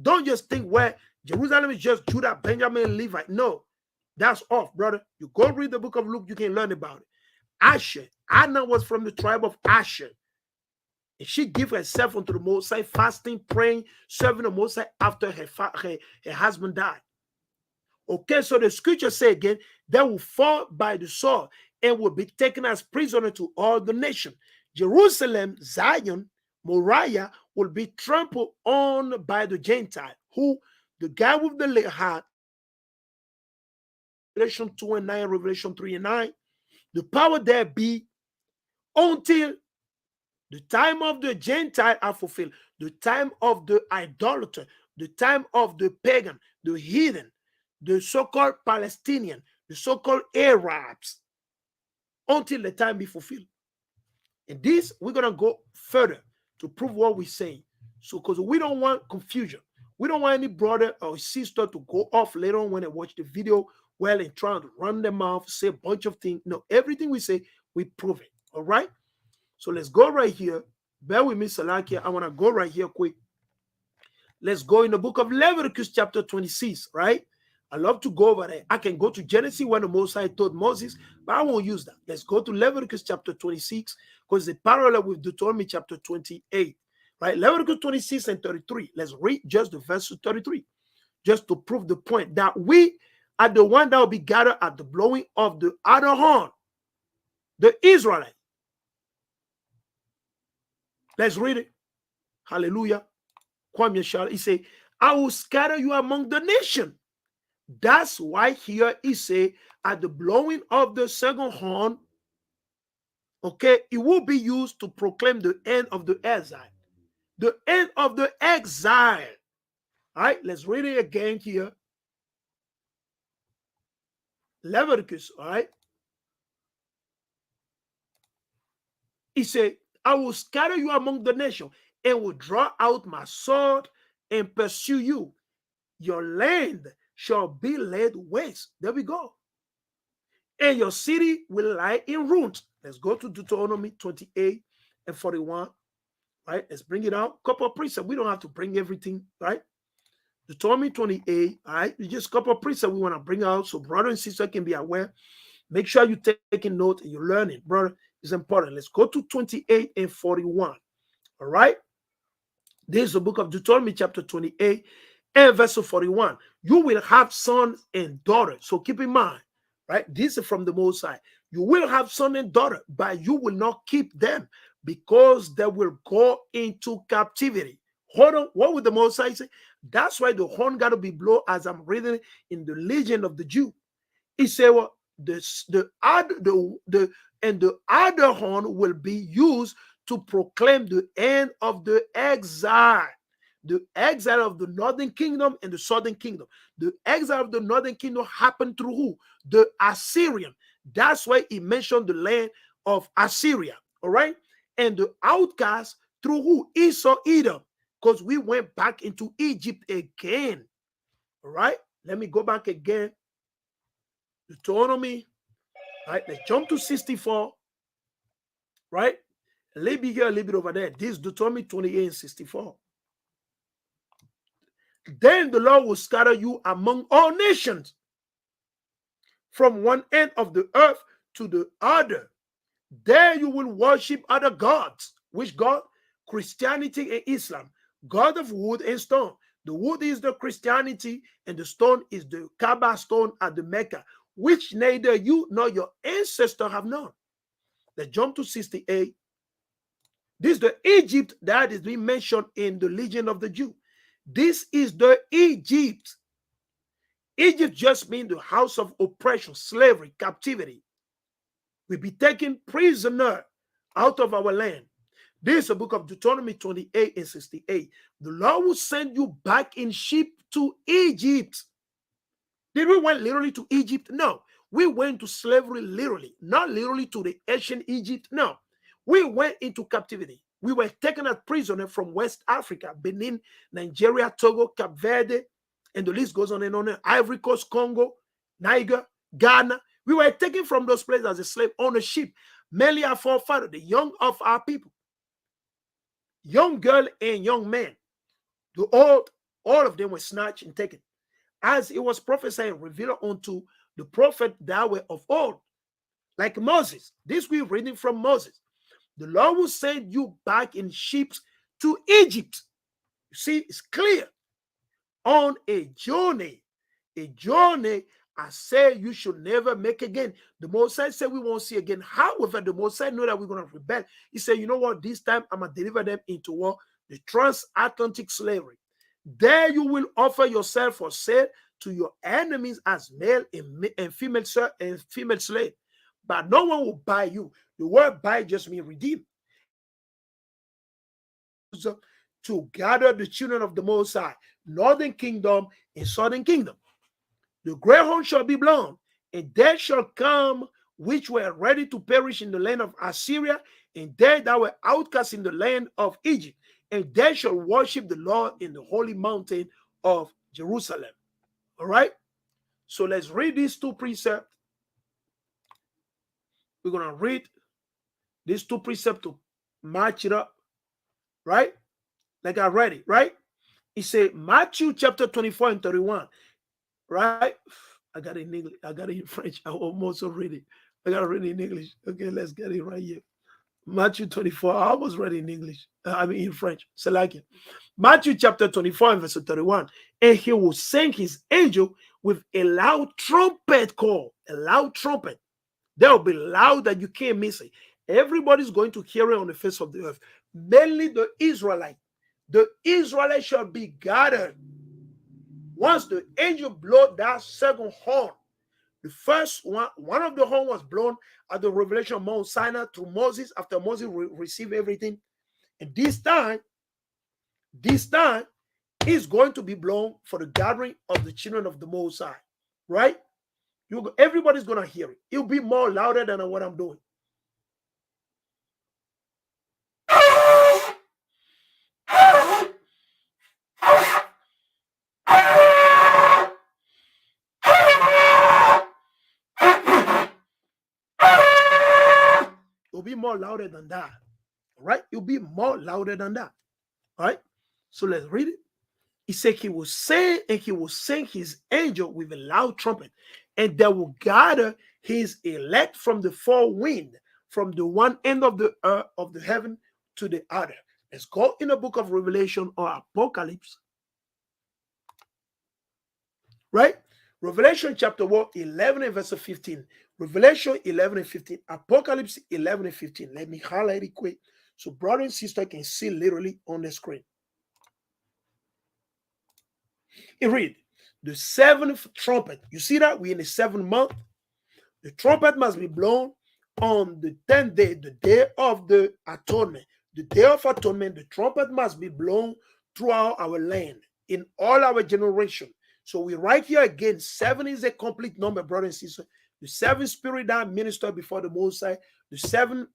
Don't just think where Jerusalem is just Judah, Benjamin, Levi. No, that's off, brother. You go read the book of Luke, you can learn about it. Asher, Anna was from the tribe of Asher. And she gave herself unto the Most High, fasting, praying, serving the Most High after her husband died. Okay, so the scripture say again, they will fall by the sword and will be taken as prisoner to all the nation. Jerusalem, Zion, Moriah will be trampled on by the Gentile, who the guy with the heart, Revelation 2 and 9, Revelation 3 and 9, the power there be until the time of the Gentile are fulfilled, the time of the idolater, the time of the pagan, the heathen, the so-called Palestinian, the so-called Arabs, until the time be fulfilled. And this, we're going to go further to prove what we're saying. So, because we don't want confusion. We don't want any brother or sister to go off later on when they watch the video, well, and trying to run them off, say a bunch of things. No, everything we say, we prove it. All right? So let's go right here. Bear with me, Salakia. I want to go right here quick. Let's go in the book of Leviticus chapter 26, right? I love to go over there. I can go to Genesis when the Most High told Moses, but I won't use that. Let's go to Leviticus chapter 26 because it's parallel with Deuteronomy chapter 28, right? Leviticus 26 and 33. Let's read just the verse 33, just to prove the point that we are the one that will be gathered at the blowing of the other horn, the Israelite. Let's read it. Hallelujah. He say, I will scatter you among the nation. That's why here he say, at the blowing of the second horn, okay, it will be used to proclaim the end of the exile. The end of the exile. All right, let's read it again here. Leviticus, all right. He said, I will scatter you among the nation and will draw out my sword and pursue you. Your land shall be laid waste. There we go. And your city will lie in ruins. Let's go to Deuteronomy 28 and 41. Right? Let's bring it out. Couple of precepts. We don't have to bring everything, right? Deuteronomy 28, all right? It's just a couple of precepts we want to bring out so brother and sister can be aware. Make sure you're taking note and you're learning, brother. It's important. Let's go to 28 and 41. All right? This is the book of Deuteronomy chapter 28 and verse 41. You will have sons and daughters. So keep in mind, right? This is from the Most High. You will have son and daughter, but you will not keep them because they will go into captivity. Hold on. What would the Most High say? That's why the horn got to be blown, as I'm reading in the Legend of the Jew. He said, well, the other horn will be used to proclaim the end of the exile of the northern kingdom and the southern kingdom. The exile of the northern kingdom happened through who? The Assyrian. That's why he mentioned the land of Assyria. All right. And the outcasts through who? Esau, Edom. Because we went back into Egypt again. All right. Let me go back again. Deuteronomy. All right. Let's jump to 64. Right. A little bit here, a little bit over there. This is Deuteronomy 28 and 64. Then the Lord will scatter you among all nations, from one end of the earth to the other. There you will worship other gods. Which God? Christianity and Islam. God of wood and stone. The wood is the Christianity and the stone is the Kaaba stone at the Mecca, which neither you nor your ancestors have known. Let's jump to 68. This is the Egypt that is being mentioned in the Legion of the Jew. This is the Egypt. Egypt just means the house of oppression, slavery, captivity. We'll be taken prisoner out of our land. This is the book of Deuteronomy 28 and 68. The Lord will send you back in ship to Egypt. Did we went literally to Egypt? No. We went to slavery literally, not literally to the ancient Egypt. No. We went into captivity. We were taken as prisoners from West Africa, Benin, Nigeria, Togo, Cape Verde, and the list goes on and on. Ivory Coast, Congo, Niger, Ghana. We were taken from those places as a slave on a ship, mainly our forefathers, the young of our people, young girl and young man. The old, all of them were snatched and taken, as it was prophesied, revealed unto the prophet that were of old, like Moses. This we're reading from Moses. The Lord will send you back in ships to Egypt. You see, it's clear. On a journey. A journey, I say you should never make again. The Mosai said we won't see again. However, the Mosai know that we're going to rebel. He said, you know what? This time I'm going to deliver them into what? The transatlantic slavery. There you will offer yourself for sale to your enemies as male and female slave. But no one will buy you. The word buy just means redeem. To gather the children of the Most High, northern kingdom and southern kingdom. The great horn shall be blown, and there shall come which were ready to perish in the land of Assyria, and they that were outcasts in the land of Egypt, and they shall worship the Lord in the holy mountain of Jerusalem. All right? So let's read these two precepts. We're going to read these two precepts to match it up. Right? Like I read it, right? It said Matthew chapter 24 and 31. Right? I got it in English. I got it in French. I almost read it. I got to read it in English. Okay, let's get it right here. Matthew 24. I almost read it in English. I mean in French. So like it. Matthew chapter 24 and verse 31. And he will send his angel with a loud trumpet call. A loud trumpet. That will be loud that you can't miss it. Everybody's going to hear it on the face of the earth. Mainly the Israelites. The Israelites shall be gathered. Once the angel blow that second horn, the first one of the horn was blown at the revelation of Mount Sinai through Moses after Moses received everything. And this time is going to be blown for the gathering of the children of the Most High. Right? Everybody's going to hear it. It'll be more louder than what I'm doing. It'll be more louder than that. All right? It'll be more louder than that. All right? So let's read it. He said he will send his angel with a loud trumpet, and they will gather his elect from the four wind, from the one end of the heaven to the other. Let's go in the book of Revelation or Apocalypse. Right? Revelation chapter 11 and verse 15. Revelation 11 and 15. Apocalypse 11 and 15. Let me highlight it quick so brother and sister can see literally on the screen. It read, the seventh trumpet. You see that? We're in the 7th month. The trumpet must be blown on the 10th day, the day of the atonement. The day of atonement, the trumpet must be blown throughout our land, in all our generation. So we write here again, 7 is a complete number, brother and sister. The 7 spirit that minister before the Most High, the 7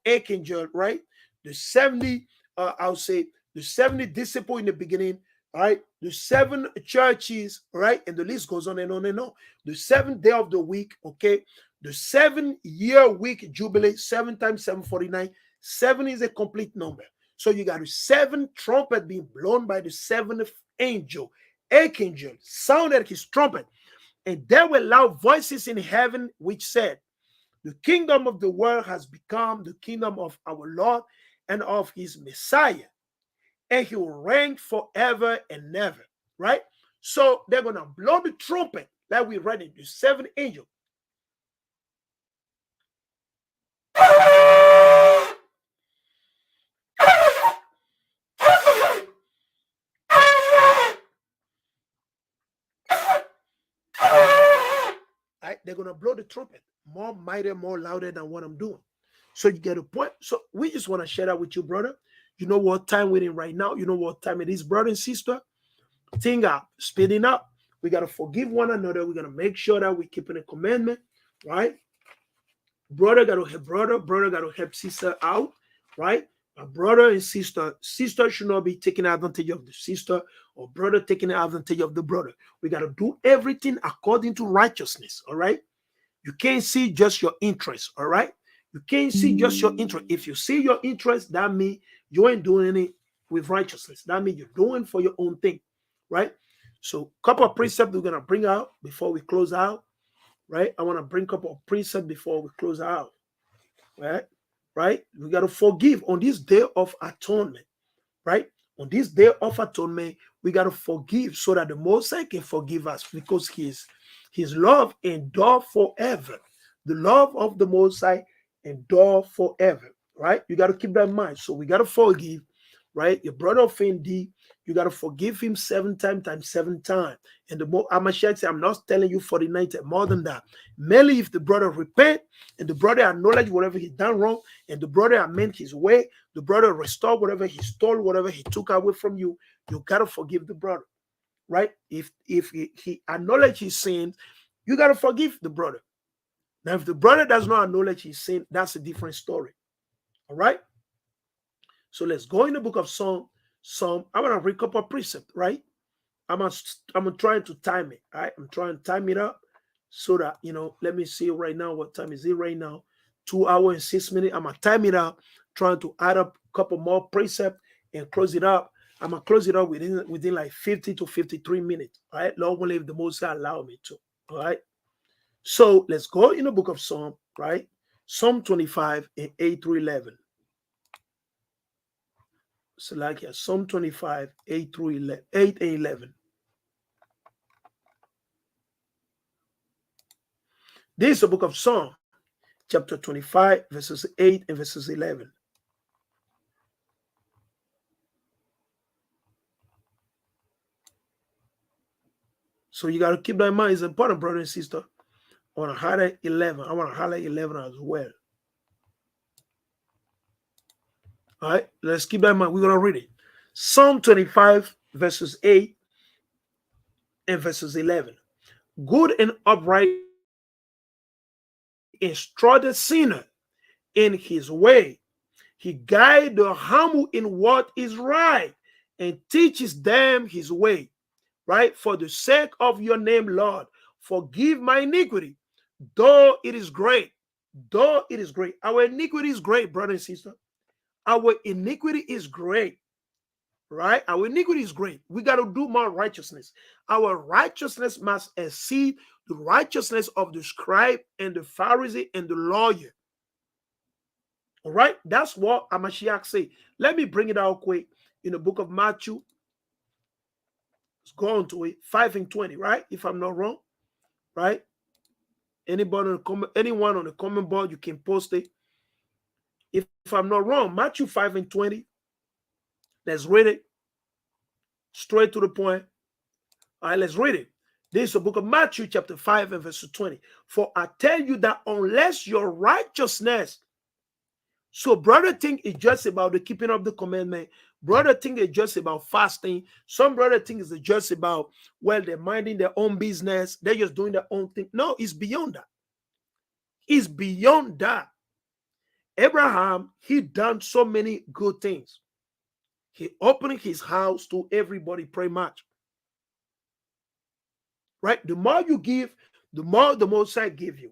archangel, right? The 70, I'll say, the 70 disciples in the beginning, right? The 7 churches, right? And the list goes on and on and on. The 7th day of the week, okay? The 7-year week jubilee, 7 times 749. 7 is a complete number. So you got the 7 trumpet being blown by the 7th angel. Archangel sounded his trumpet, and there were loud voices in heaven which said, the kingdom of the world has become the kingdom of our Lord and of his Messiah, and he will reign forever and ever. Right? So they're going to blow the trumpet like we read in the 7th angel. Right? They're going to blow the trumpet more mighty, more louder than what I'm doing. So you get a point. So we just want to share that with you, brother. You know what time we're in right now. You know what time it is, brother and sister. Things are speeding up. We got to forgive one another. We got to make sure that we're keeping a commandment, right? Brother got to help brother. Brother got to help sister out, right? A brother and sister should not be taking advantage of the sister, or brother taking advantage of the brother. We got to do everything according to righteousness, all right? You can't see just your interest, all right? You can't see just your interest. If you see your interest, that means you ain't doing it with righteousness. That means you're doing for your own thing, right? So, couple of precepts we're gonna bring out before we close out, right? I want to bring a couple of precepts before we close out, right? Right? We got to forgive on this day of atonement, right? On this day of atonement, we got to forgive so that the Most High can forgive us because his love endure forever. The love of the Most High endure forever, right? You got to keep that in mind. So we got to forgive, right? Your brother offend thee, you got to forgive him 7 times 7 times. And the more Amashiach said, I'm not telling you 49 times, more than that. Merely if the brother repent and the brother acknowledge whatever he done wrong and the brother amend his way, the brother restore whatever he stole, whatever he took away from you, you got to forgive the brother, right? If he acknowledge his sin, you got to forgive the brother. Now, if the brother does not acknowledge his sin, that's a different story, all right? So let's go in the book of Psalm. I'm going to read a couple of precepts, right? I'm trying to time it, all right? I'm trying to time it up so that, let me see right now. What time is it right now? 2 hours and 6 minutes. I'm going to time it up, trying to add up a couple more precepts and close it up. I'm going to close it up within like 50 to 53 minutes, all right? Lord will, if the Most High allow me to, all right? So let's go in the book of Psalm, right? Psalm 25 and 8 through 11. So like here, Psalm 25, 8 through 11, 8 and 11. This is the book of Psalm, chapter 25, verses 8 and verses 11. So you got to keep that in mind. It's important, brother and sister. I want to highlight 11. I want to highlight 11 as well. All right, let's keep that in mind. We're going to read it. Psalm 25, verses 8 and verses 11. Good and upright instruct the sinner in his way. He guides the humble in what is right and teaches them his way, right? For the sake of your name, Lord, forgive my iniquity, though it is great. Though it is great. Our iniquity is great, brother and sister. Our iniquity is great, right? Our iniquity is great. We got to do more righteousness. Our righteousness must exceed the righteousness of the scribe and the Pharisee and the lawyer. All right, that's what Amashiach say. Let me bring it out quick in the book of Matthew. Let's go on to it, 5 and 20, right? If I'm not wrong, right? Anyone on the comment board, you can post it. If I'm not wrong, Matthew 5 and 20. Let's read it straight to the point. All right, let's read it. This is the book of Matthew, chapter 5 and verse 20. For I tell you that unless your righteousness. So brother think it's just about the keeping of the commandment. Brother think it's just about fasting. Some brother think it's just about, well, they're minding their own business. They're just doing their own thing. No, it's beyond that. It's beyond that. Abraham, he done so many good things. He opened his house to everybody pretty much. Right? The more you give, the more the Most High give you.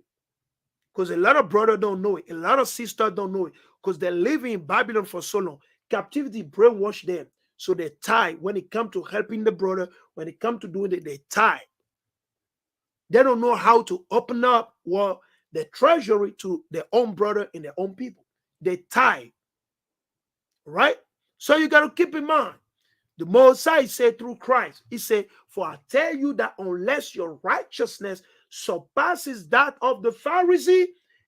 Because a lot of brothers don't know it. A lot of sisters don't know it. Because they're living in Babylon for so long. Captivity brainwashed them. So they tie. When it comes to helping the brother, when it comes to doing it, they tie. They don't know how to open up the treasury to their own brother and their own people. They tie. Right? So you got to keep in mind. The Most High said through Christ, he said, for I tell you that unless your righteousness surpasses that of the Pharisee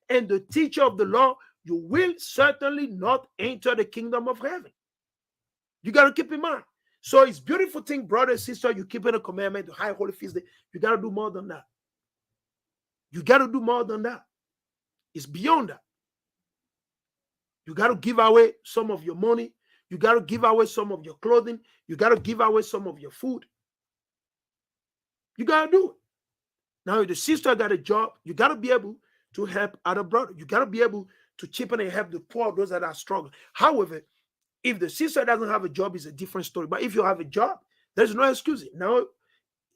and the teacher of the law, you will certainly not enter the kingdom of heaven. You got to keep in mind. So it's beautiful thing, brother and sister, you keep in a commandment, the high holy feast day. You got to do more than that. You got to do more than that. It's beyond that. You got to give away some of your money. You got to give away some of your clothing. You got to give away some of your food. You got to do it. Now, if the sister got a job, you got to be able to help other brother. You got to be able to chip in and help the poor, those that are struggling. However, if the sister doesn't have a job, it's a different story. But if you have a job, there's no excuse. Now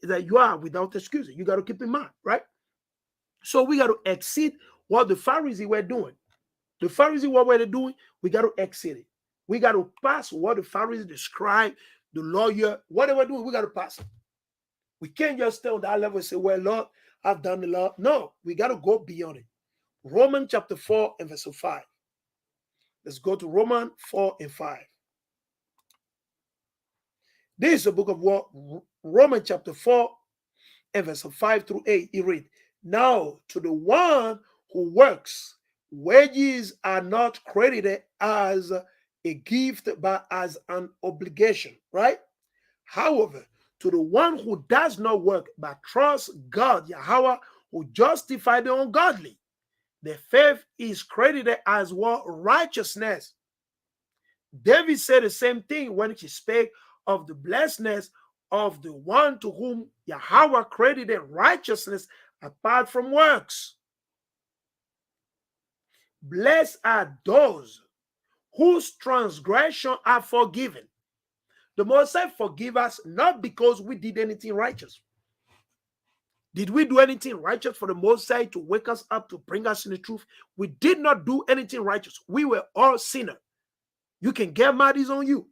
that you are without excuse, you got to keep in mind, right? So we got to exceed what the Pharisees were doing. The Pharisees, what were they doing? We got to exceed it. We got to pass what the Pharisees described, the lawyer, what they were doing, we got to pass it. We can't just stay on that level and say, well, Lord, I've done the law. No, we got to go beyond it. Romans chapter 4 and verse 5. Let's go to Romans 4 and 5. This is the book of what? Romans chapter 4 and verse 5 through 8. He read, now to the one who works, wages are not credited as a gift but as an obligation, right? However, to the one who does not work but trusts God, Yahweh, who justify the ungodly, the faith is credited as what? Righteousness. David said the same thing when he spake of the blessedness of the one to whom Yahweh credited righteousness apart from works. Blessed are those whose transgressions are forgiven. The Most High forgive us not because we did anything righteous. Did we do anything righteous for the Most High to wake us up, to bring us in the truth? We did not do anything righteous. We were all sinners. You can get mad, it's on you.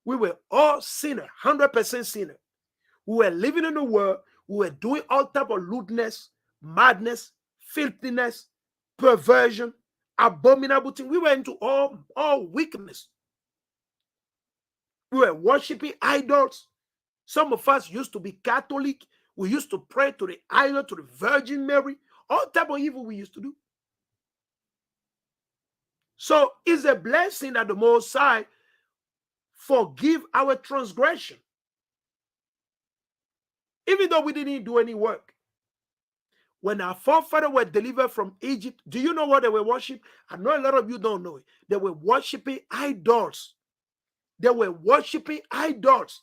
We were all sinners, 100% sinners. We were living in the world. We were doing all type of lewdness, madness, filthiness, perversion, abominable things. We were into all weakness. We were worshiping idols. Some of us used to be Catholic. We used to pray to the idol, to the Virgin Mary. All type of evil we used to do. So it's a blessing that the Most High forgive our transgression. Even though we didn't do any work. When our forefathers were delivered from Egypt, do you know what they were worshiping? I know a lot of you don't know it. They were worshiping idols. They were worshiping idols.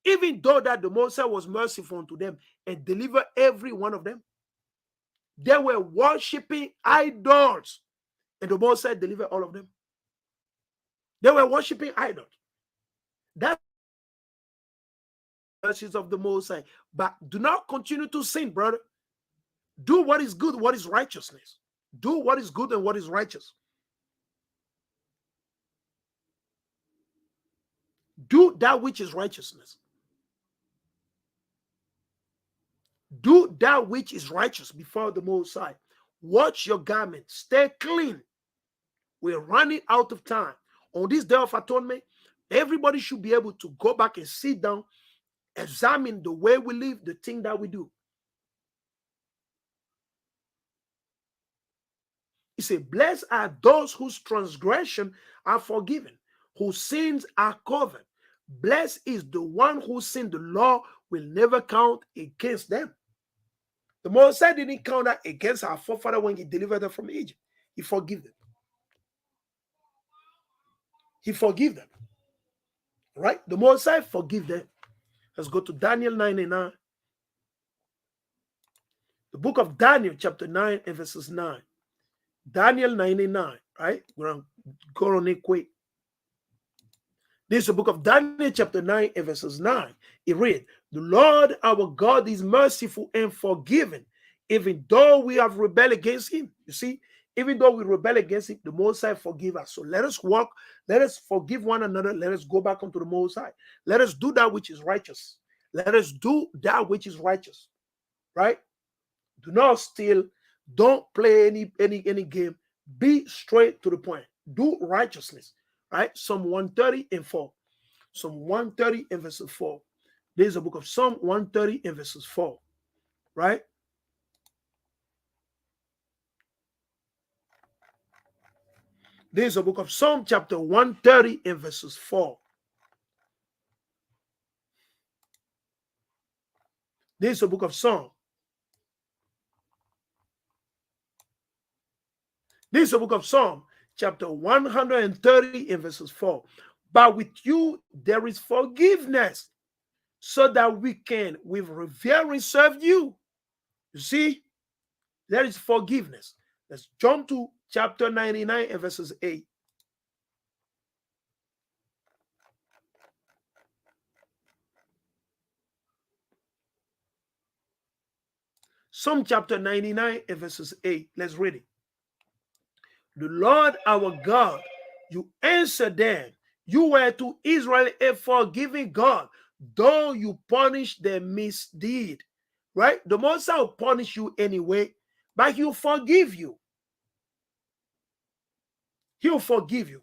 Even though that the Most High was merciful unto them and delivered every one of them, they were worshiping idols. And the Most High delivered all of them. They were worshiping idols. That's the mercies of the Most High. But do not continue to sin, brother. Do what is good, what is righteousness. Do what is good and what is righteous. Do that which is righteousness. Do that which is righteous before the Most High. Watch your garment. Stay clean. We're running out of time. On this day of atonement, everybody should be able to go back and sit down, examine the way we live, the thing that we do. He said, blessed are those whose transgression are forgiven, whose sins are covered. Blessed is the one whose sin the law will never count against them. The Most High didn't count that against our forefather when he delivered them from Egypt. He forgave them. He forgave them. Right? The Most High forgive them. Let's go to Daniel 9 and 9. The book of Daniel, chapter 9 and verses 9. Daniel 9 and 9. Right? We're going to go on it quick. This is the book of Daniel, chapter 9 and verses 9. It read, the Lord our God is merciful and forgiving, even though we have rebelled against him. You see, even though we rebel against him, the Most High forgive us. So let us walk, let us forgive one another, let us go back unto the Most High. Let us do that which is righteous. Let us do that which is righteous. Right? Do not steal. Don't play any game. Be straight to the point. Do righteousness. Right? Psalm 130 and 4. Psalm 130 and verses 4. This is the book of Psalm 130 and verses 4. Right? This is the book of Psalm chapter 130 and verses 4. This is the book of Psalm. This is the book of Psalm chapter 130 and verses 4. But with you there is forgiveness, so that we can with revering serve you. You see, there is forgiveness. Let's jump to chapter 99 and verses 8. Psalm chapter 99 and verses 8. Let's read it. The Lord our God, you answered them. You were to Israel a forgiving God, though you punish their misdeed. Right? The Most High will punish you anyway, but he'll forgive you. He'll forgive you.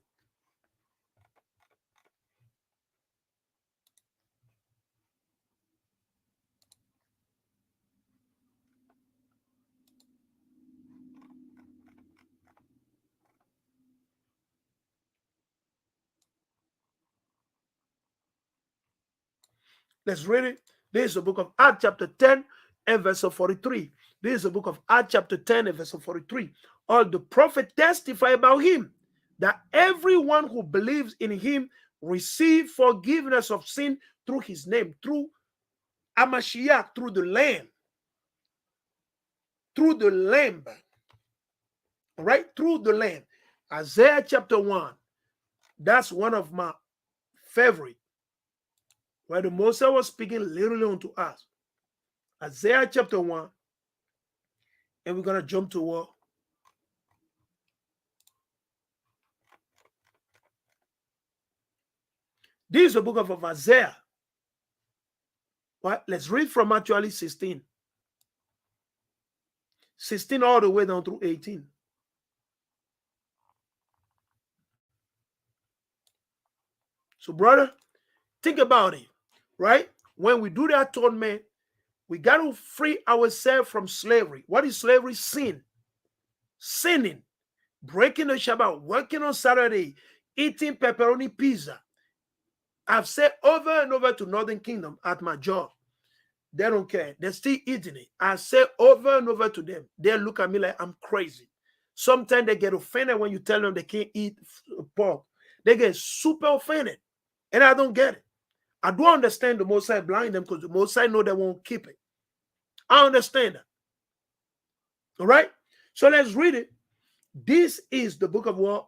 Let's read it. This is the book of Acts chapter 10 and verse 43. This is the book of Acts chapter 10 and verse 43. All the prophets testify about him, that everyone who believes in him receive forgiveness of sin through his name, through Amashiach, through the Lamb. Through the Lamb. All right? Through the Lamb. Isaiah chapter 1. That's one of my favorite, where the Moses was speaking literally unto us. Isaiah chapter 1. And we're going to jump to what? This is the book of Isaiah. What? Let's read from actually 16. 16 all the way down through 18. So, brother, think about it, right? When we do the atonement, we got to free ourselves from slavery. What is slavery? Sin. Sinning. Breaking the Shabbat. Working on Saturday. Eating pepperoni pizza. I've said over and over to Northern Kingdom at my job. They don't care. They're still eating it. I say over and over to them. They look at me like I'm crazy. Sometimes they get offended when you tell them they can't eat pork. They get super offended. And I don't get it. I do understand the Most High blind them because the Most High know they won't keep it. I understand that. All right? So let's read it. This is the book of what?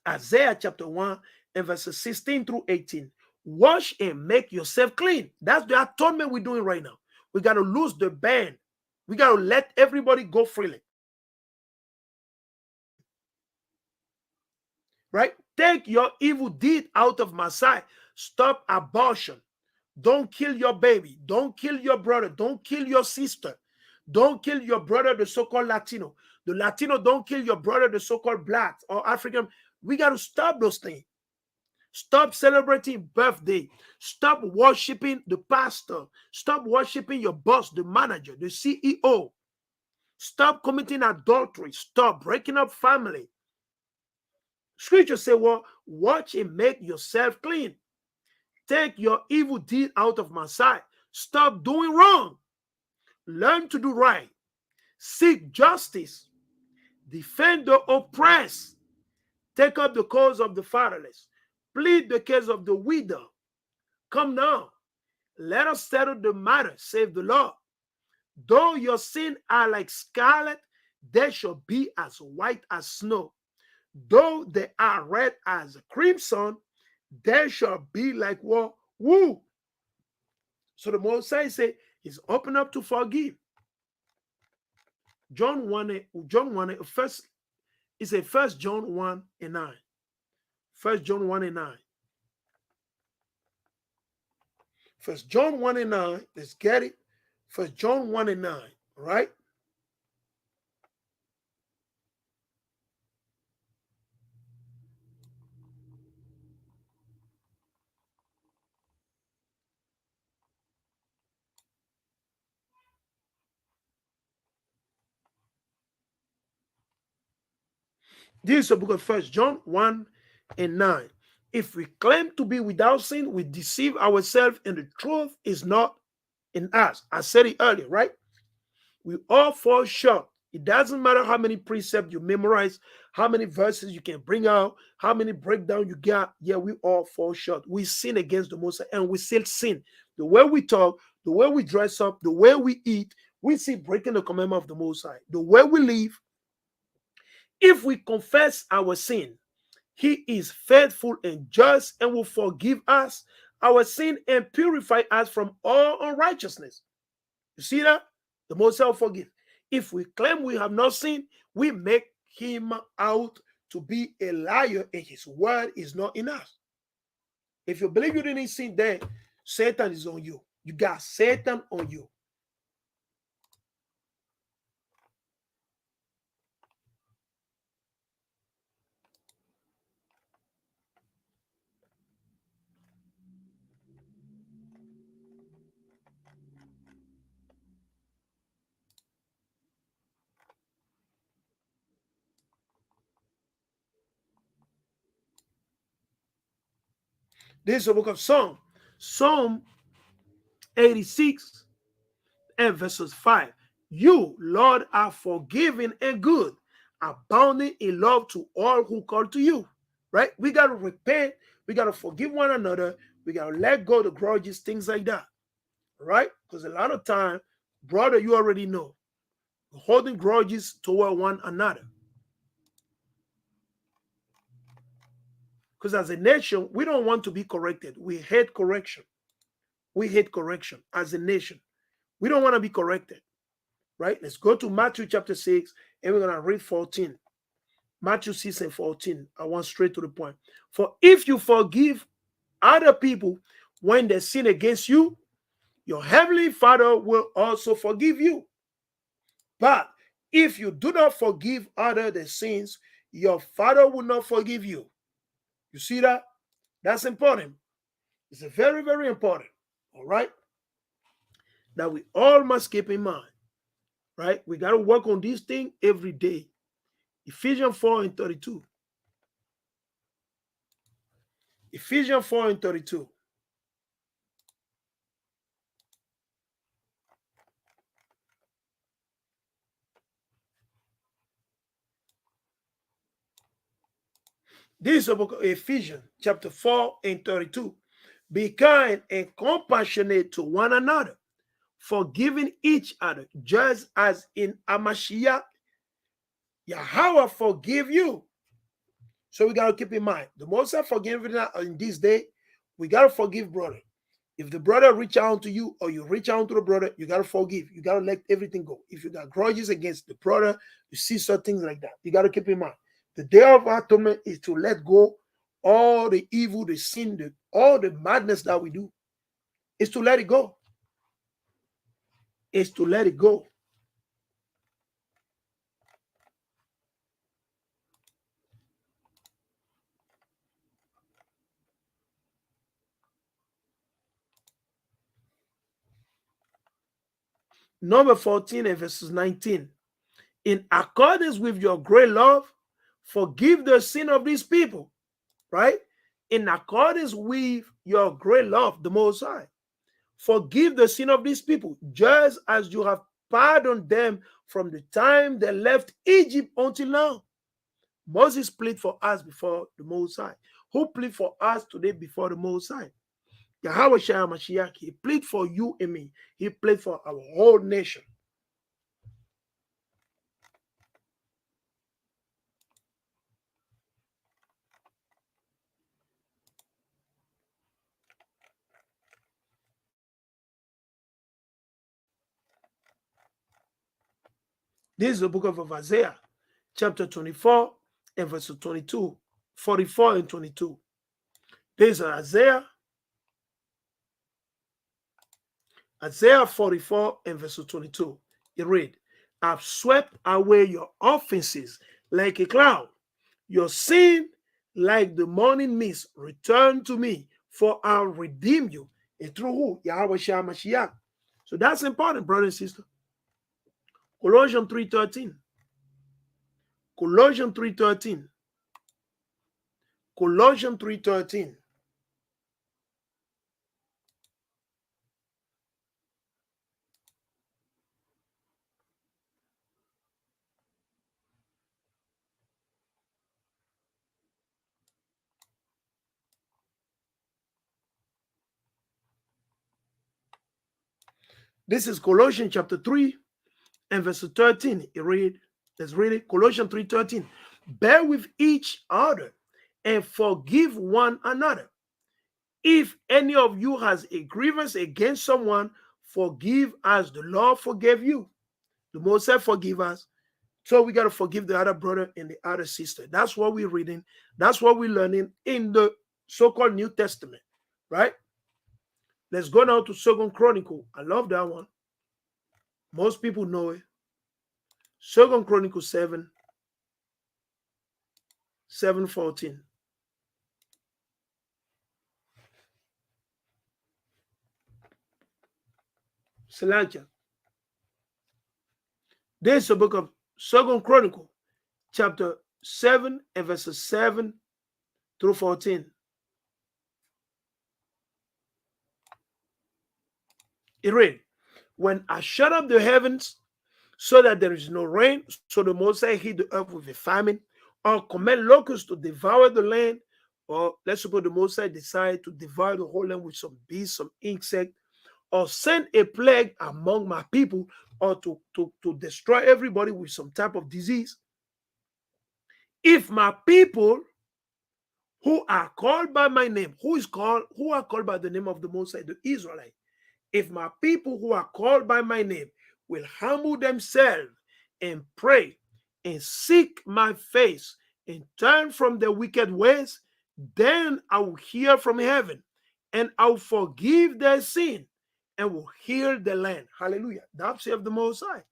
Isaiah chapter 1 and verses 16 through 18. Wash and make yourself clean. That's the atonement we're doing right now. We got to lose the band. We got to let everybody go freely. Right? Take your evil deed out of my sight. Stop abortion. Don't kill your baby. Don't kill your brother. Don't kill your sister. Don't kill your brother, the so-called Latino. The Latino don't kill your brother, the so-called black or African. We got to stop those things. Stop celebrating birthday. Stop worshiping the pastor. Stop worshiping your boss, the manager, the CEO. Stop committing adultery. Stop breaking up family. Scripture say, well, watch and make yourself clean. Take your evil deed out of my sight. Stop doing wrong. Learn to do right. Seek justice. Defend the oppressed. Take up the cause of the fatherless. Plead the case of the widow. Come now. Let us settle the matter, save the Lord. Though your sins are like scarlet, they shall be as white as snow. Though they are red as crimson, they shall be like what? Wool. So the Most High say he's open up to forgive. John 1, first, it's a 1 John 1 and 9. 1 John 1 and 9. 1 John 1 and 9. Let's get it. 1 John 1 and 9. Right? This is the book of 1 John 1 and 9. If we claim to be without sin, we deceive ourselves and the truth is not in us. I said it earlier, right? We all fall short. It doesn't matter how many precepts you memorize, how many verses you can bring out, how many breakdown you got. Yeah, we all fall short. We sin against the Most High and we still sin. The way we talk, the way we dress up, the way we eat, we see breaking the commandment of the Most High. The way we live, if we confess our sin, he is faithful and just and will forgive us our sin and purify us from all unrighteousness. You see that? The Most High will forgive. If we claim we have not sinned, we make him out to be a liar and his word is not in us. If you believe you didn't sin, then Satan is on you. You got Satan on you. This is the book of Psalm. Psalm 86 and verses 5. You, Lord, are forgiving and good, abounding in love to all who call to you. Right? We got to repent. We got to forgive one another. We got to let go of the grudges, things like that. Right? Because a lot of time, brother, you already know, holding grudges toward one another. Because as a nation, we don't want to be corrected. We hate correction. We hate correction as a nation. We don't want to be corrected. Right? Let's go to Matthew chapter 6, and we're going to read 14. Matthew 6 and 14. I want straight to the point. For if you forgive other people when they sin against you, your heavenly Father will also forgive you. But if you do not forgive other their sins, your Father will not forgive you. You see that? That's important. It's very, very important. All right? That we all must keep in mind. Right? We got to work on this thing every day. Ephesians 4 and 32. Ephesians 4 and 32. This is the book of Ephesians, chapter 4 and 32. Be kind and compassionate to one another, forgiving each other, just as in Amashiach, Yahweh forgive you. So we got to keep in mind, the most I forgive in this day, we got to forgive brother. If the brother reach out to you or you reach out to the brother, you got to forgive. You got to let everything go. If you got grudges against the brother, you see certain things like that. You got to keep in mind. The day of atonement is to let go all the evil, the sin, all the madness that we do. It's to let it go. It's to let it go. Number 14 and verses 19. In accordance with your great love, forgive the sin of these people. Right? In accordance with your great love, the Most High. Forgive the sin of these people, just as you have pardoned them from the time they left Egypt until now. Moses plead for us before the Most High. Who plead for us today before the Most High? Yahweh Shai Mashiach. He plead for you and me. He plead for our whole nation. This is the book of Isaiah, chapter 24 and verse 22, 44 and 22. This is Isaiah 44 and verse 22. It read, I've swept away your offenses like a cloud, your sin like the morning mist. Return to me, for I'll redeem you. And through who? Yahweh Shai Mashiach. So that's important, brother and sister. Colossians 3:13. Colossians 3:13. Colossians 3:13. This is Colossians chapter 3 and verse 13. Let's read it. Colossians 3:13. Bear with each other and forgive one another. If any of you has a grievance against someone, forgive as the Lord forgave you. The Most High forgive us. So we got to forgive the other brother and the other sister. That's what we're reading. That's what we're learning in the so-called New Testament, right? Let's go now to 2 Chronicle. I love that one. Most people know it. 2 Chronicle 7:14. Salakia. This is the book of 2 Chronicle, chapter 7 and verses 7 through 14. It read, when I shut up the heavens so that there is no rain, so the Most High hit the earth with a famine, or command locusts to devour the land, or let's suppose the Most High decide to devour the whole land with some beasts, some insect, or send a plague among my people, or to destroy everybody with some type of disease. If my people who are called by my name, who are called by the name of the Most High, the Israelite, if my people who are called by my name will humble themselves and pray and seek my face and turn from their wicked ways, then I will hear from heaven and I will forgive their sin and will heal the land. Hallelujah. That's of the Most High.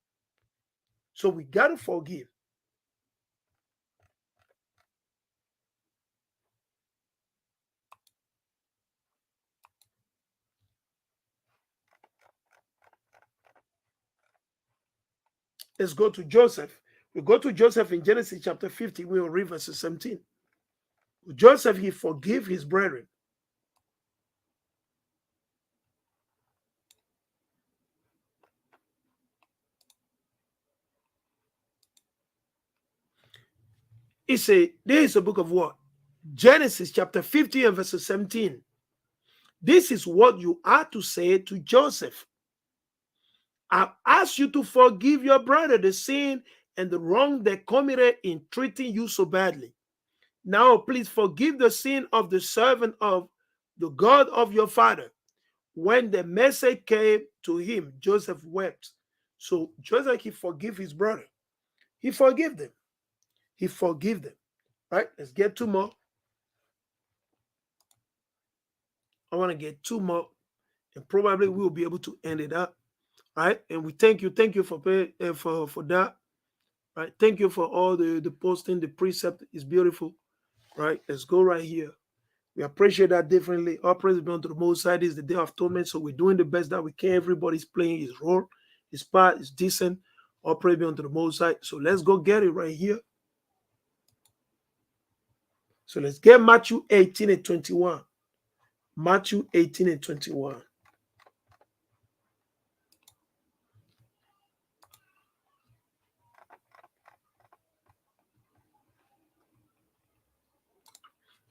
So we got to forgive. Let's go to Joseph. We go to Joseph in Genesis chapter 50. We will read verse 17. Joseph, he forgave his brethren. He said, there is a book of what? Genesis chapter 50 and verse 17. This is what you are to say to Joseph. I ask you to forgive your brother the sin and the wrong they committed in treating you so badly. Now, please forgive the sin of the servant of the God of your father. When the message came to him, Joseph wept. So Joseph, he forgave his brother. He forgave them. He forgave them. Right? Let's get two more. I want to get two more, and probably we'll be able to end it up. Right? And we thank you for that. Right? Thank you for all the posting. The precept is beautiful. Right? Let's go right here. We appreciate that differently. All praise be unto the Most High. This is the day of atonement, so we're doing the best that we can. Everybody's playing his role, his part is decent. All praise be unto the Most High. So let's go get it right here. So let's get Matthew 18 and 21. Matthew 18 and 21.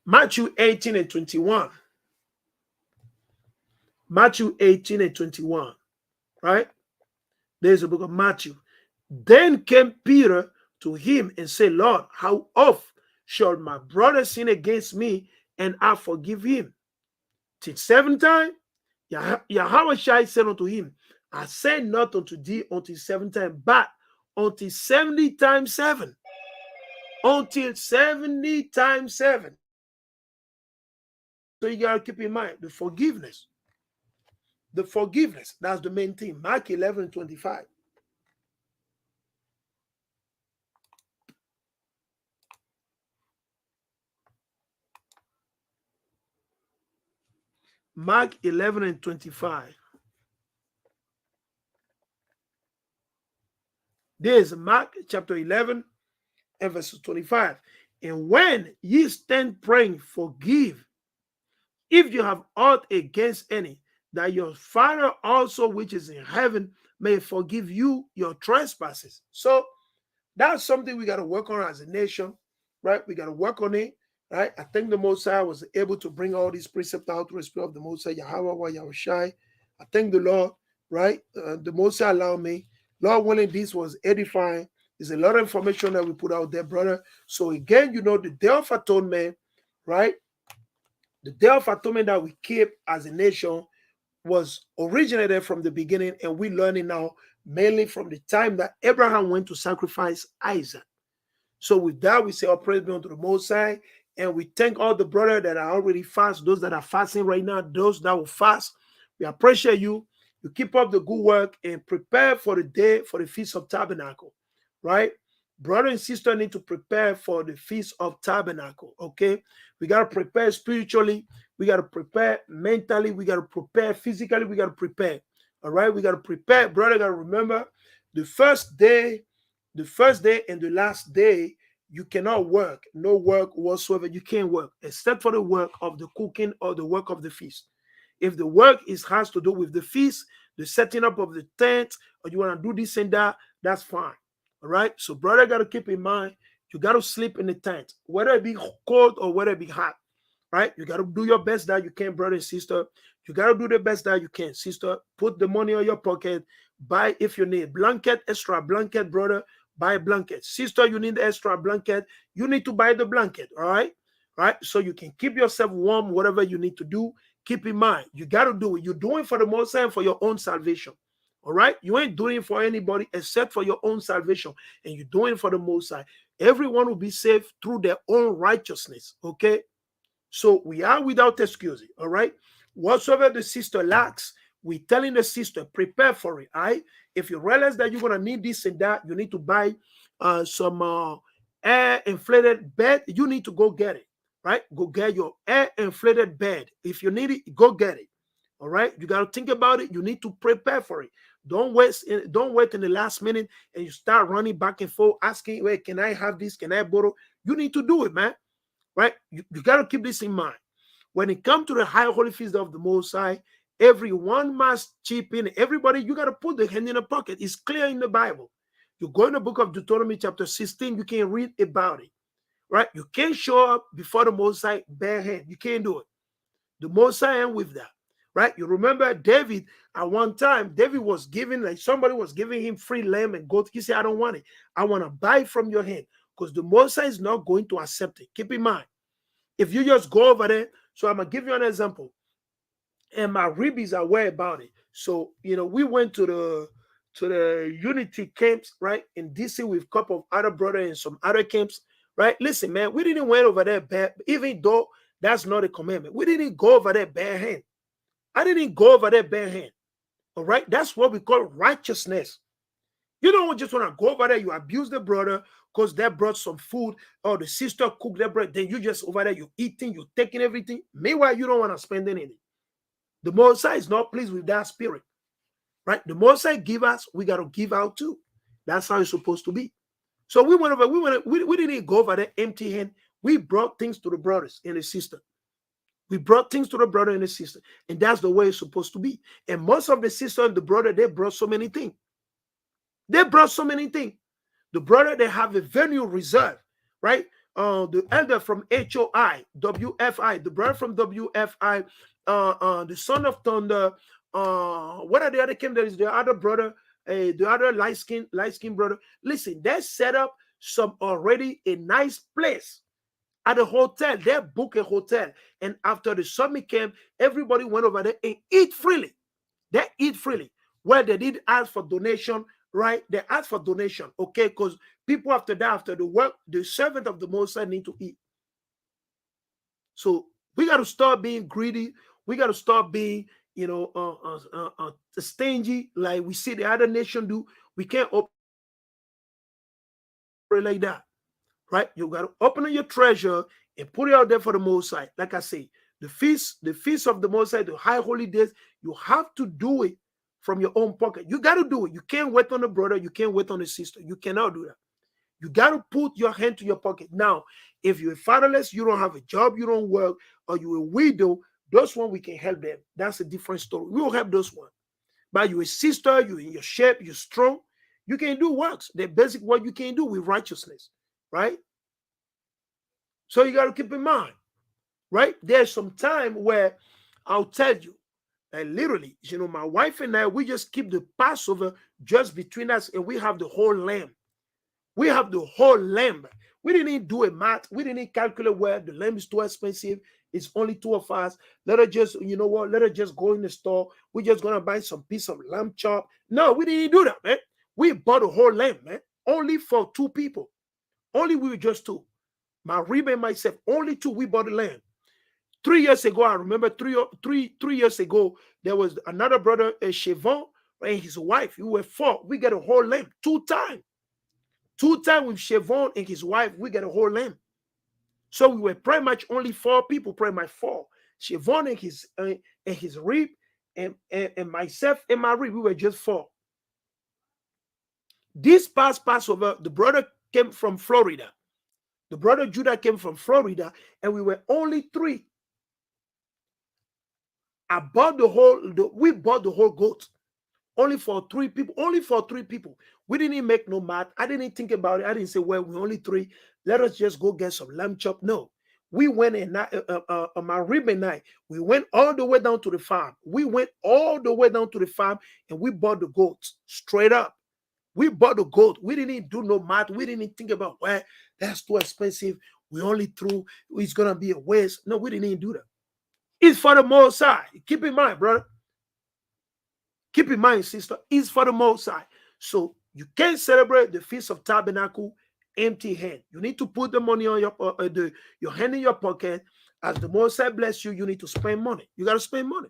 Matthew 18 and 21. Matthew 18 and 21. Right? There's a book of Matthew. Then came Peter to him and said, Lord, how oft shall my brother sin against me and I forgive him? Till 7 times? Yahweh said unto him, I said not unto thee until 7 times, but until 70 times 7. Until 70 times 7. So you got to keep in mind the forgiveness. The forgiveness, that's the main thing. Mark 11:25. Mark 11 and 25. There's Mark chapter 11 and verse 25. And when ye stand praying, forgive, if you have aught against any, that your Father also which is in heaven may forgive you your trespasses. So that's something we got to work on as a nation, right? We got to work on it, right? I think the Most High was able to bring all these precepts out to the Spirit of the Most High, Yahweh, Yahushai. I thank the Lord, right? The Most High allowed me. Lord willing, this was edifying. There's a lot of information that we put out there, brother. So again, the Day of Atonement, right? The Day of Atonement that we keep as a nation was originated from the beginning, and we're learning now mainly from the time that Abraham went to sacrifice Isaac. So with that, we say, "Oh, praise be unto the Most High," and we thank all the brothers that are already fast, those that are fasting right now, those that will fast. We appreciate you. You keep up the good work and prepare for the day for the Feast of Tabernacle, right? Brother and sister need to prepare for the Feast of Tabernacle, okay? We got to prepare spiritually. We got to prepare mentally. We got to prepare physically. We got to prepare, all right? We got to prepare. Brother, got to remember the first day and the last day, you cannot work. No work whatsoever. You can't work except for the work of the cooking or the work of the feast. If the work has to do with the feast, the setting up of the tent, or you want to do this and that, that's fine. All right. So, brother, got to keep in mind, you got to sleep in the tent, whether it be cold or whether it be hot. Right? You got to do your best that you can, brother and sister. You got to do the best that you can, sister. Put the money in your pocket. Buy if you need blanket, extra blanket, brother. Buy a blanket. Sister, you need the extra blanket. You need to buy the blanket, all right? All right? So you can keep yourself warm, whatever you need to do. Keep in mind, you got to do it. You're doing for the Most High and for your own salvation, all right? You ain't doing it for anybody except for your own salvation, and you're doing it for the Most High. Everyone will be saved through their own righteousness, okay? So we are without excuse, all right? Whatsoever the sister lacks, we telling the sister, prepare for it, all right? If you realize that you're going to need this and that, you need to buy some air inflated bed, you need to go get it, right? Go get your air inflated bed. If you need it, go get it, all right? You got to think about it. You need to prepare for it. Don't wait in the last minute and you start running back and forth asking, wait, can I have this? Can I borrow? You need to do it, man, right? You got to keep this in mind. When it comes to the high holy feast of the Most High, everyone must chip in. Everybody, you got to put the hand in the pocket. It's clear in the Bible. You go in the book of Deuteronomy chapter 16, you can read about it, right? You can't show up before the Most High bare hand. You can't do it. The Most High ain't with that, right? You remember David, at one time, David was giving, like somebody was giving him free lamb and goat. He said, I don't want it. I want to buy it from your hand, because the Most High is not going to accept it. Keep in mind, if you just go over there, so I'm going to give you an example. And my ribbies are aware about it. So, we went to the unity camps, right, in DC with a couple of other brothers and some other camps, right? Listen, man, we didn't went over there bare, even though that's not a commandment. We didn't go over there bare hand. I didn't go over there bare hand. All right? That's what we call righteousness. You don't just want to go over there, you abuse the brother because they brought some food, or the sister cooked their bread, then you just over there, you eating, you taking everything. Meanwhile, you don't want to spend anything. The Most High is not pleased with that spirit, right? The Most High give us, we got to give out too. That's how it's supposed to be. So we went over, we didn't go over there empty hand. We brought things to the brothers and the sister. We brought things to the brother and the sister, and that's the way it's supposed to be. And most of the sister and the brother, they brought so many things. They brought so many things. The brother, they have a venue reserved, right? The elder from HOI, WFI, the brother from WFI, the son of thunder. What are the other camp? There is the other brother, the other light skin brother. Listen, they set up some already a nice place at a hotel. They book a hotel, and after the summit camp, everybody went over there and eat freely. They eat freely. Well, they did ask for donation, right? They asked for donation, okay? Because people after that, after the work, the servant of the Most High need to eat. So we got to start being greedy. We got to start being, stingy, like we see the other nation do. We can't operate like that, right? You got to open your treasure and put it out there for the Most High. Like I say, the feast of the Most High, the high holy days, you have to do it from your own pocket. You got to do it. You can't wait on the brother. You can't wait on the sister. You cannot do that. You got to put your hand to your pocket. Now, if you're fatherless, you don't have a job, you don't work, or you're a widow, those one we can help them. That's a different story. We will help those one. But you're a sister, you're in your shape, you're strong, you can do works. The basic work you can do with righteousness, right? So you got to keep in mind, right? There's some time where I'll tell you, literally, my wife and I, we just keep the Passover just between us, and we have the whole lamb. We have the whole lamb. We didn't do a math. We didn't calculate where the lamb is too expensive. It's only two of us. Let us just, you know what? Let us just go in the store. We're just gonna buy some piece of lamb chop. No, we didn't do that, man. We bought a whole lamb, man. Only for two people. Only we were just two. My rib and myself, only two. We bought the lamb. 3 years ago, I remember three years ago, there was another brother, Chevon, and his wife. We were four. We got a whole lamb 2 times. 2 times with Chevon and his wife, we got a whole lamb. So we were pretty much only 4 people, pretty much 4. Chevon and his rib, and myself and my rib, we were just 4. This past Passover, the brother came from Florida. The brother Judah came from Florida, and we were only 3. We bought the whole goat. Only for 3 people. Only for 3 people. We didn't make no math. I didn't think about it. I didn't say, well, we're only 3. Let us just go get some lamb chop. No. We went and my rib and I, we went all the way down to the farm. We went all the way down to the farm, and we bought the goats straight up. We bought the goat. We didn't do no math. We didn't think about, well, that's too expensive. We only threw, it's going to be a waste. No, we didn't even do that. It's for the Most High. Keep in mind, brother. Keep in mind, sister, it's for the Most High. So you can't celebrate the Feast of Tabernacle empty hand. You need to put the money on your hand in your pocket. As the Most High bless you, you need to spend money. You got to spend money.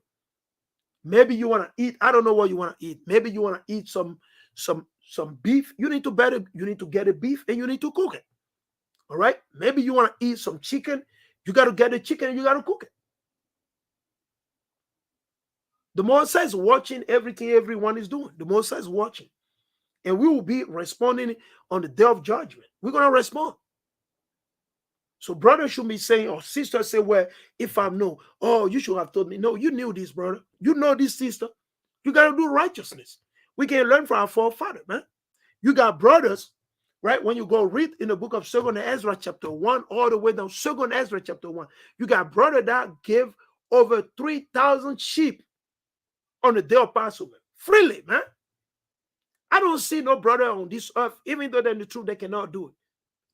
Maybe you want to eat. I don't know what you want to eat. Maybe you want to eat some beef. You need to get a beef and you need to cook it. All right. Maybe you want to eat some chicken. You got to get the chicken and you got to cook it. The Most High is watching everything everyone is doing. The Most High is watching. And we will be responding on the day of judgment. We're going to respond. So brother should be saying, or sister say, well, if I know, oh, you should have told me. No, you knew this, brother. You know this, sister. You got to do righteousness. We can learn from our forefather, man. You got brothers, right? When you go read in the book of 2nd Ezra chapter 1, all the way down, 2nd Ezra chapter 1, you got brother that gave over 3,000 sheep on the day of Passover. Freely, man. I don't see no brother on this earth, even though they're in the truth, they cannot do it.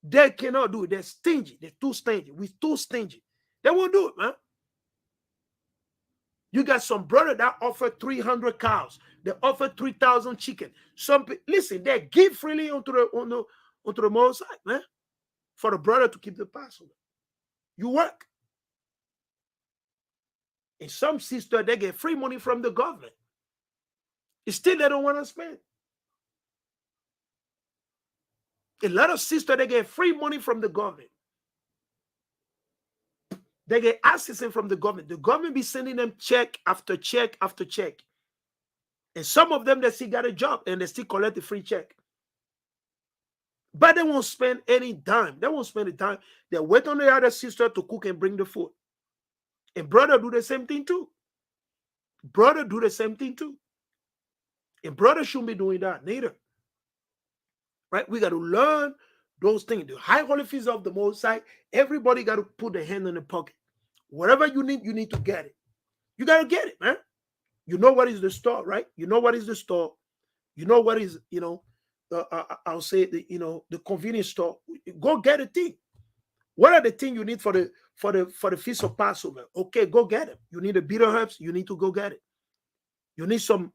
They cannot do it. They're stingy. They're too stingy. We're too stingy. They won't do it, man. You got some brother that offer 300 cows. They offer 3,000 chicken. Listen, they give freely onto the Most High, man, for the brother to keep the Passover. You work. And some sister, they get free money from the government. Still, they don't want to spend. A lot of sisters, they get free money from the government. They get assistance from the government. The government be sending them check after check after check. And some of them, they still got a job and they still collect the free check. But they won't spend any dime. They won't spend a dime. They wait on the other sister to cook and bring the food. And brother do the same thing too. Brother do the same thing too. And brother shouldn't be doing that neither. Right? We got to learn those things. The high holy feast of the Most High, everybody got to put their hand in the pocket. Whatever you need to get it. You got to get it, man. You know what is the store, right? You know what is the store. You know what is, I'll say, the convenience store. Go get a thing. What are the things you need for the feast of Passover? Okay, go get them. You need the bitter herbs. You need to go get it. You need some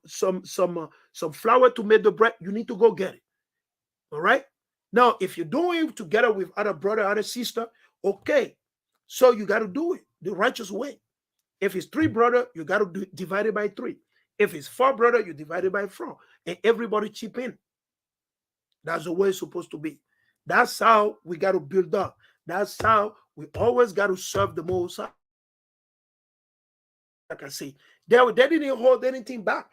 flour to make the bread. You need to go get it. All right. Now, if you're doing it together with other brother, other sister, okay. So you got to do it the righteous way. If it's 3 brother, you got to divide it by 3. If it's 4 brother, you divide it by 4. And everybody chip in. That's the way it's supposed to be. That's how we got to build up. That's how we always got to serve the Most High. Like I say, they didn't hold anything back.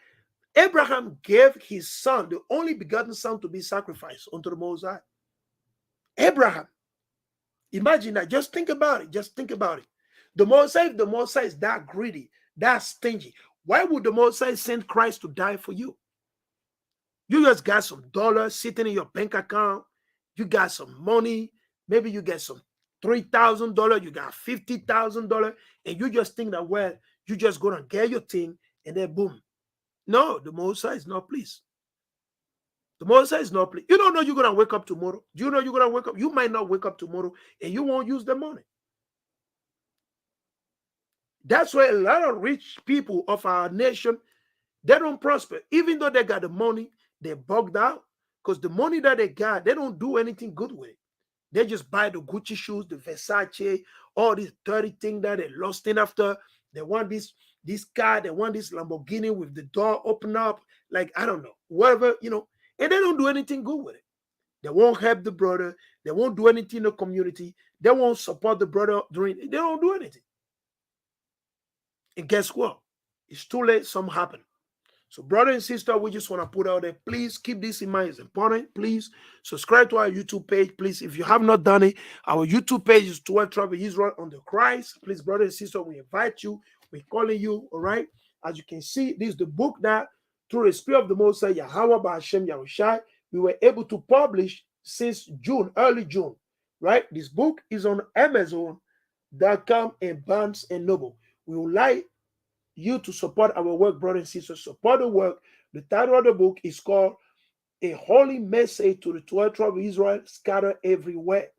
Abraham gave his son, the only begotten son, to be sacrificed unto the Most High. Abraham. Imagine that. Just think about it. Just think about it. The Most High is that greedy, that stingy. Why would the Most High send Christ to die for you? You just got some dollars sitting in your bank account. You got some money. Maybe you get some $3,000. You got $50,000. And you just think that, well, you just going to get your thing and then boom. No, the Most High is not pleased. The Most High is not pleased. You don't know you're going to wake up tomorrow. Do you know you're going to wake up? You might not wake up tomorrow and you won't use the money. That's why a lot of rich people of our nation, they don't prosper. Even though they got the money, they bugged out. Because the money that they got, they don't do anything good with it. They just buy the Gucci shoes, the Versace, all these dirty things that they lost in after. They want this car, they want this Lamborghini with the door open up, like I don't know, whatever, and they don't do anything good with it. They won't help the brother, they won't do anything in the community, they won't support the brother they don't do anything. And guess what? It's too late, something happened. So, brother and sister, we just want to put out there, please keep this in mind. It's important. Please subscribe to our YouTube page. Please, if you have not done it, our YouTube page is 12 Travel Israel on the Christ. Please, brother and sister, we invite you. We're calling you, all right? As you can see, this is the book that, through the Spirit of the Most High, Yahweh Ba'Hashem Yahushai, we were able to publish since June, early June, right? This book is on Amazon.com and Barnes and Noble. We would like you to support our work, brothers and sisters. Support the work. The title of the book is called A Holy Message to the 12 Tribes of Israel Scattered Everywhere.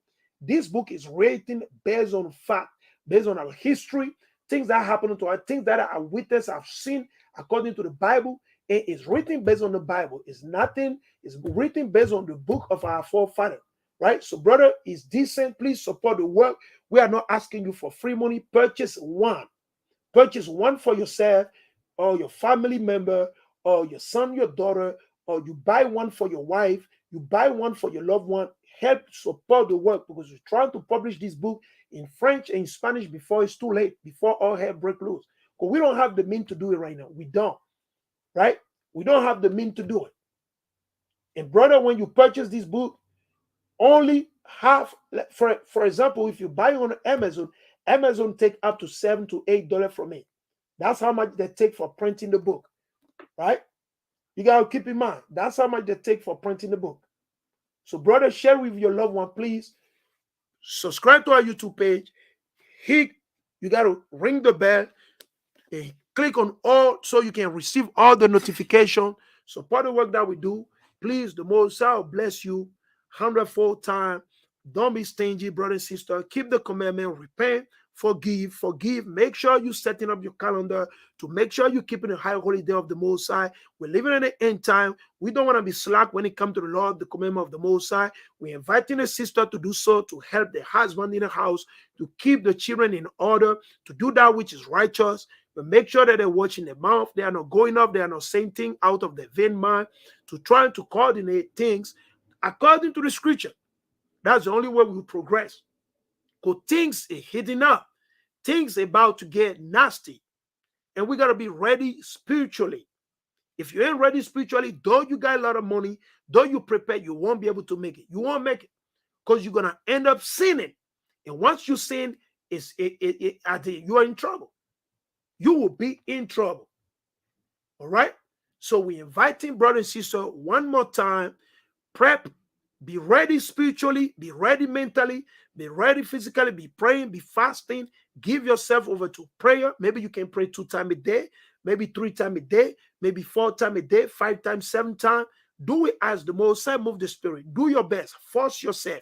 This book is written based on fact, based on our history, things that happened to us, things that our witnesses have seen according to the Bible. And it's written based on the Bible. It's written based on the book of our forefathers, right? So, brother, is decent. Please support the work. We are not asking you for free money. Purchase one. Purchase one for yourself or your family member or your son, your daughter, or you buy one for your wife, you buy one for your loved one. Help support the work because we're trying to publish this book in French and in Spanish before it's too late, before all hell break loose. Because we don't have the means to do it right now. We don't, right? We don't have the means to do it. And brother, when you purchase this book, only half, for example, if you buy on Amazon, Amazon take up to $7 to $8 from it. That's how much they take for printing the book, right? You got to keep in mind, that's how much they take for printing the book. So, brother, share with your loved one, please. Subscribe to our YouTube page. You got to ring the bell and click on all so you can receive all the notification. Support the work that we do. Please, the Most High will bless you 100-fold time. Don't be stingy, brother and sister. Keep the commandment. Repent, forgive. Make sure you're setting up your calendar to make sure you're keeping the high holy day of the Most High. We're living in the end time. We don't want to be slack when it comes to the Lord, the commandment of the Most High. We're inviting a sister to do so, to help the husband in the house, to keep the children in order, to do that which is righteous. But make sure that they're watching their mouth. They are not going up. They are not saying things out of their vain mind, to try to coordinate things according to the scripture. That's the only way we will progress. Because things are heating up. Things are about to get nasty. And we got to be ready spiritually. If you ain't ready spiritually, though you got a lot of money, though you prepare, you won't be able to make it. You won't make it. Because you're going to end up sinning. And once you sin, you are in trouble. You will be in trouble. All right? So we're inviting brother and sister one more time. Prep. Be ready spiritually, be ready mentally, be ready physically, be praying, be fasting. Give yourself over to prayer. Maybe you can pray 2 times a day, maybe 3 times a day, maybe 4 times a day, 5 times, 7 times. Do it as the Most High move the Spirit. Do your best. Force yourself,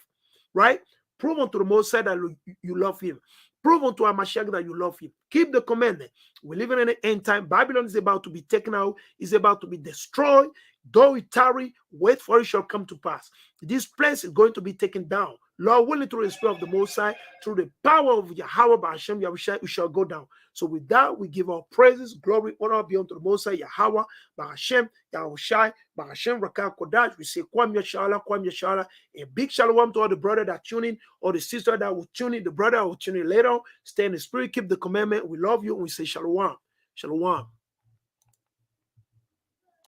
right? Prove unto the Most High that you love Him. Prove unto our Mashiach that you love Him. Keep the commandment. We're living in the end time. Babylon is about to be taken out. Is about to be destroyed. Though it tarry, wait for it shall come to pass. This place is going to be taken down. Lord willing, through the Spirit of the Most High, through the power of Yahweh Ba'Hashem Yahushai, we shall go down. So with that, we give our praises, glory, honor be unto the Most High, Yahweh Ba'Hashem Yahushai, Ba'Hashem Rakah Kodash. We say Kwam Yashala. A big shalom to all the brother that tune in, or the sister that will tune in, the brother that will tune in later. Stay in the Spirit, keep the commandment. We love you, and we say Shalom. Shalom.